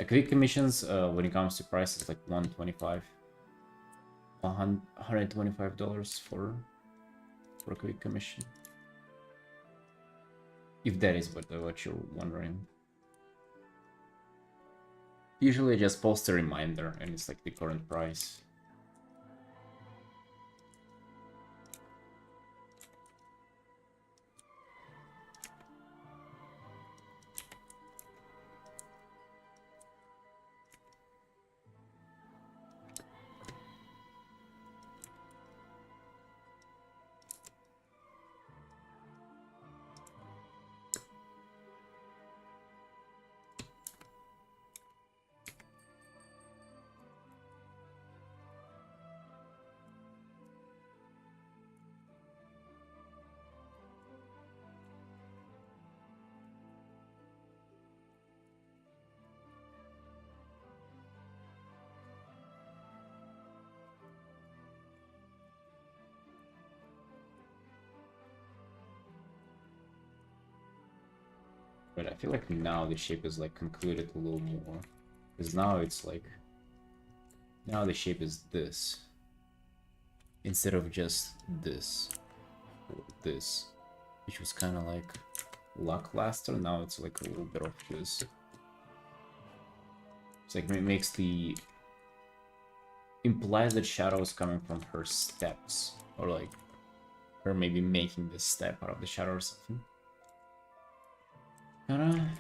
Quick commissions, when it comes to price, it's like $125 for a quick commission. If that is what you're wondering. Usually I just post a reminder and it's like the current price. But I feel like now the shape is like concluded a little more. Because now it's like... Now the shape is this. Instead of just this. Or this. Which was kind of like lackluster. Now it's like a little bit of this. It's like it makes the... Implies that shadow is coming from her steps. Or like her maybe making this step out of the shadow or something. Kinda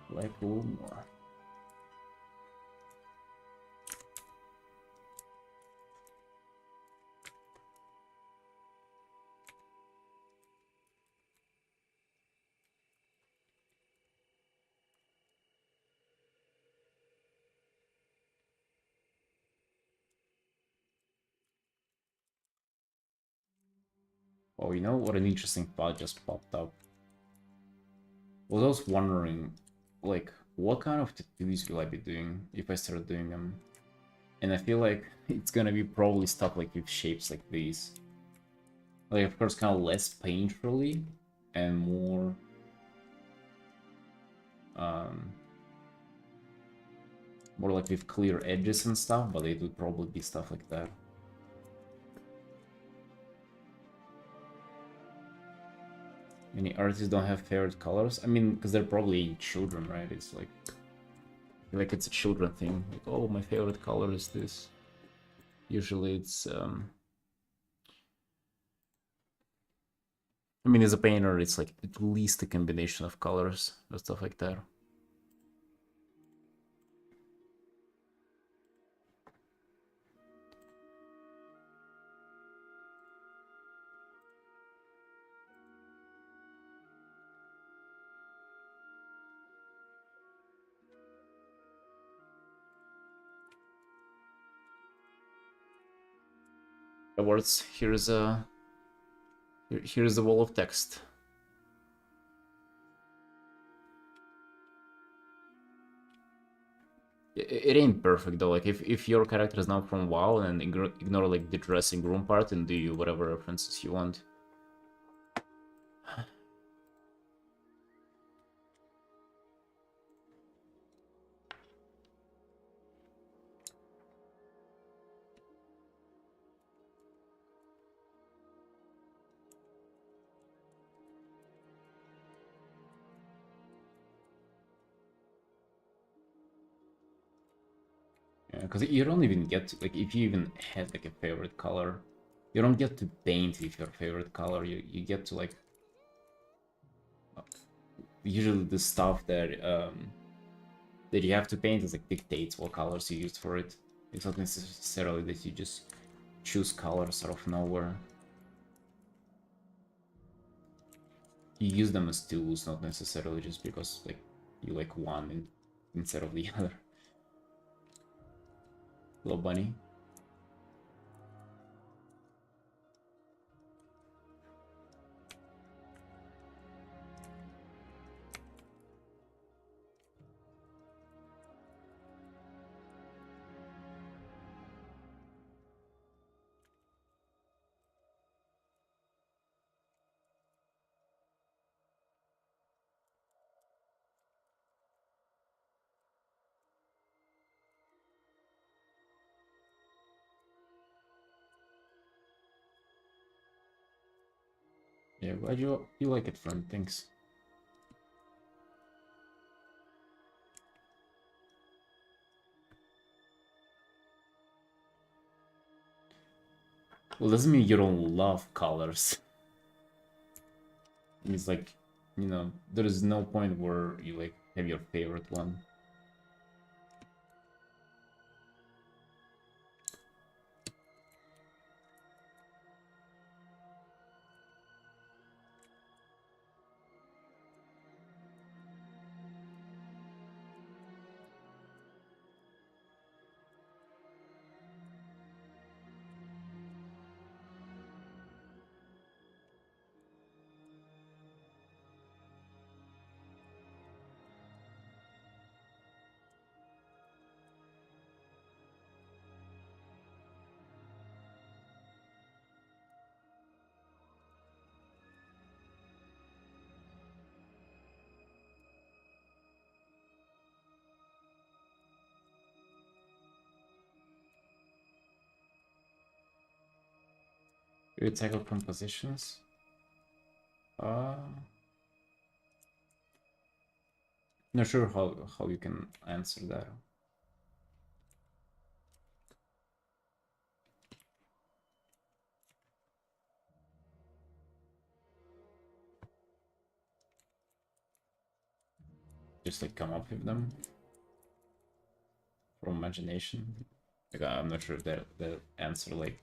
like a little more. Oh, you know what an interesting thought just popped up? Was I was wondering, like, what kind of tattoos will I be doing if I start doing them? And I feel like it's gonna be probably stuff like with shapes like these. Like, of course, kind of less painterly and more... more like with clear edges and stuff, but it would probably be stuff like that. Many artists don't have favorite colors. I mean, because they're probably children, right? It's like, I feel like it's a children thing. Like, oh, my favorite color is this. Usually it's, I mean, as a painter, it's like at least a combination of colors or stuff like that. Afterwards, here's the wall of text. It ain't perfect though. Like if your character is not from WoW, and ignore like the dressing room part and do whatever references you want. Because you don't even get to, like, if you even had like a favorite color, you don't get to paint with your favorite color. You get to like usually the stuff that you have to paint is like dictates what colors you use for it. It's not necessarily that you just choose colors out of nowhere. You use them as tools, not necessarily just because like you like one instead of the other. Hello, bunny. Yeah, glad you like it, friend. Thanks. Well, doesn't mean you don't love colors. It's like, you know, there is no point where you like have your favorite one. You tackle compositions. Uh, Not sure how you can answer that. Just like come up with them from imagination. Like I'm not sure if that answer like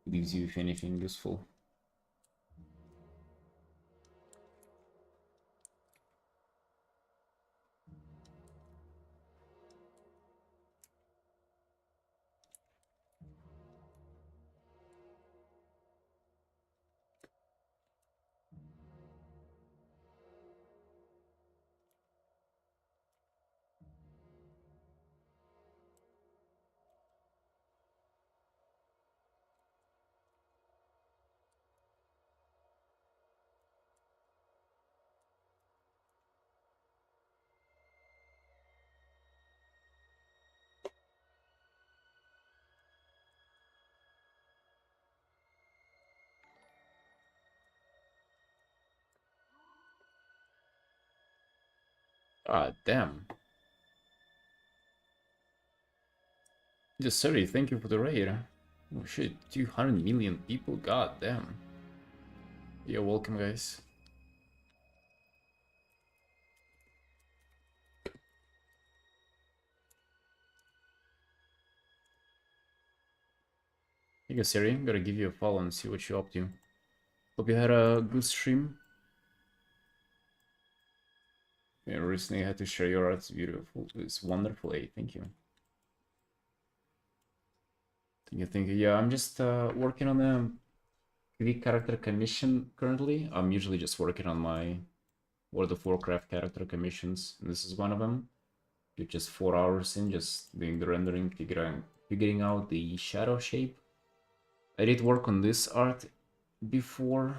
leaves you with anything useful. Ah, damn. Just sorry, thank you for the raid. Oh shit, 200 million people? God damn. You're welcome, guys. Hey guys, Siri, gotta give you a follow and see what you're up to. Hope you had a good stream. Yeah, recently I had to share your art. It's beautiful. It's wonderful. Hey, thank you. Thank you. Yeah, I'm just working on a TV character commission currently. I'm usually just working on my World of Warcraft character commissions, and this is one of them. You're just 4 hours in, just doing the rendering, figuring out the shadow shape. I did work on this art before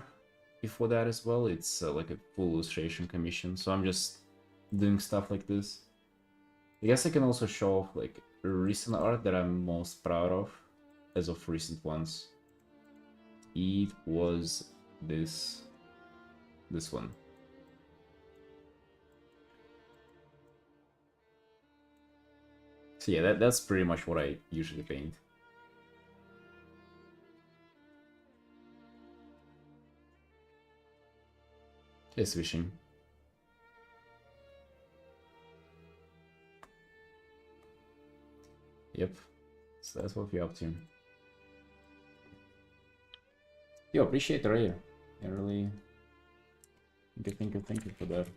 before that as well. It's like a full illustration commission, so I'm just doing stuff like this. I guess I can also show off like recent art that I'm most proud of as of recent ones. It was this one. So yeah, that's pretty much what I usually paint. Just wishing. Yep. So that's what we're up to. Yo, appreciate the raid. I really thank you for that.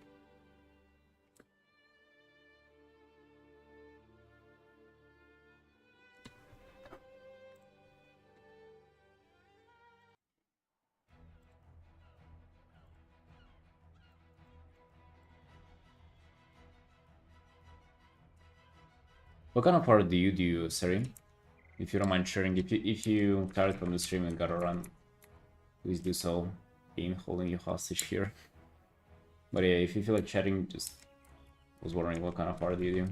What kind of art do you do, Sari? If you don't mind sharing, if you tired from the stream and gotta run, please do so. Being holding you hostage here. But yeah, if you feel like chatting, just was wondering what kind of art do you do.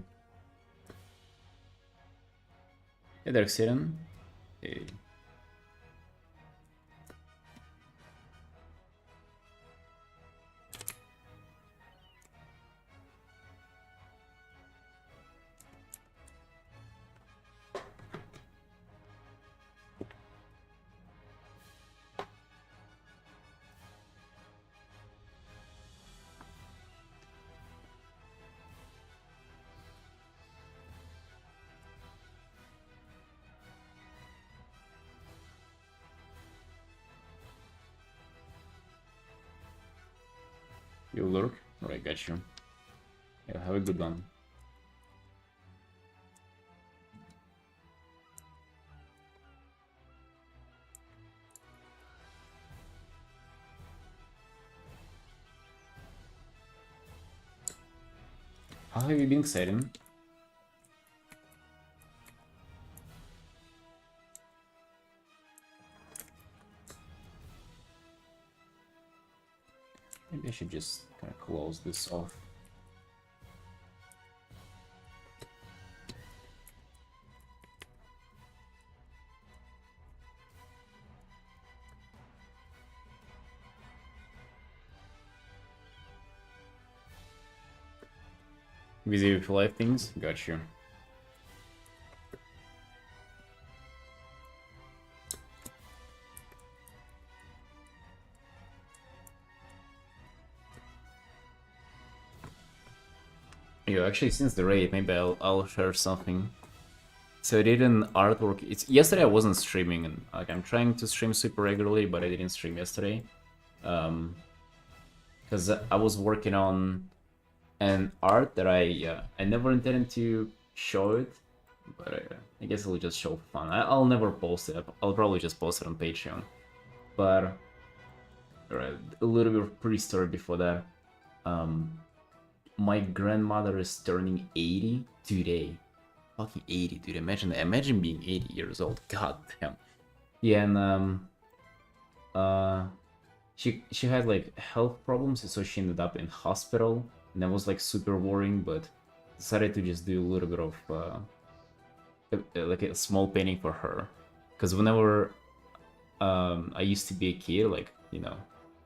Hey there, Xiran. Hey. You lurk? Alright, got you. Yeah, have a good one. How have you been, Xiran? Maybe I should just kind of close this off. Busy with life things? Got you. Yeah, actually, since the raid, maybe I'll share something. So I did an artwork. It's yesterday I wasn't streaming, and like I'm trying to stream super regularly, but I didn't stream yesterday, because I was working on an art that I never intended to show it, but I guess I'll just show for fun. I'll never post it. I'll probably just post it on Patreon. But a little bit of pre-story before that. My grandmother is turning 80 today. Fucking 80, dude. Imagine being 80 years old. God damn. Yeah, and she had like health problems, so she ended up in hospital, and that was like super worrying. But decided to just do a little bit of like a small painting for her, because whenever I used to be a kid, like, you know,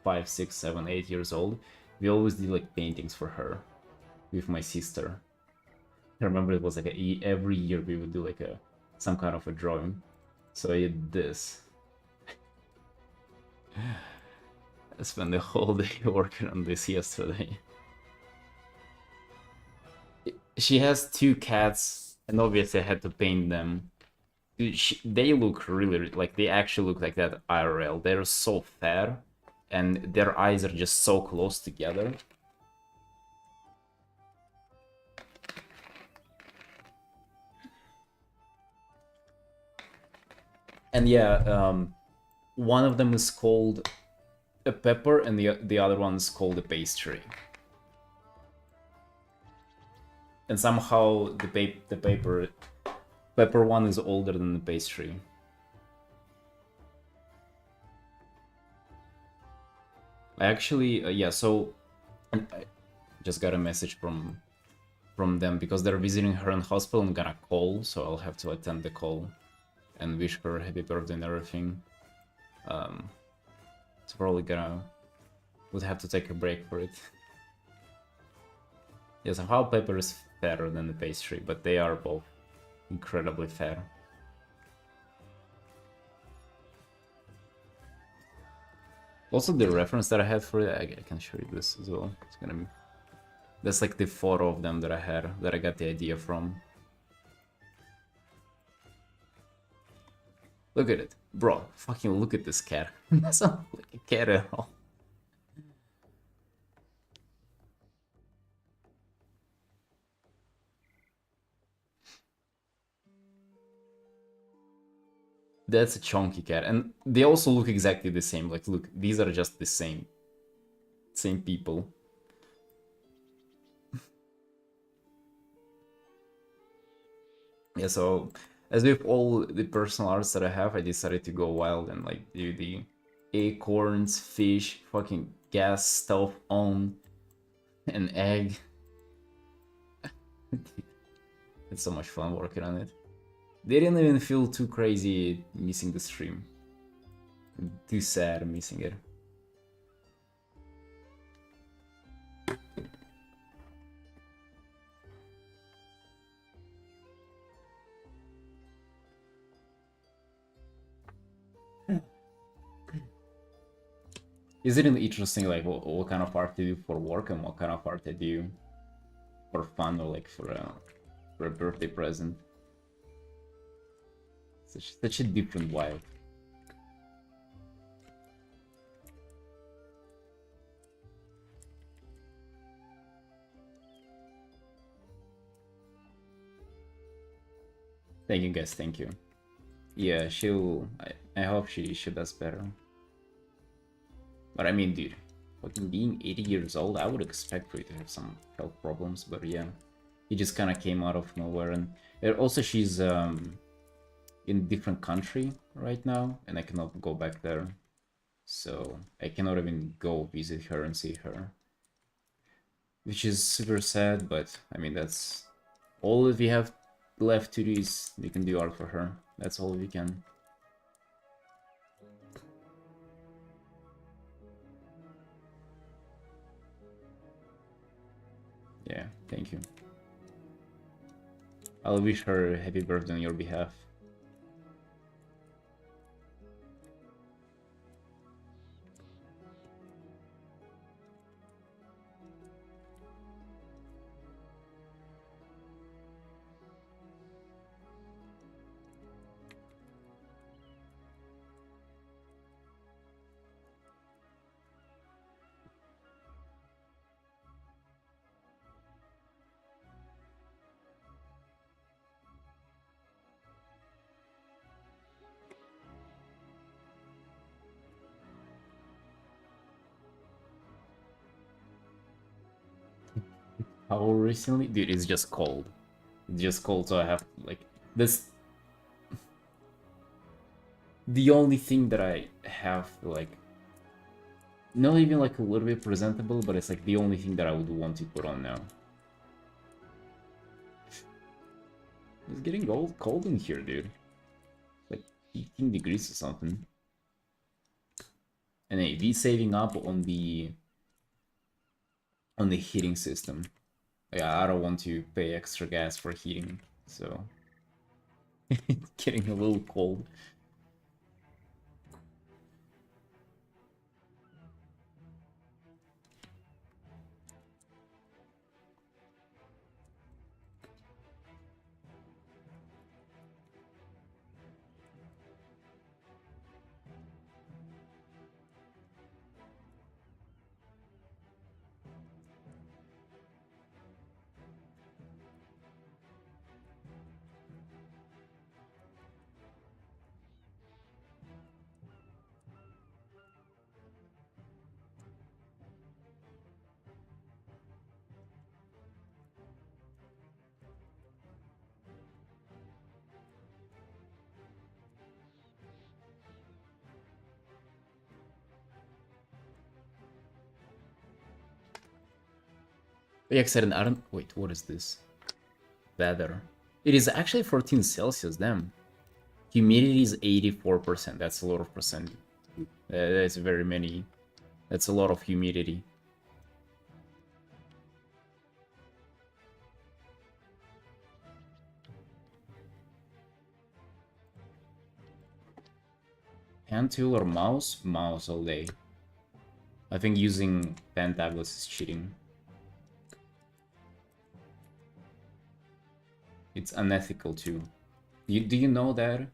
5, 6, 7, 8 years old, we always did like paintings for her. with my sister. I remember it was like every year we would do like some kind of a drawing. So I did this. I spent the whole day working on this yesterday. She has two cats, and obviously I had to paint them. They look really, like, they actually look like that IRL. They're so fair, and their eyes are just so close together. And yeah, one of them is called a pepper, and the other one is called a pastry. And somehow the pepper one is older than the pastry. I actually, yeah, so I just got a message from them because they're visiting her in hospital. I'm gonna call, so I'll have to attend the call and wish her happy birthday and everything. It's probably would have to take a break for it. Yeah, somehow pepper is fairer than the pastry, but they are both incredibly fair. Also, the reference that I had for it, I can show you this as well. It's gonna be... That's like the photo of them that I had, that I got the idea from. Look at it. Bro, fucking look at this cat. That's not like a cat at all. That's a chunky cat, and they also look exactly the same. Like, look, these are just the same people. Yeah, so as with all the personal arts that I have, I decided to go wild and like do the acorns, fish, fucking gas stove on, an egg. It's so much fun working on it. They didn't even feel too crazy missing the stream. Too sad missing it. Isn't it interesting, like, what kind of art do you do for work and what kind of art do you for fun or like for a birthday present? Such a different vibe. Thank you guys, thank you. Yeah, I hope she does better. But I mean, dude, fucking being 80 years old, I would expect for you to have some health problems, but yeah. He just kind of came out of nowhere, and also she's in a different country right now, and I cannot go back there. So I cannot even go visit her and see her. Which is super sad, but I mean, that's all that we have left to do is we can do art for her. That's all we can. Yeah, thank you. I'll wish her a happy birthday on your behalf. How recently? Dude, it's just cold. It's just cold, so I have, like, this... The only thing that I have, like... Not even, like, a little bit presentable, but it's, like, the only thing that I would want to put on now. It's getting cold in here, dude. Like, 18 degrees or something. And hey, we saving up on the heating system. Yeah, I don't want to pay extra gas for heating, so it's getting a little cold. Yeah, excited. I don't. Wait, what is this? Weather. It is actually 14 Celsius. Damn. Humidity is 84%. That's a lot of percent. That's very many. That's a lot of humidity. Pen tool or mouse? Mouse all day. I think using pen tablets is cheating. It's unethical too. Do you know that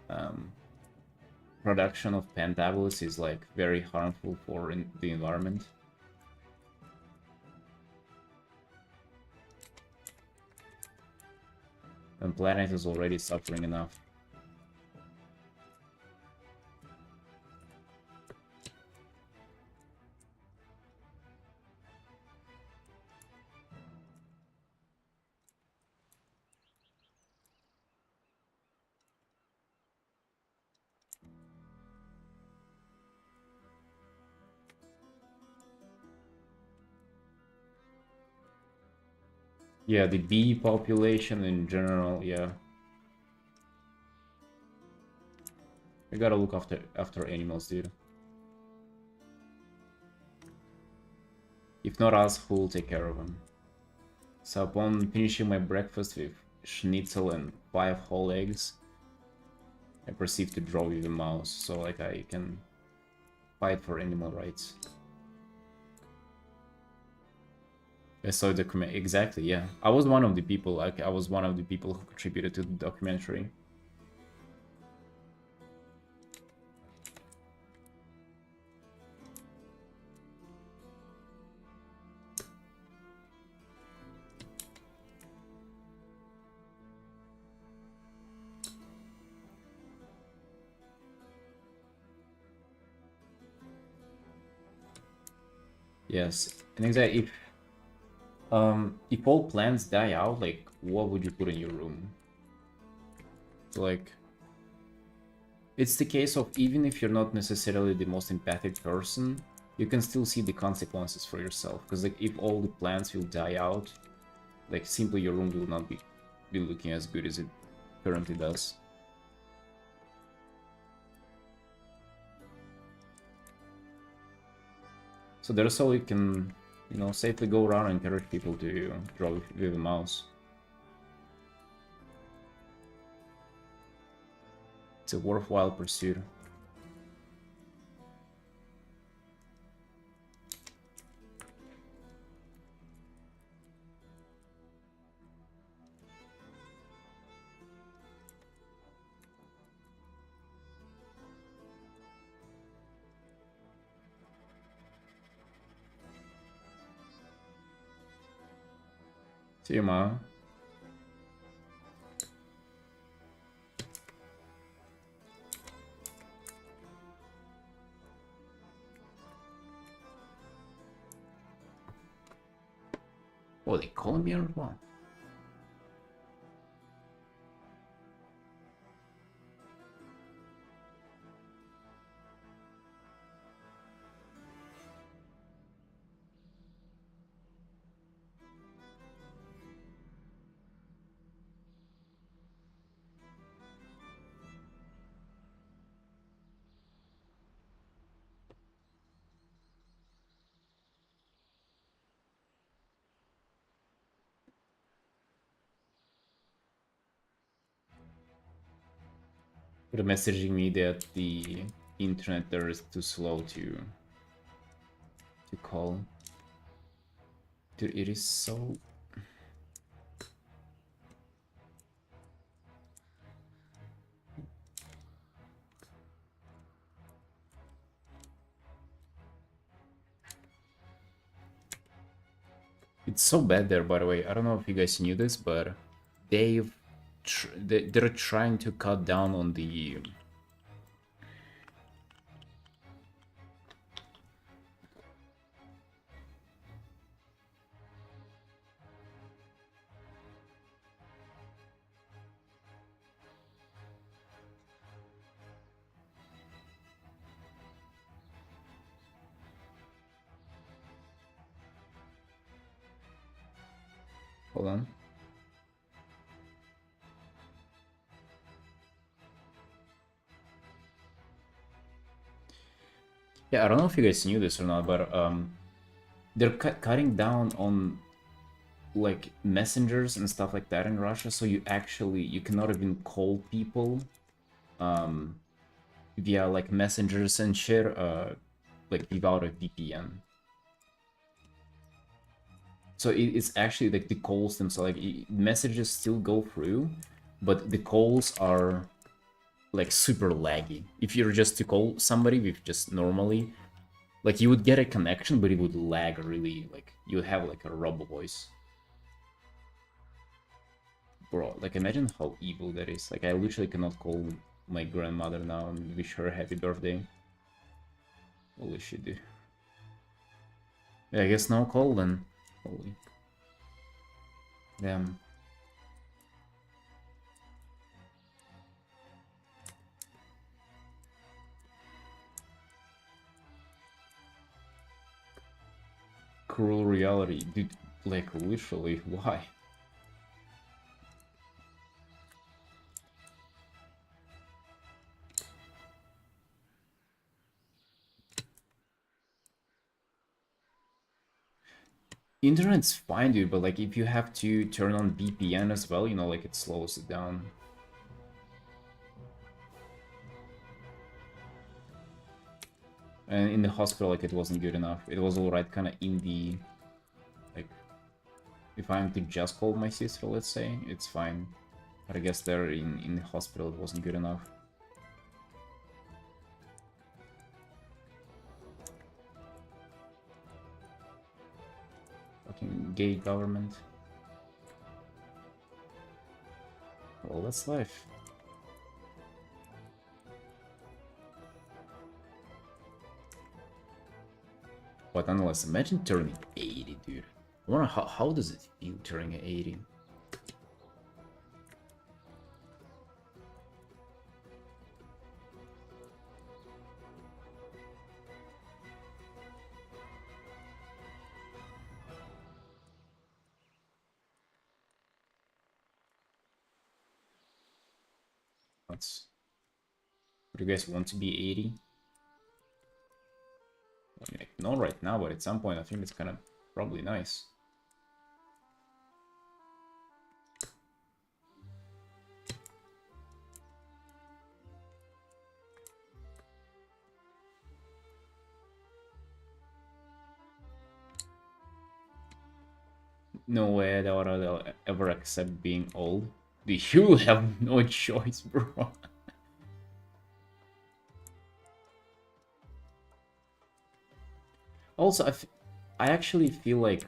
um, production of pen tablets is like very harmful for the environment? And planet is already suffering enough. Yeah, the bee population in general, yeah. We gotta look after animals, dude. If not us, who will take care of them? So upon finishing my breakfast with schnitzel and 5 whole eggs, I proceed to draw with a mouse, so like I can fight for animal rights. I saw the document exactly, yeah. I was one of the people, like I was one of the people who contributed to the documentary. Yes, and exactly if all plants die out, like what would you put in your room? So, like it's the case of even if you're not necessarily the most empathic person, you can still see the consequences for yourself. Because like if all the plants will die out, like simply your room will not be looking as good as it currently does. So there's how you can, you know, safely go around and encourage people to draw with a mouse. It's a worthwhile pursuit. See you, Ma. Oh, they call me or what? They're messaging me that the internet there is too slow to call. Dude, it is so... It's so bad there, by the way. I don't know if you guys knew this, but they're trying to cut down on the... Hold on. Yeah, I don't know if you guys knew this or not, but they're cutting down on like messengers and stuff like that in Russia, so you cannot even call people via like messengers and shit, like without a VPN. So it's actually like the calls themselves, like messages still go through, but the calls are like super laggy. If you're just to call somebody with just normally, like you would get a connection, but it would lag really, like you would have like a robo voice. Bro, like imagine how evil that is. Like I literally cannot call my grandmother now and wish her a happy birthday. Holy shit, dude. Yeah, I guess no call then. Holy. Damn. Cruel reality. Dude, like literally, why? Internet's fine, dude, but like if you have to turn on VPN as well, you know, like it slows it down. And in the hospital, like it wasn't good enough. It was alright kind of in the, like, if I'm to just call my sister, let's say, it's fine. But I guess there in the hospital it wasn't good enough. Fucking gay government. Well, that's life. But nonetheless, imagine turning 80, dude. I wonder how does it feel turning 80? That's... Would you guys want to be 80? I mean, like, not right now, but at some point I think it's kind of probably nice. No way that I'll ever accept being old. You have no choice, bro. Also, I actually feel like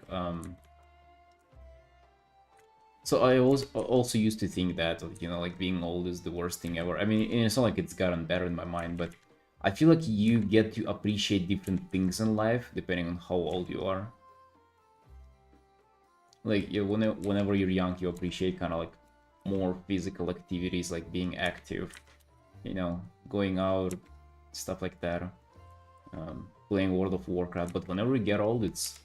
so I also used to think that, you know, like being old is the worst thing ever. I mean, it's not like it's gotten better in my mind, but I feel like you get to appreciate different things in life depending on how old you are. Like whenever you're young, you appreciate kind of like more physical activities, like being active, you know, going out, stuff like that. Playing World of Warcraft. But whenever you get old, it's...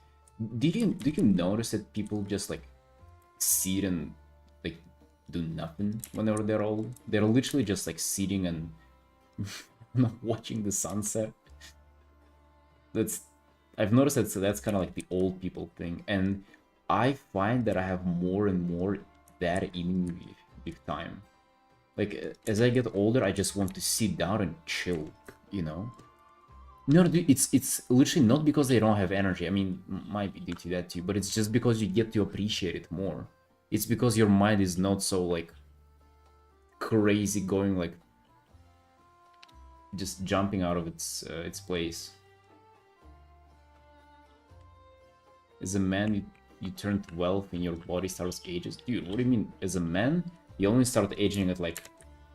Did you notice that people just like sit and like do nothing whenever they're old? They're literally just like sitting and watching the sunset. I've noticed that's kind of like the old people thing, and I find that I have more and more that in me with time. Like, as I get older, I just want to sit down and chill, you know? No, dude, it's literally not because they don't have energy. I mean, might be due to that too, but it's just because you get to appreciate it more. It's because your mind is not so, like, crazy going, like, just jumping out of its place. As a man, you turn 12 and your body starts ages. Dude, what do you mean? As a man, you only start aging at like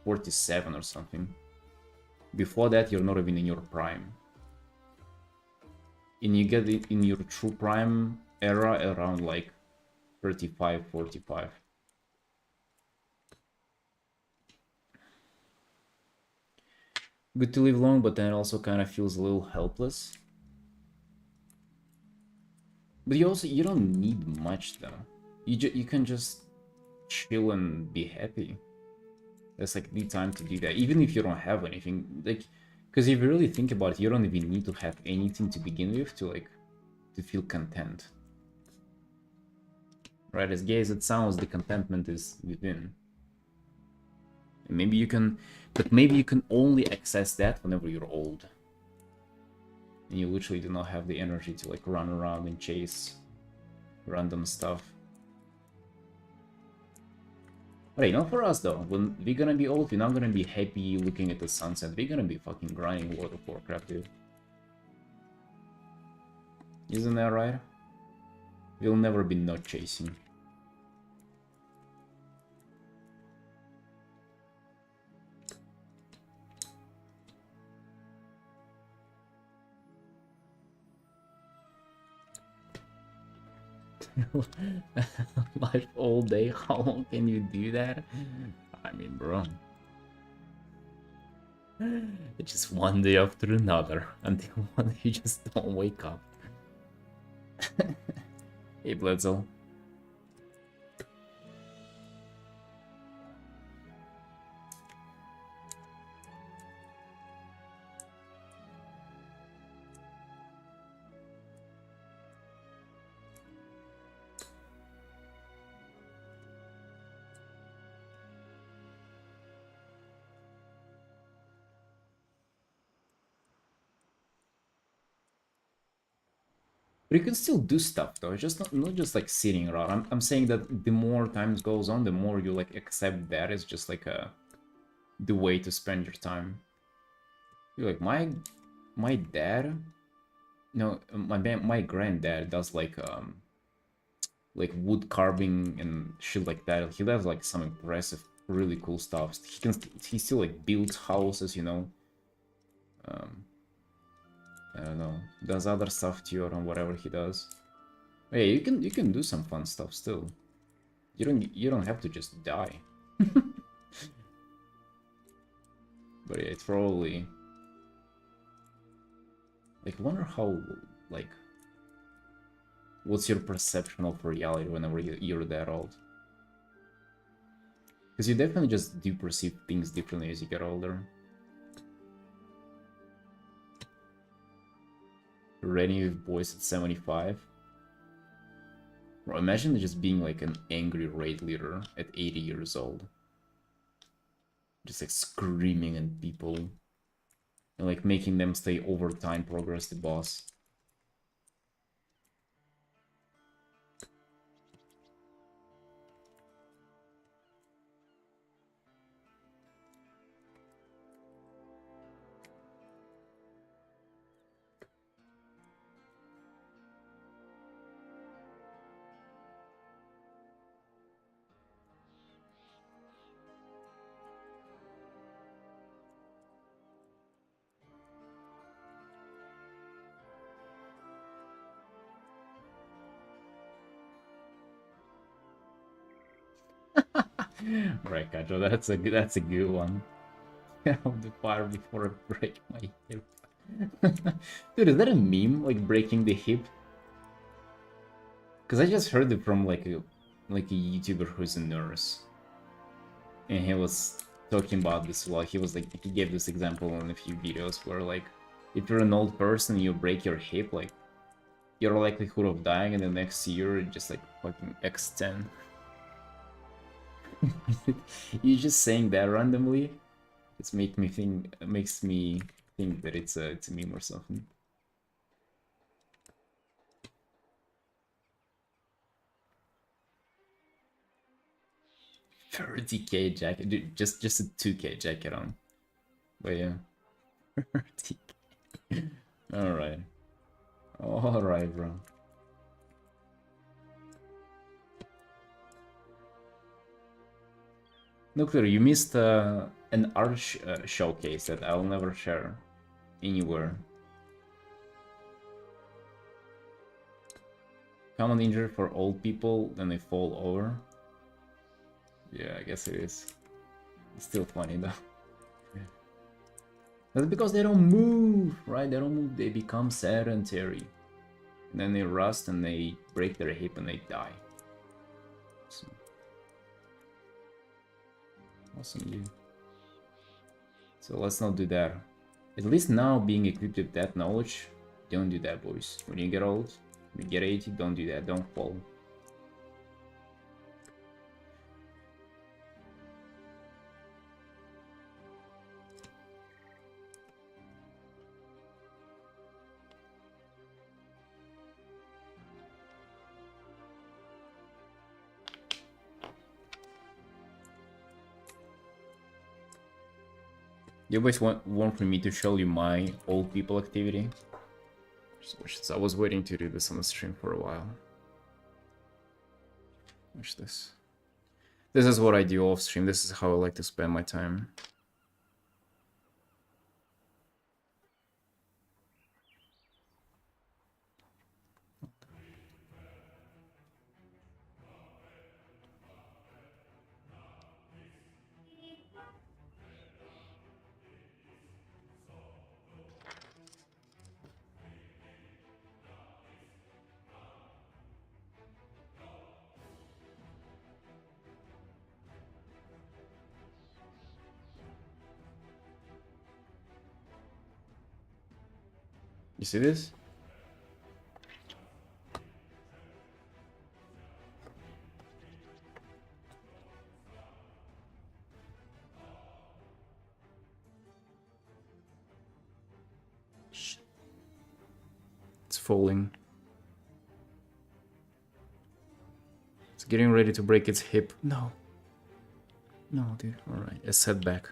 47 or something. Before that, you're not even in your prime. And you get it in your true prime era around like 35, 45. Good to live long, but then it also kind of feels a little helpless. But you don't need much though. You can just chill and be happy. That's like the time to do that, even if you don't have anything. Like, because if you really think about it, you don't even need to have anything to begin with to feel content. Right? As gay as it sounds, the contentment is within. And maybe you can, but maybe you can only access that whenever you're old. And you literally do not have the energy to like run around and chase random stuff. But hey, not for us though. When we're gonna be old, we're not gonna be happy looking at the sunset. We're gonna be fucking grinding World of Warcraft, dude. Isn't that right? We'll never be not chasing. Life all day, how long can you do that? I mean, bro. It's just one day after another until one day you just don't wake up. Hey, Bledsoe. But you can still do stuff though. It's just not just like sitting around. I'm saying that the more times goes on, the more you like accept that as just like the way to spend your time. You're like my dad, no, my granddad does like wood carving and shit like that. He does like some impressive, really cool stuff. He still like builds houses, you know. I don't know, does other stuff too or whatever he does. Hey, you can do some fun stuff still. You don't have to just die. But yeah, it's probably like, wonder how, like, what's your perception of reality whenever you're that old? Because you definitely just do perceive things differently as you get older. Raiding with boys at 75. Bro, imagine just being like an angry raid leader at 80 years old. Just like screaming at people. And like making them stay over time progress the boss. Right, Kajo, that's a good one. Get out the fire before I break my hip. Dude, is that a meme? Like breaking the hip? Because I just heard it from like a YouTuber who's a nurse, and he was talking about this. Well, he gave this example in a few videos where like if you're an old person, you break your hip, like your likelihood of dying in the next year is just like fucking x10. You just saying that randomly, it's makes me think that it's a meme or something. 30K jacket, dude, just a 2K jacket on. But yeah, 30K. All right, bro. Nuclear, you missed an art showcase that I'll never share anywhere. Common injury for old people, then they fall over. Yeah, I guess it is. It's still funny though. That's because they don't move, right? They don't move, they become sedentary. And then they rust and they break their hip and they die. So. Awesome, dude. So let's not do that. At least now, being equipped with that knowledge, don't do that, boys. When you get old, when you get 80, don't do that, don't fall. You always want for me to show you my old people activity. So I was waiting to do this on the stream for a while. Watch this. This is what I do off stream. This is how I like to spend my time. You see this? It's falling. It's getting ready to break its hip. No. No, dude. Alright, a setback.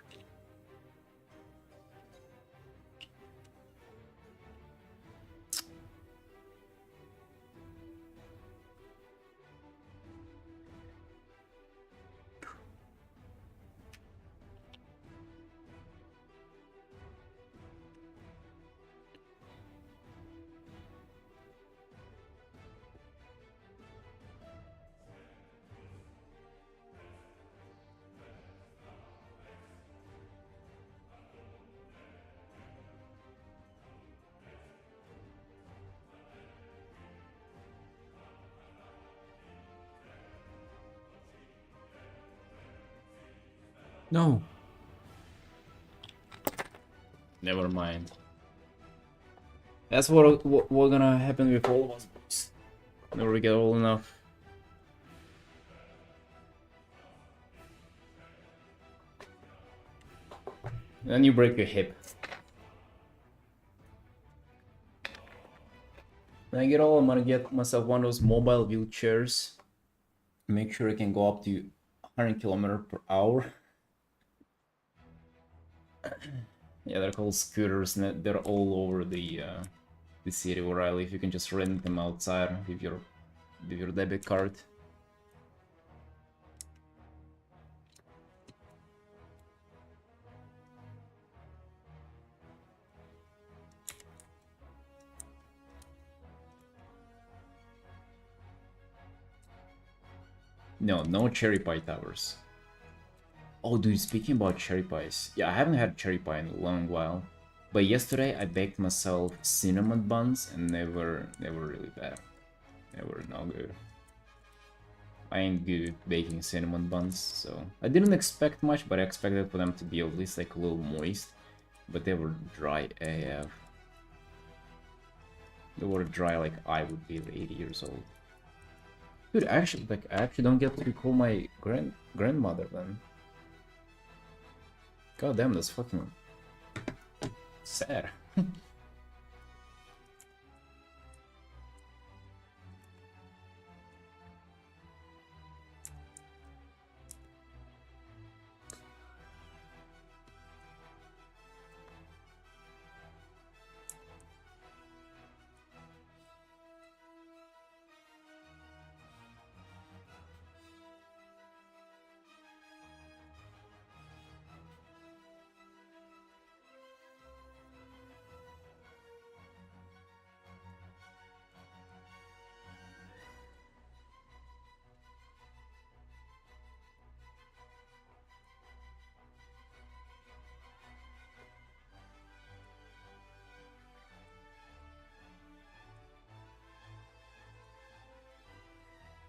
No. Never mind. That's what gonna happen with all of us, boys. Whenever we get old enough. Then you break your hip. When I get old, I'm gonna get myself one of those mobile wheelchairs. Make sure it can go up to 100 km/h. Yeah, they're called scooters, and they're all over the city where I live. You can just rent them outside with your debit card. No cherry pie towers. Oh, dude, speaking about cherry pies. Yeah, I haven't had cherry pie in a long while. But yesterday I baked myself cinnamon buns and they were really bad. They were no good. I ain't good at baking cinnamon buns, so I didn't expect much, but I expected for them to be at least like a little moist. But they were dry AF. They were dry like I would be at 80 years old. Dude, actually, like, I actually don't get to call my grandmother then. God damn, that's fucking sad.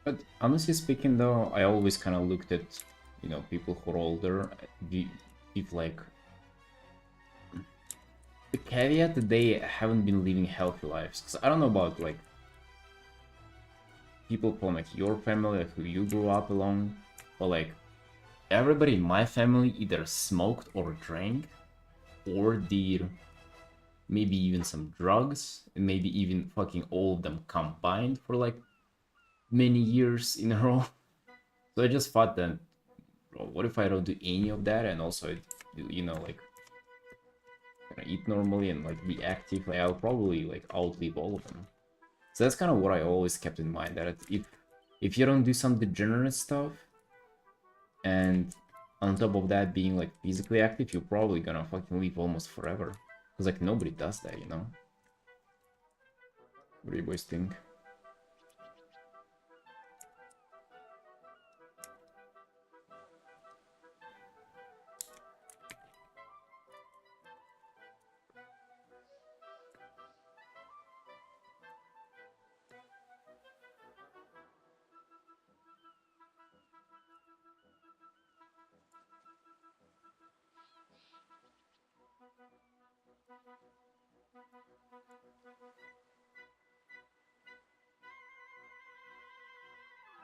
But honestly speaking, though, I always kind of looked at, you know, people who are older, if like the caveat that they haven't been living healthy lives. Because I don't know about like people from like your family, like who you grew up along, but like everybody in my family either smoked or drank, or did maybe even some drugs, and maybe even fucking all of them combined for like many years in a row. So I just thought that, bro, what if I don't do any of that and also, you know, like eat normally and like be active? Like I'll probably like outlive all of them. So that's kind of what I always kept in mind, that if you don't do some degenerate stuff, and on top of that being like physically active, you're probably gonna fucking live almost forever. Because like nobody does that, you know? What do you boys think?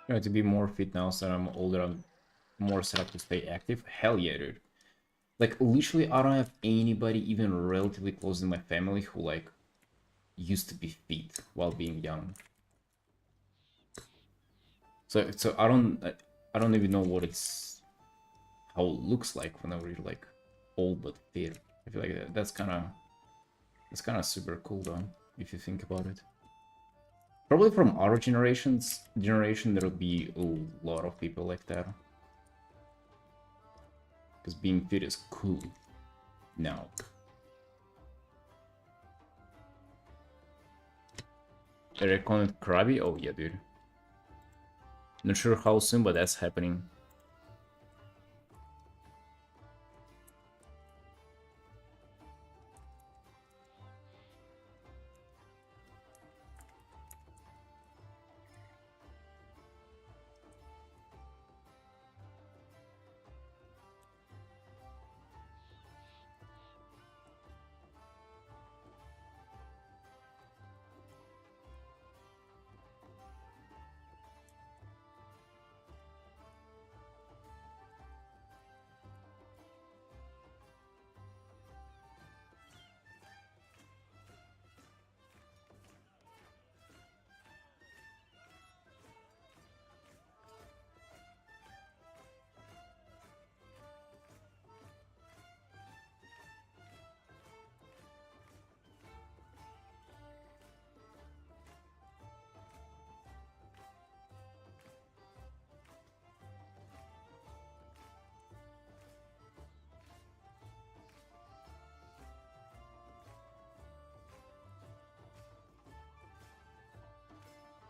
You know, to be more fit now, so I'm older, I'm more set up to stay active. Hell yeah, dude. Like literally, I don't have anybody even relatively close in my family who like used to be fit while being young. So I don't even know what it's how it looks like whenever you're like old but fit. I feel like that's kind of super cool though, if you think about it. Probably from our generation, there'll be a lot of people like that. Because being fit is cool now. They're calling it Krabi? Oh yeah, dude. Not sure how soon, but that's happening.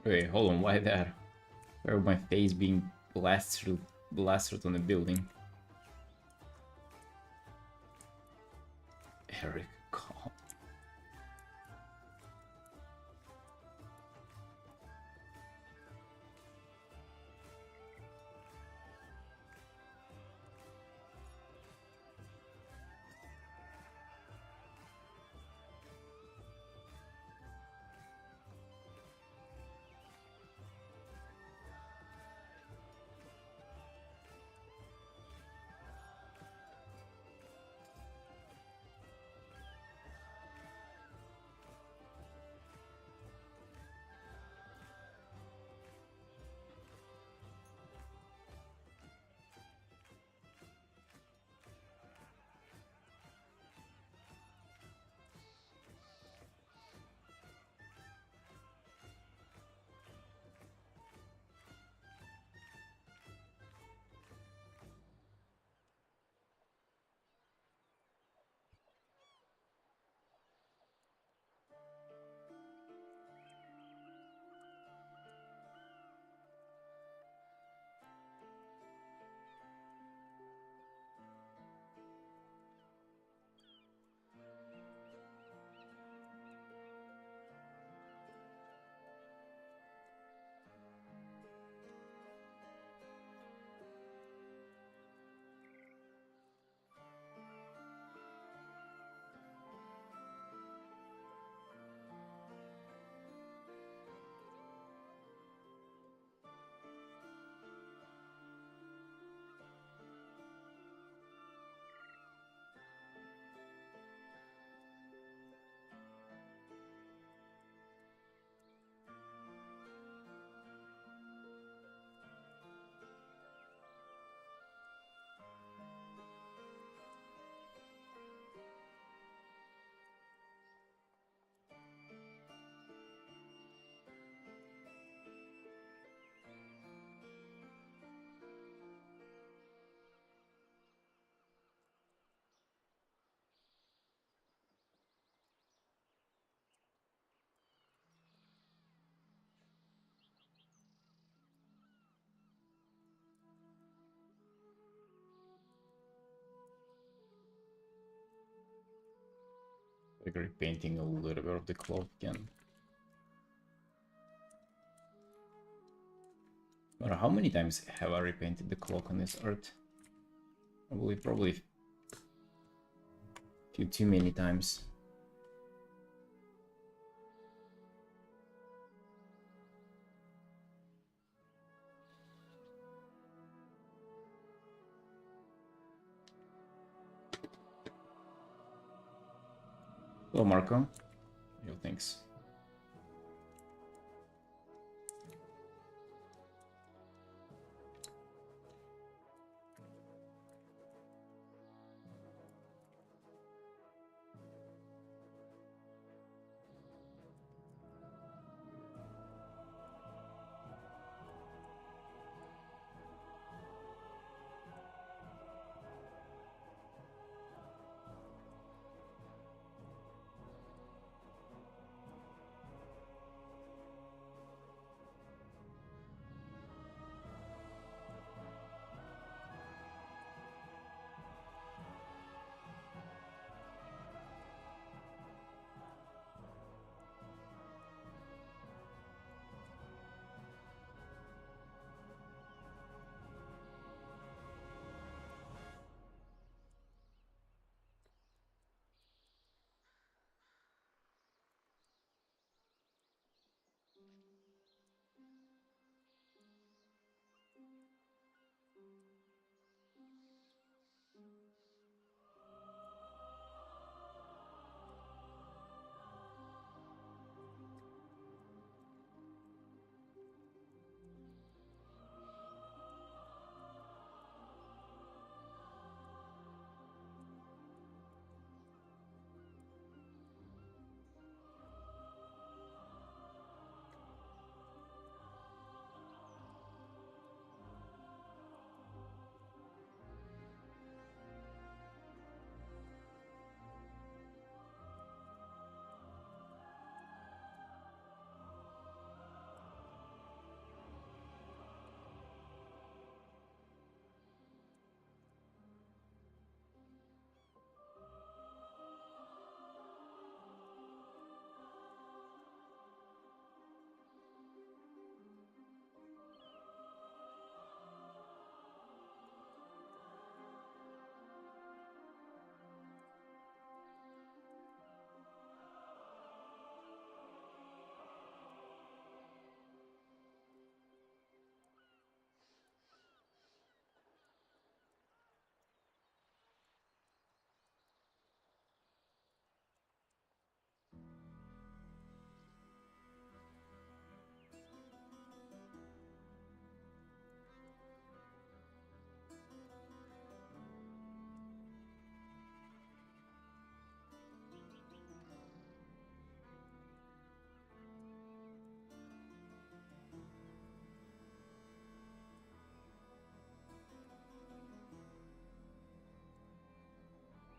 Wait, hold on, why that? Where my face being blasted on the building? Eric, calm. Like repainting a little bit of the cloth again. I wonder how many times have I repainted the cloak on this art? Probably a few too many times. Hello, Marco. Yo, thanks.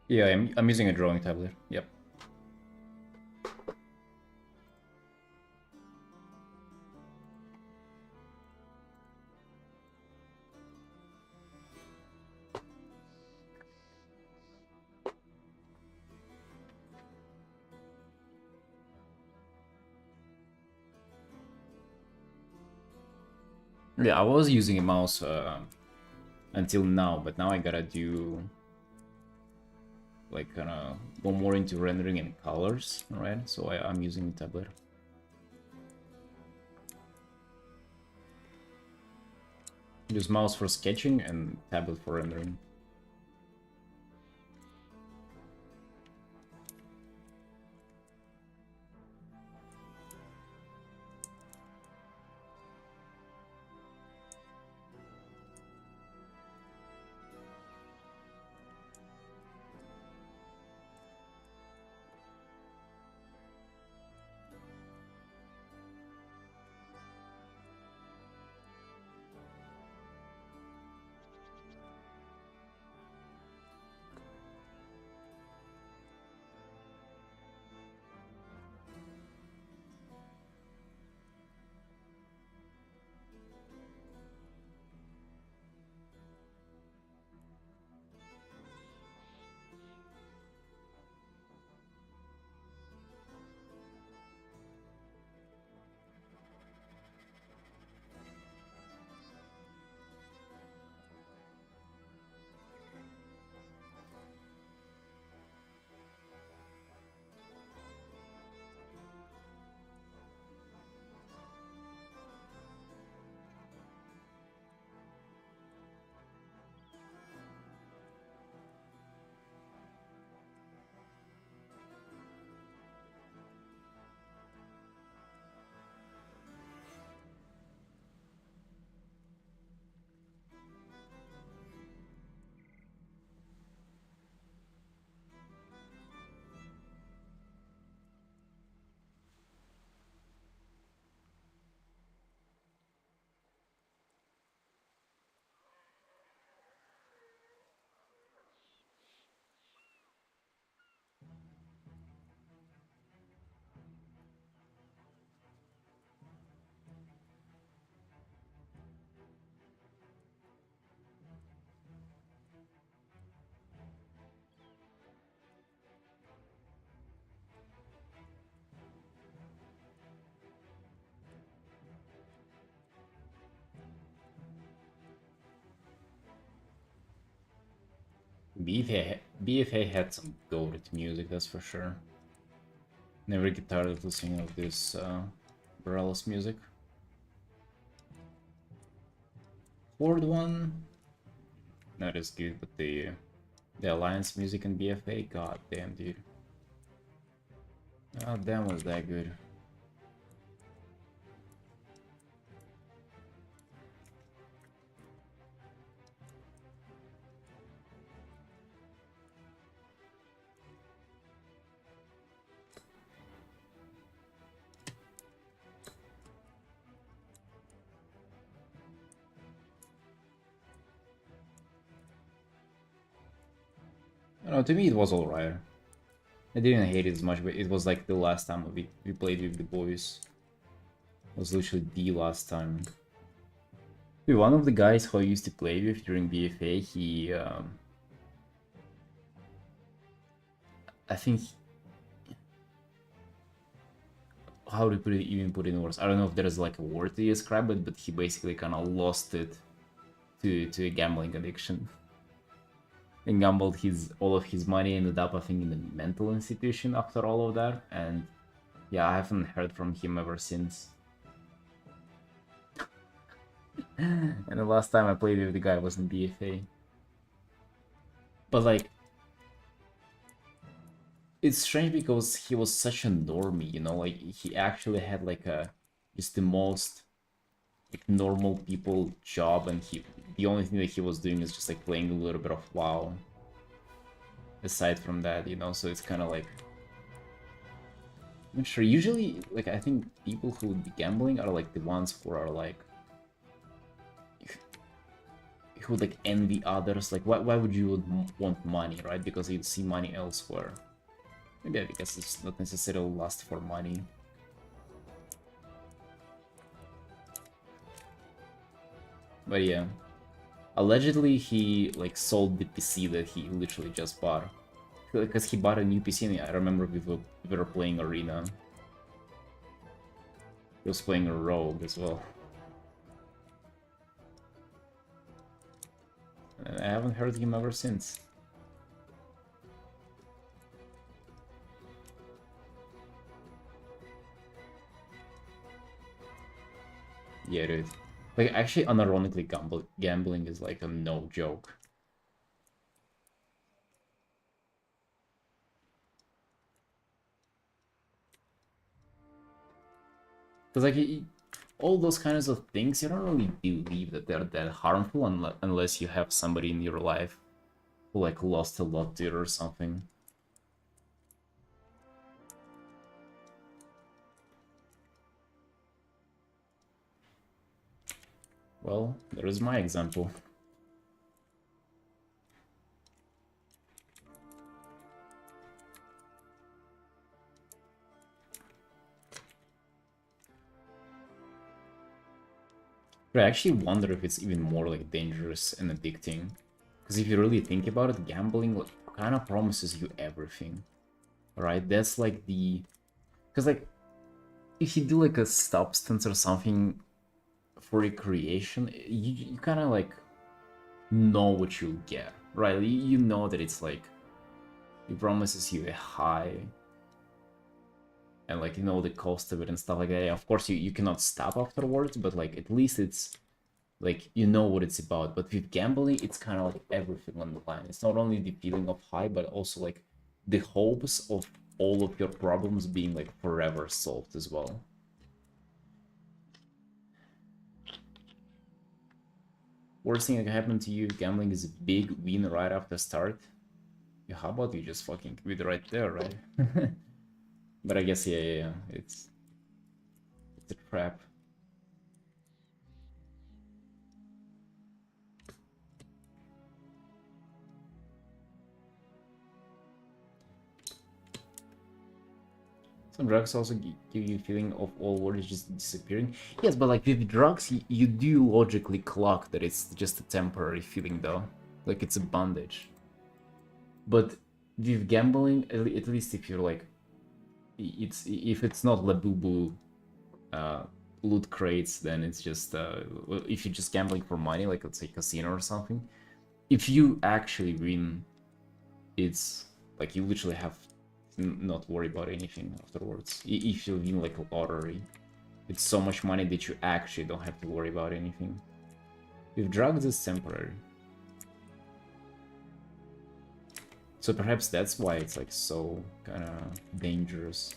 Yeah, I'm using a drawing tablet. Yep. Yeah, I was using a mouse until now, but now I gotta do like kind of go more into rendering and colors, right? So I'm using the tablet. Use mouse for sketching and tablet for rendering. BFA had some goated music, that's for sure. Never get tired of listening of this Morales music. Fourth one, not as good, but the Alliance music in BFA, god damn, dude. Oh damn, was that good. I don't know, to me it was alright. I didn't hate it as much, but it was like the last time we played with the boys. It was literally the last time. Dude, one of the guys who I used to play with during BFA, he I think, how to put it, even put it in words. I don't know if there's like a word to describe it, but he basically kind of lost it to a gambling addiction. And gambled all of his money, ended up I think in a mental institution after all of that, and yeah, I haven't heard from him ever since. And the last time I played with the guy was in BFA. But like, it's strange because he was such a normie, you know, like he actually had like just the most like normal people job, and the only thing that he was doing is just like playing a little bit of WoW. Aside from that, you know, so it's kind of like, I'm sure usually like I think people who would be gambling are like the ones who are like who like envy others. Like why would you want money, right? Because you'd see money elsewhere. Maybe I guess it's not necessarily lust for money. But yeah, allegedly he like sold the PC that he literally just bought, because he bought a new PC. And I remember we were playing Arena. He was playing a Rogue as well. And I haven't heard him ever since. Yeah, dude. Like, actually, unironically, gambling is like a no joke. Because, like, all those kinds of things, you don't really believe that they're that harmful unless you have somebody in your life who, like, lost a lot to it or something. Well, there is my example. But I actually wonder if it's even more like dangerous and addicting. Because if you really think about it, gambling like, kind of promises you everything. Right? That's like the... Because like, if you do like a substance or something for recreation, you kind of like know what you'll get, right? You know that it's like, it promises you a high, and like, you know, the cost of it and stuff like that. Of course, you cannot stop afterwards, but like, at least it's like, you know what it's about. But with gambling, it's kind of like everything on the line. It's not only the feeling of high, but also like the hopes of all of your problems being like forever solved as well. Worst thing that can happen to you if gambling is a big win right after start. Yeah, how about you just fucking quit right there, right? But I guess yeah, it's a trap. Some drugs also give you a feeling of all words just disappearing. Yes, but like with drugs, you do logically clock that it's just a temporary feeling though. Like it's a bandage. But with gambling, at least if you're like, if it's not Labubu loot crates, then it's just if you're just gambling for money, like let's say casino or something. If you actually win it's like you literally have to not worry about anything afterwards. If you win like a lottery, it's so much money that you actually don't have to worry about anything. With drugs, it's temporary. So perhaps that's why it's like so kind of dangerous.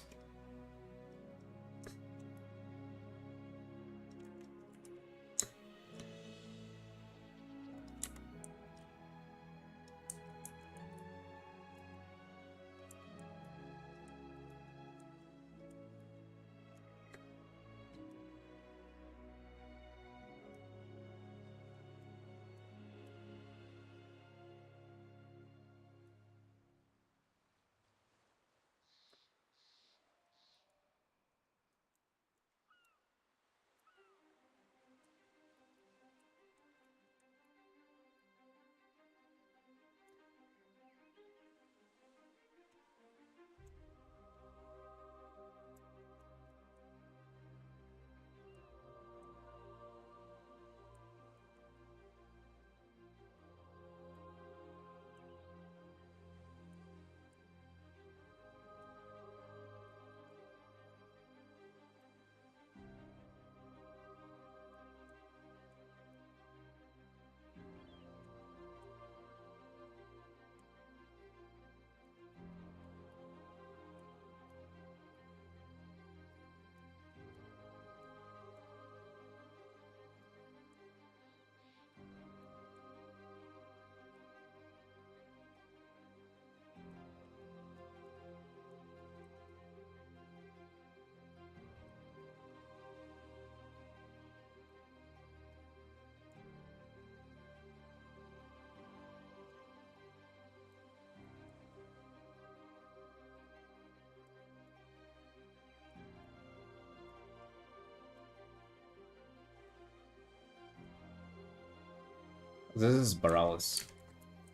This is Baralis,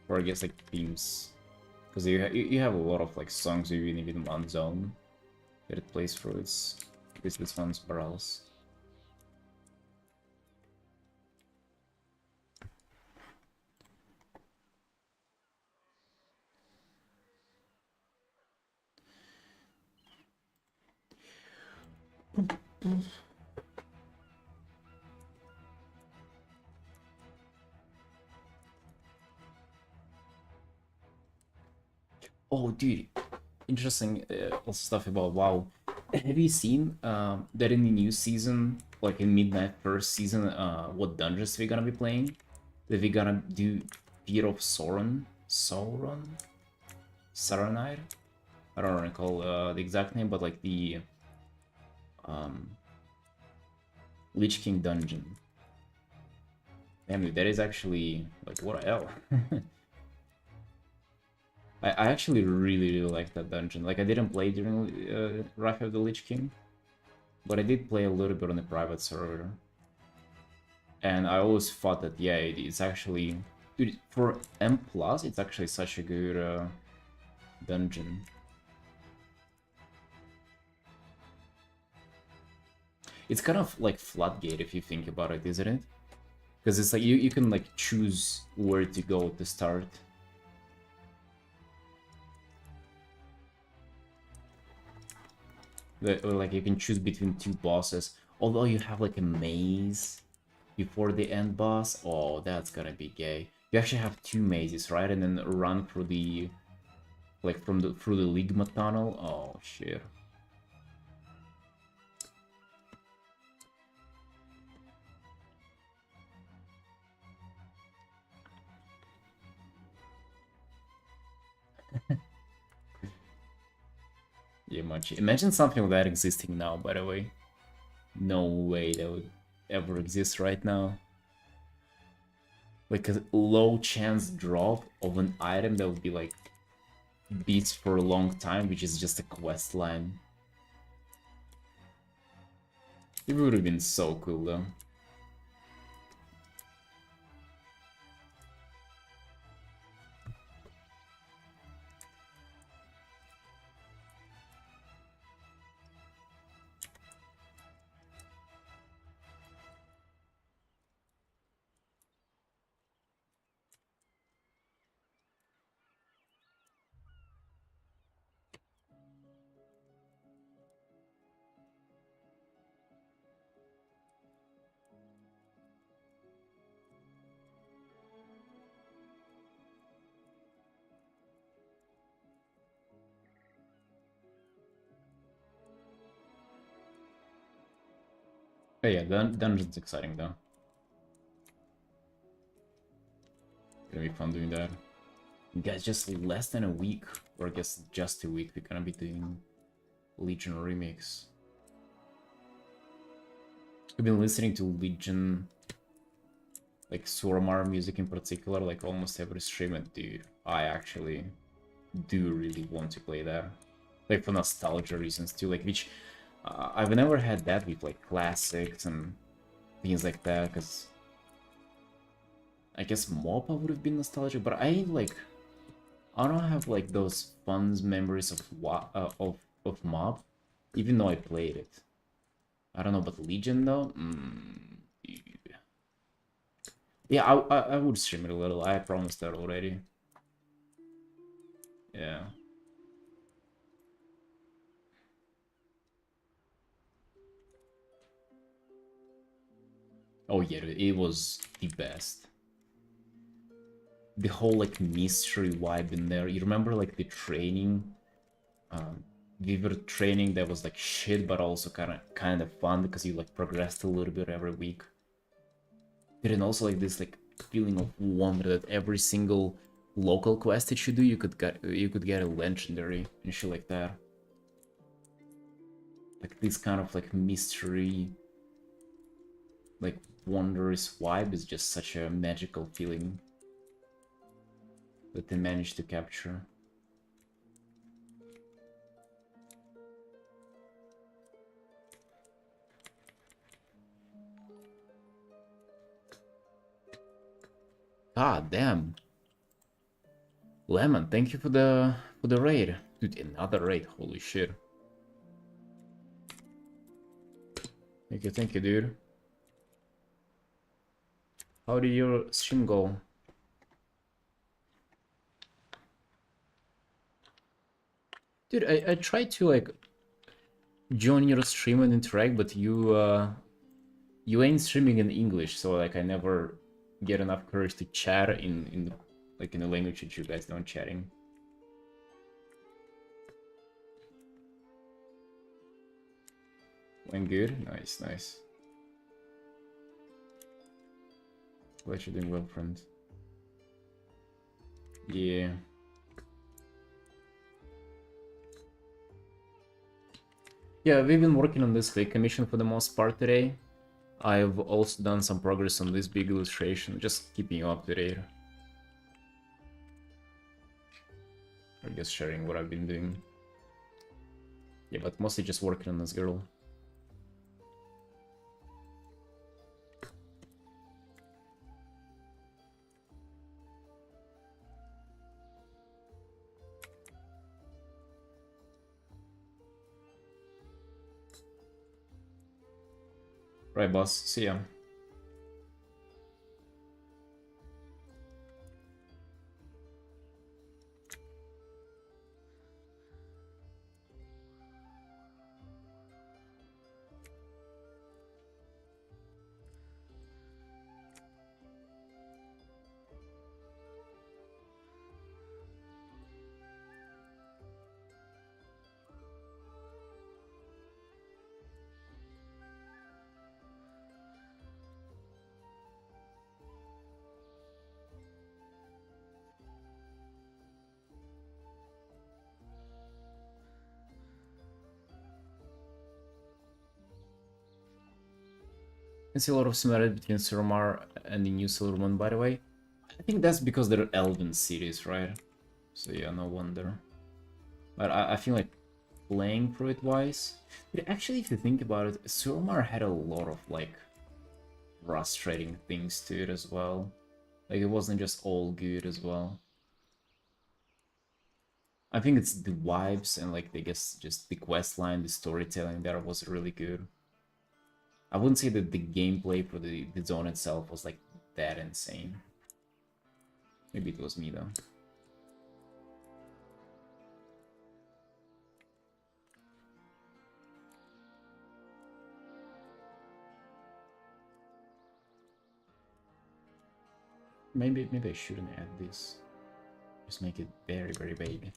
or I guess like themes, because you have a lot of like songs even in one zone that it plays through. It's this one's Baralis. Oh, dude, interesting stuff about WoW. Have you seen that in the new season, like in Midnight First season, what dungeons we're gonna be playing? That we're gonna do Fear of Saranide? I don't recall the exact name, but like the um, Lich King dungeon. Damn, dude, that is actually like what the hell. I actually really like that dungeon. Like, I didn't play during Wrath of the Lich King, but I did play a little bit on the private server. And I always thought that, yeah, it's actually... Dude, for M+, it's actually such a good dungeon. It's kind of like Floodgate if you think about it, isn't it? Because it's like you can like choose where to go to start. Or like you can choose between two bosses. Although you have like a maze before the end boss. Oh, that's gonna be gay. You actually have two mazes, right? And then run through the like through the Ligma tunnel. Oh shit. Yeah, much. Imagine something like that existing now, by the way. No way that would ever exist right now. Like a low chance drop of an item that would be like beats for a long time, which is just a quest line. It would have been so cool though. Oh yeah, dungeon's exciting though. Gonna be fun doing that. Guys, just less than a week, or I guess just a week, we're gonna be doing Legion remix. I've been listening to Legion, like Suramar music in particular, like almost every stream, and dude, I actually do really want to play that. Like for nostalgia reasons too, like which I've never had that with like classics and things like that, because I guess MOPA would have been nostalgic, but I don't have like those fun memories of Mob, even though I played it. I don't know, but Legion though, dude. Yeah, I would stream it a little. I promised that already. Yeah. Oh yeah, dude, it was the best. The whole like mystery vibe in there. You remember like the training? We were training that was like shit, but also kind of fun because you like progressed a little bit every week. And also like this like feeling of wonder that every single local quest that you do, you could get a legendary and shit like that. Like this kind of like mystery, like wondrous vibe is just such a magical feeling that they managed to capture. God damn. Lemon, thank you for the raid. Dude, another raid, holy shit. Thank you, dude. How did your stream go? Dude, I tried to like join your stream and interact, but you ain't streaming in English, so like I never get enough courage to chat in like in the language that you guys don't chatting. Went good? Nice, nice. Glad you're doing well, friend. Yeah. Yeah, we've been working on this fake commission for the most part today. I've also done some progress on this big illustration, just keeping you up to date. Or just sharing what I've been doing. Yeah, but mostly just working on this girl. Right, boss. See ya. I see a lot of similarity between Suramar and the new Silvermoon, by the way. I think that's because they're Elven cities, right? So yeah, no wonder. But I feel like playing through it wise... But actually, if you think about it, Suramar had a lot of, like, frustrating things to it as well. Like, it wasn't just all good as well. I think it's the vibes and, like, I guess just the quest line, the storytelling there was really good. I wouldn't say that the gameplay for the zone itself was, like, that insane. Maybe it was me, though. Maybe I shouldn't add this. Just make it very, very vague.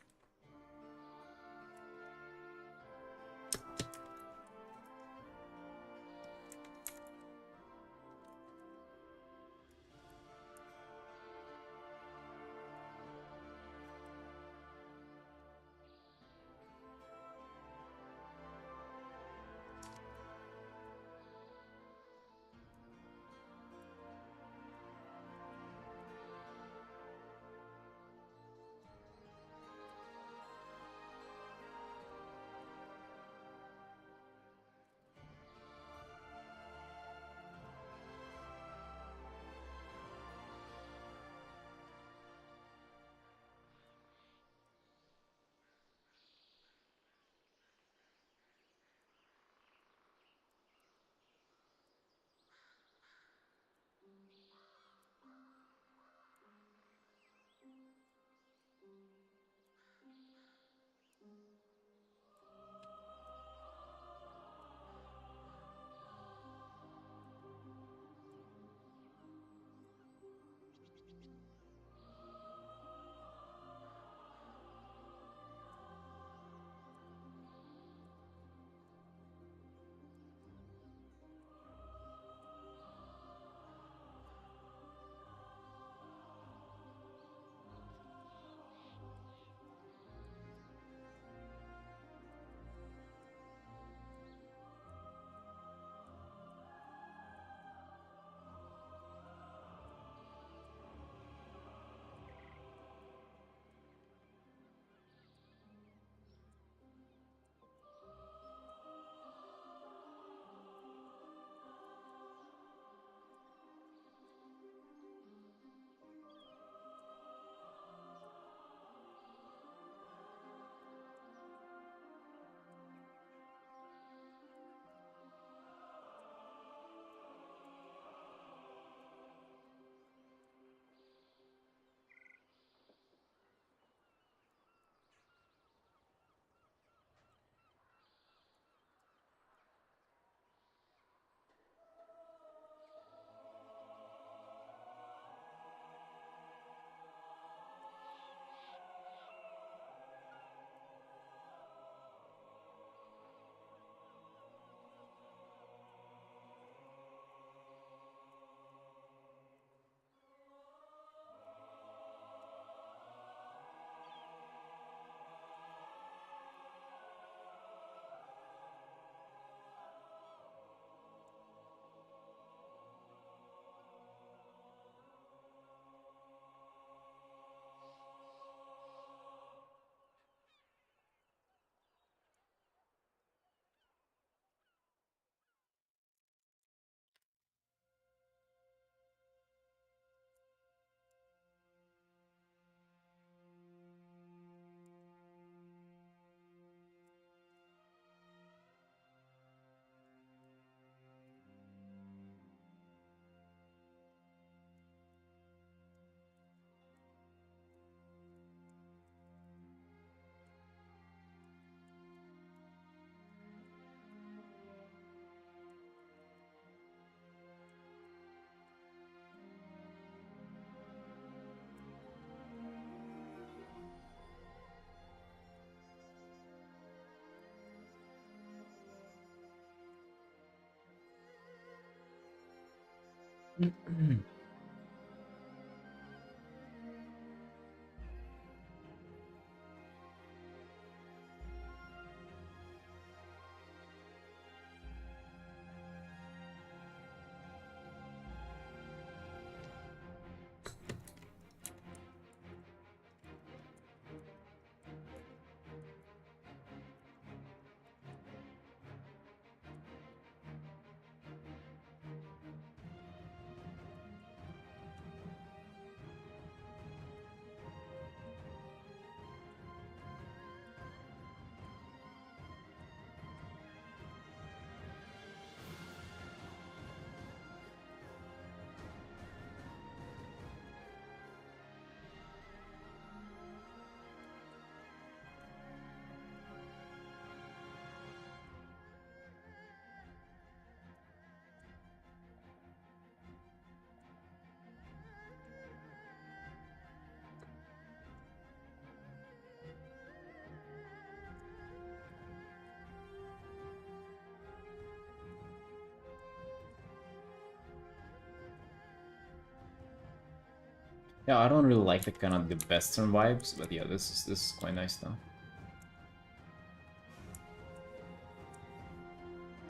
Yeah, I don't really like the kind of the Western vibes, but yeah, this is quite nice though.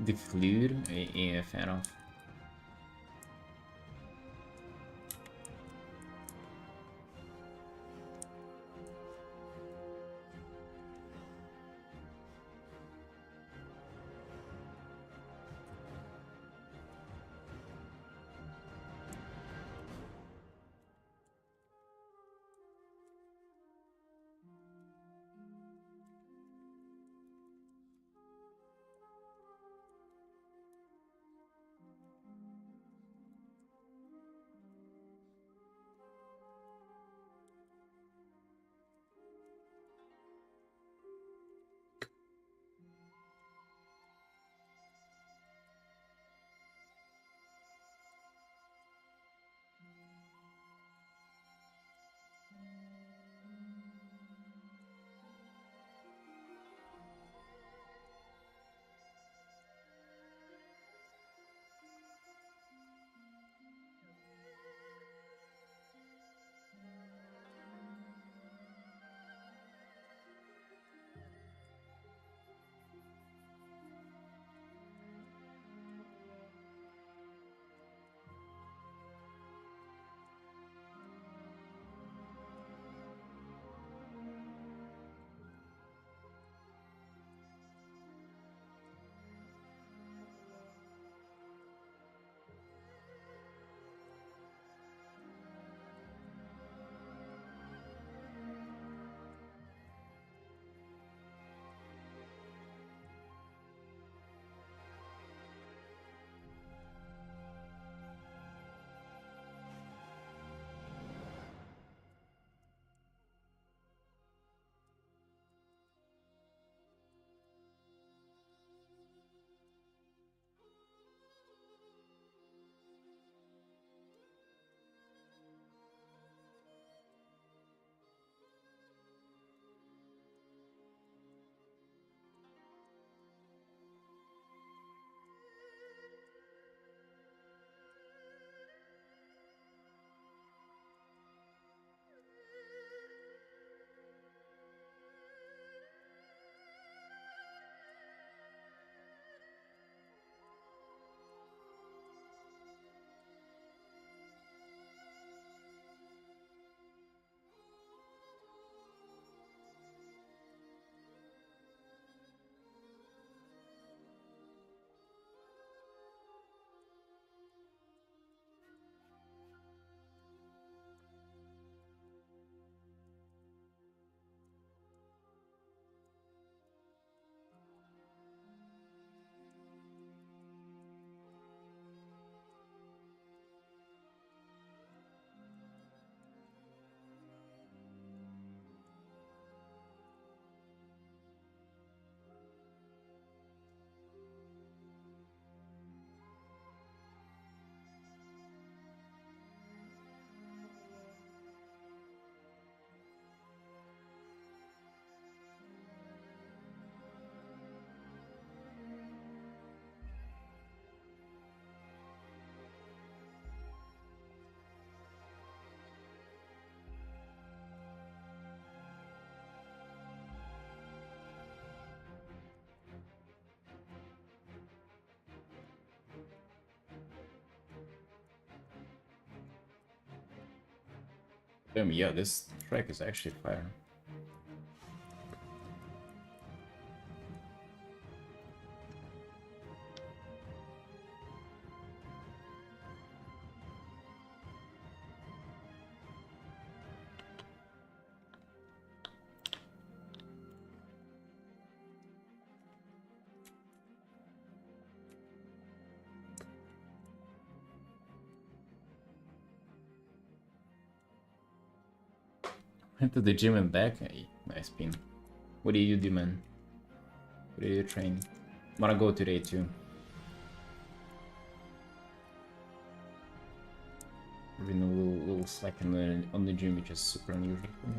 The flute, a fan of. Damn, yeah, this track is actually fire. Went to the gym and back. Hey, nice pin. What do you do, man? What do you train? Wanna go today too? I've been a little slack on the gym, which is super unusual for me.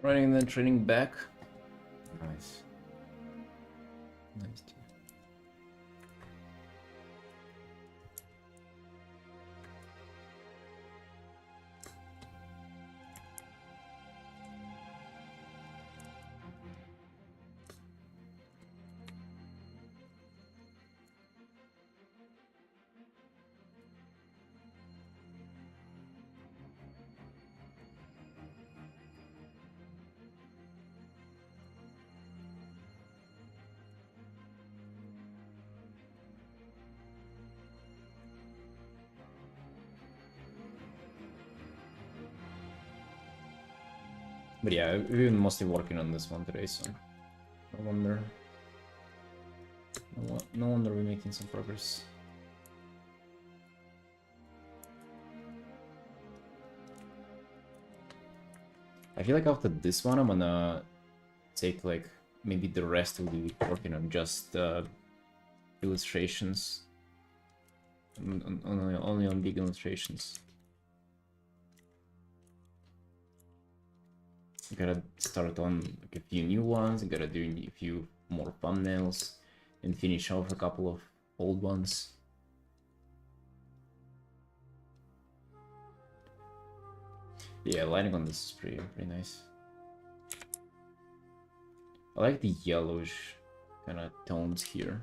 Running and then training back. Nice. Nice. But yeah, we've been mostly working on this one today, so no wonder. No wonder we're making some progress. I feel like after this one, I'm gonna take like maybe the rest of the week working on just illustrations, only on big illustrations. I gotta start on like a few new ones. I gotta do a few more thumbnails and finish off a couple of old ones. Yeah, lighting on this is pretty nice. I like the yellowish kind of tones here.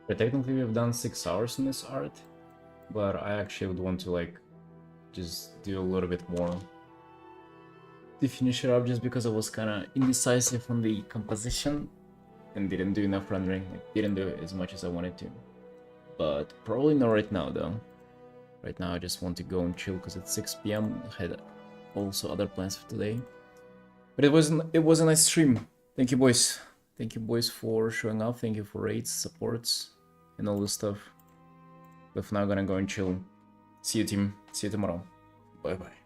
But technically we've done 6 hours in this art, but I actually would want to like just do a little bit more to finish it up, just because I was kind of indecisive on the composition and didn't do enough rendering. Like, didn't do as much as I wanted to. But probably not right now though. Right now I just want to go and chill because it's 6 p.m. I had also other plans for today. But it was a nice stream. Thank you boys. Thank you boys for showing up. Thank you for raids, supports, and all this stuff. But for now I'm gonna go and chill. See you team. See you tomorrow. Bye bye.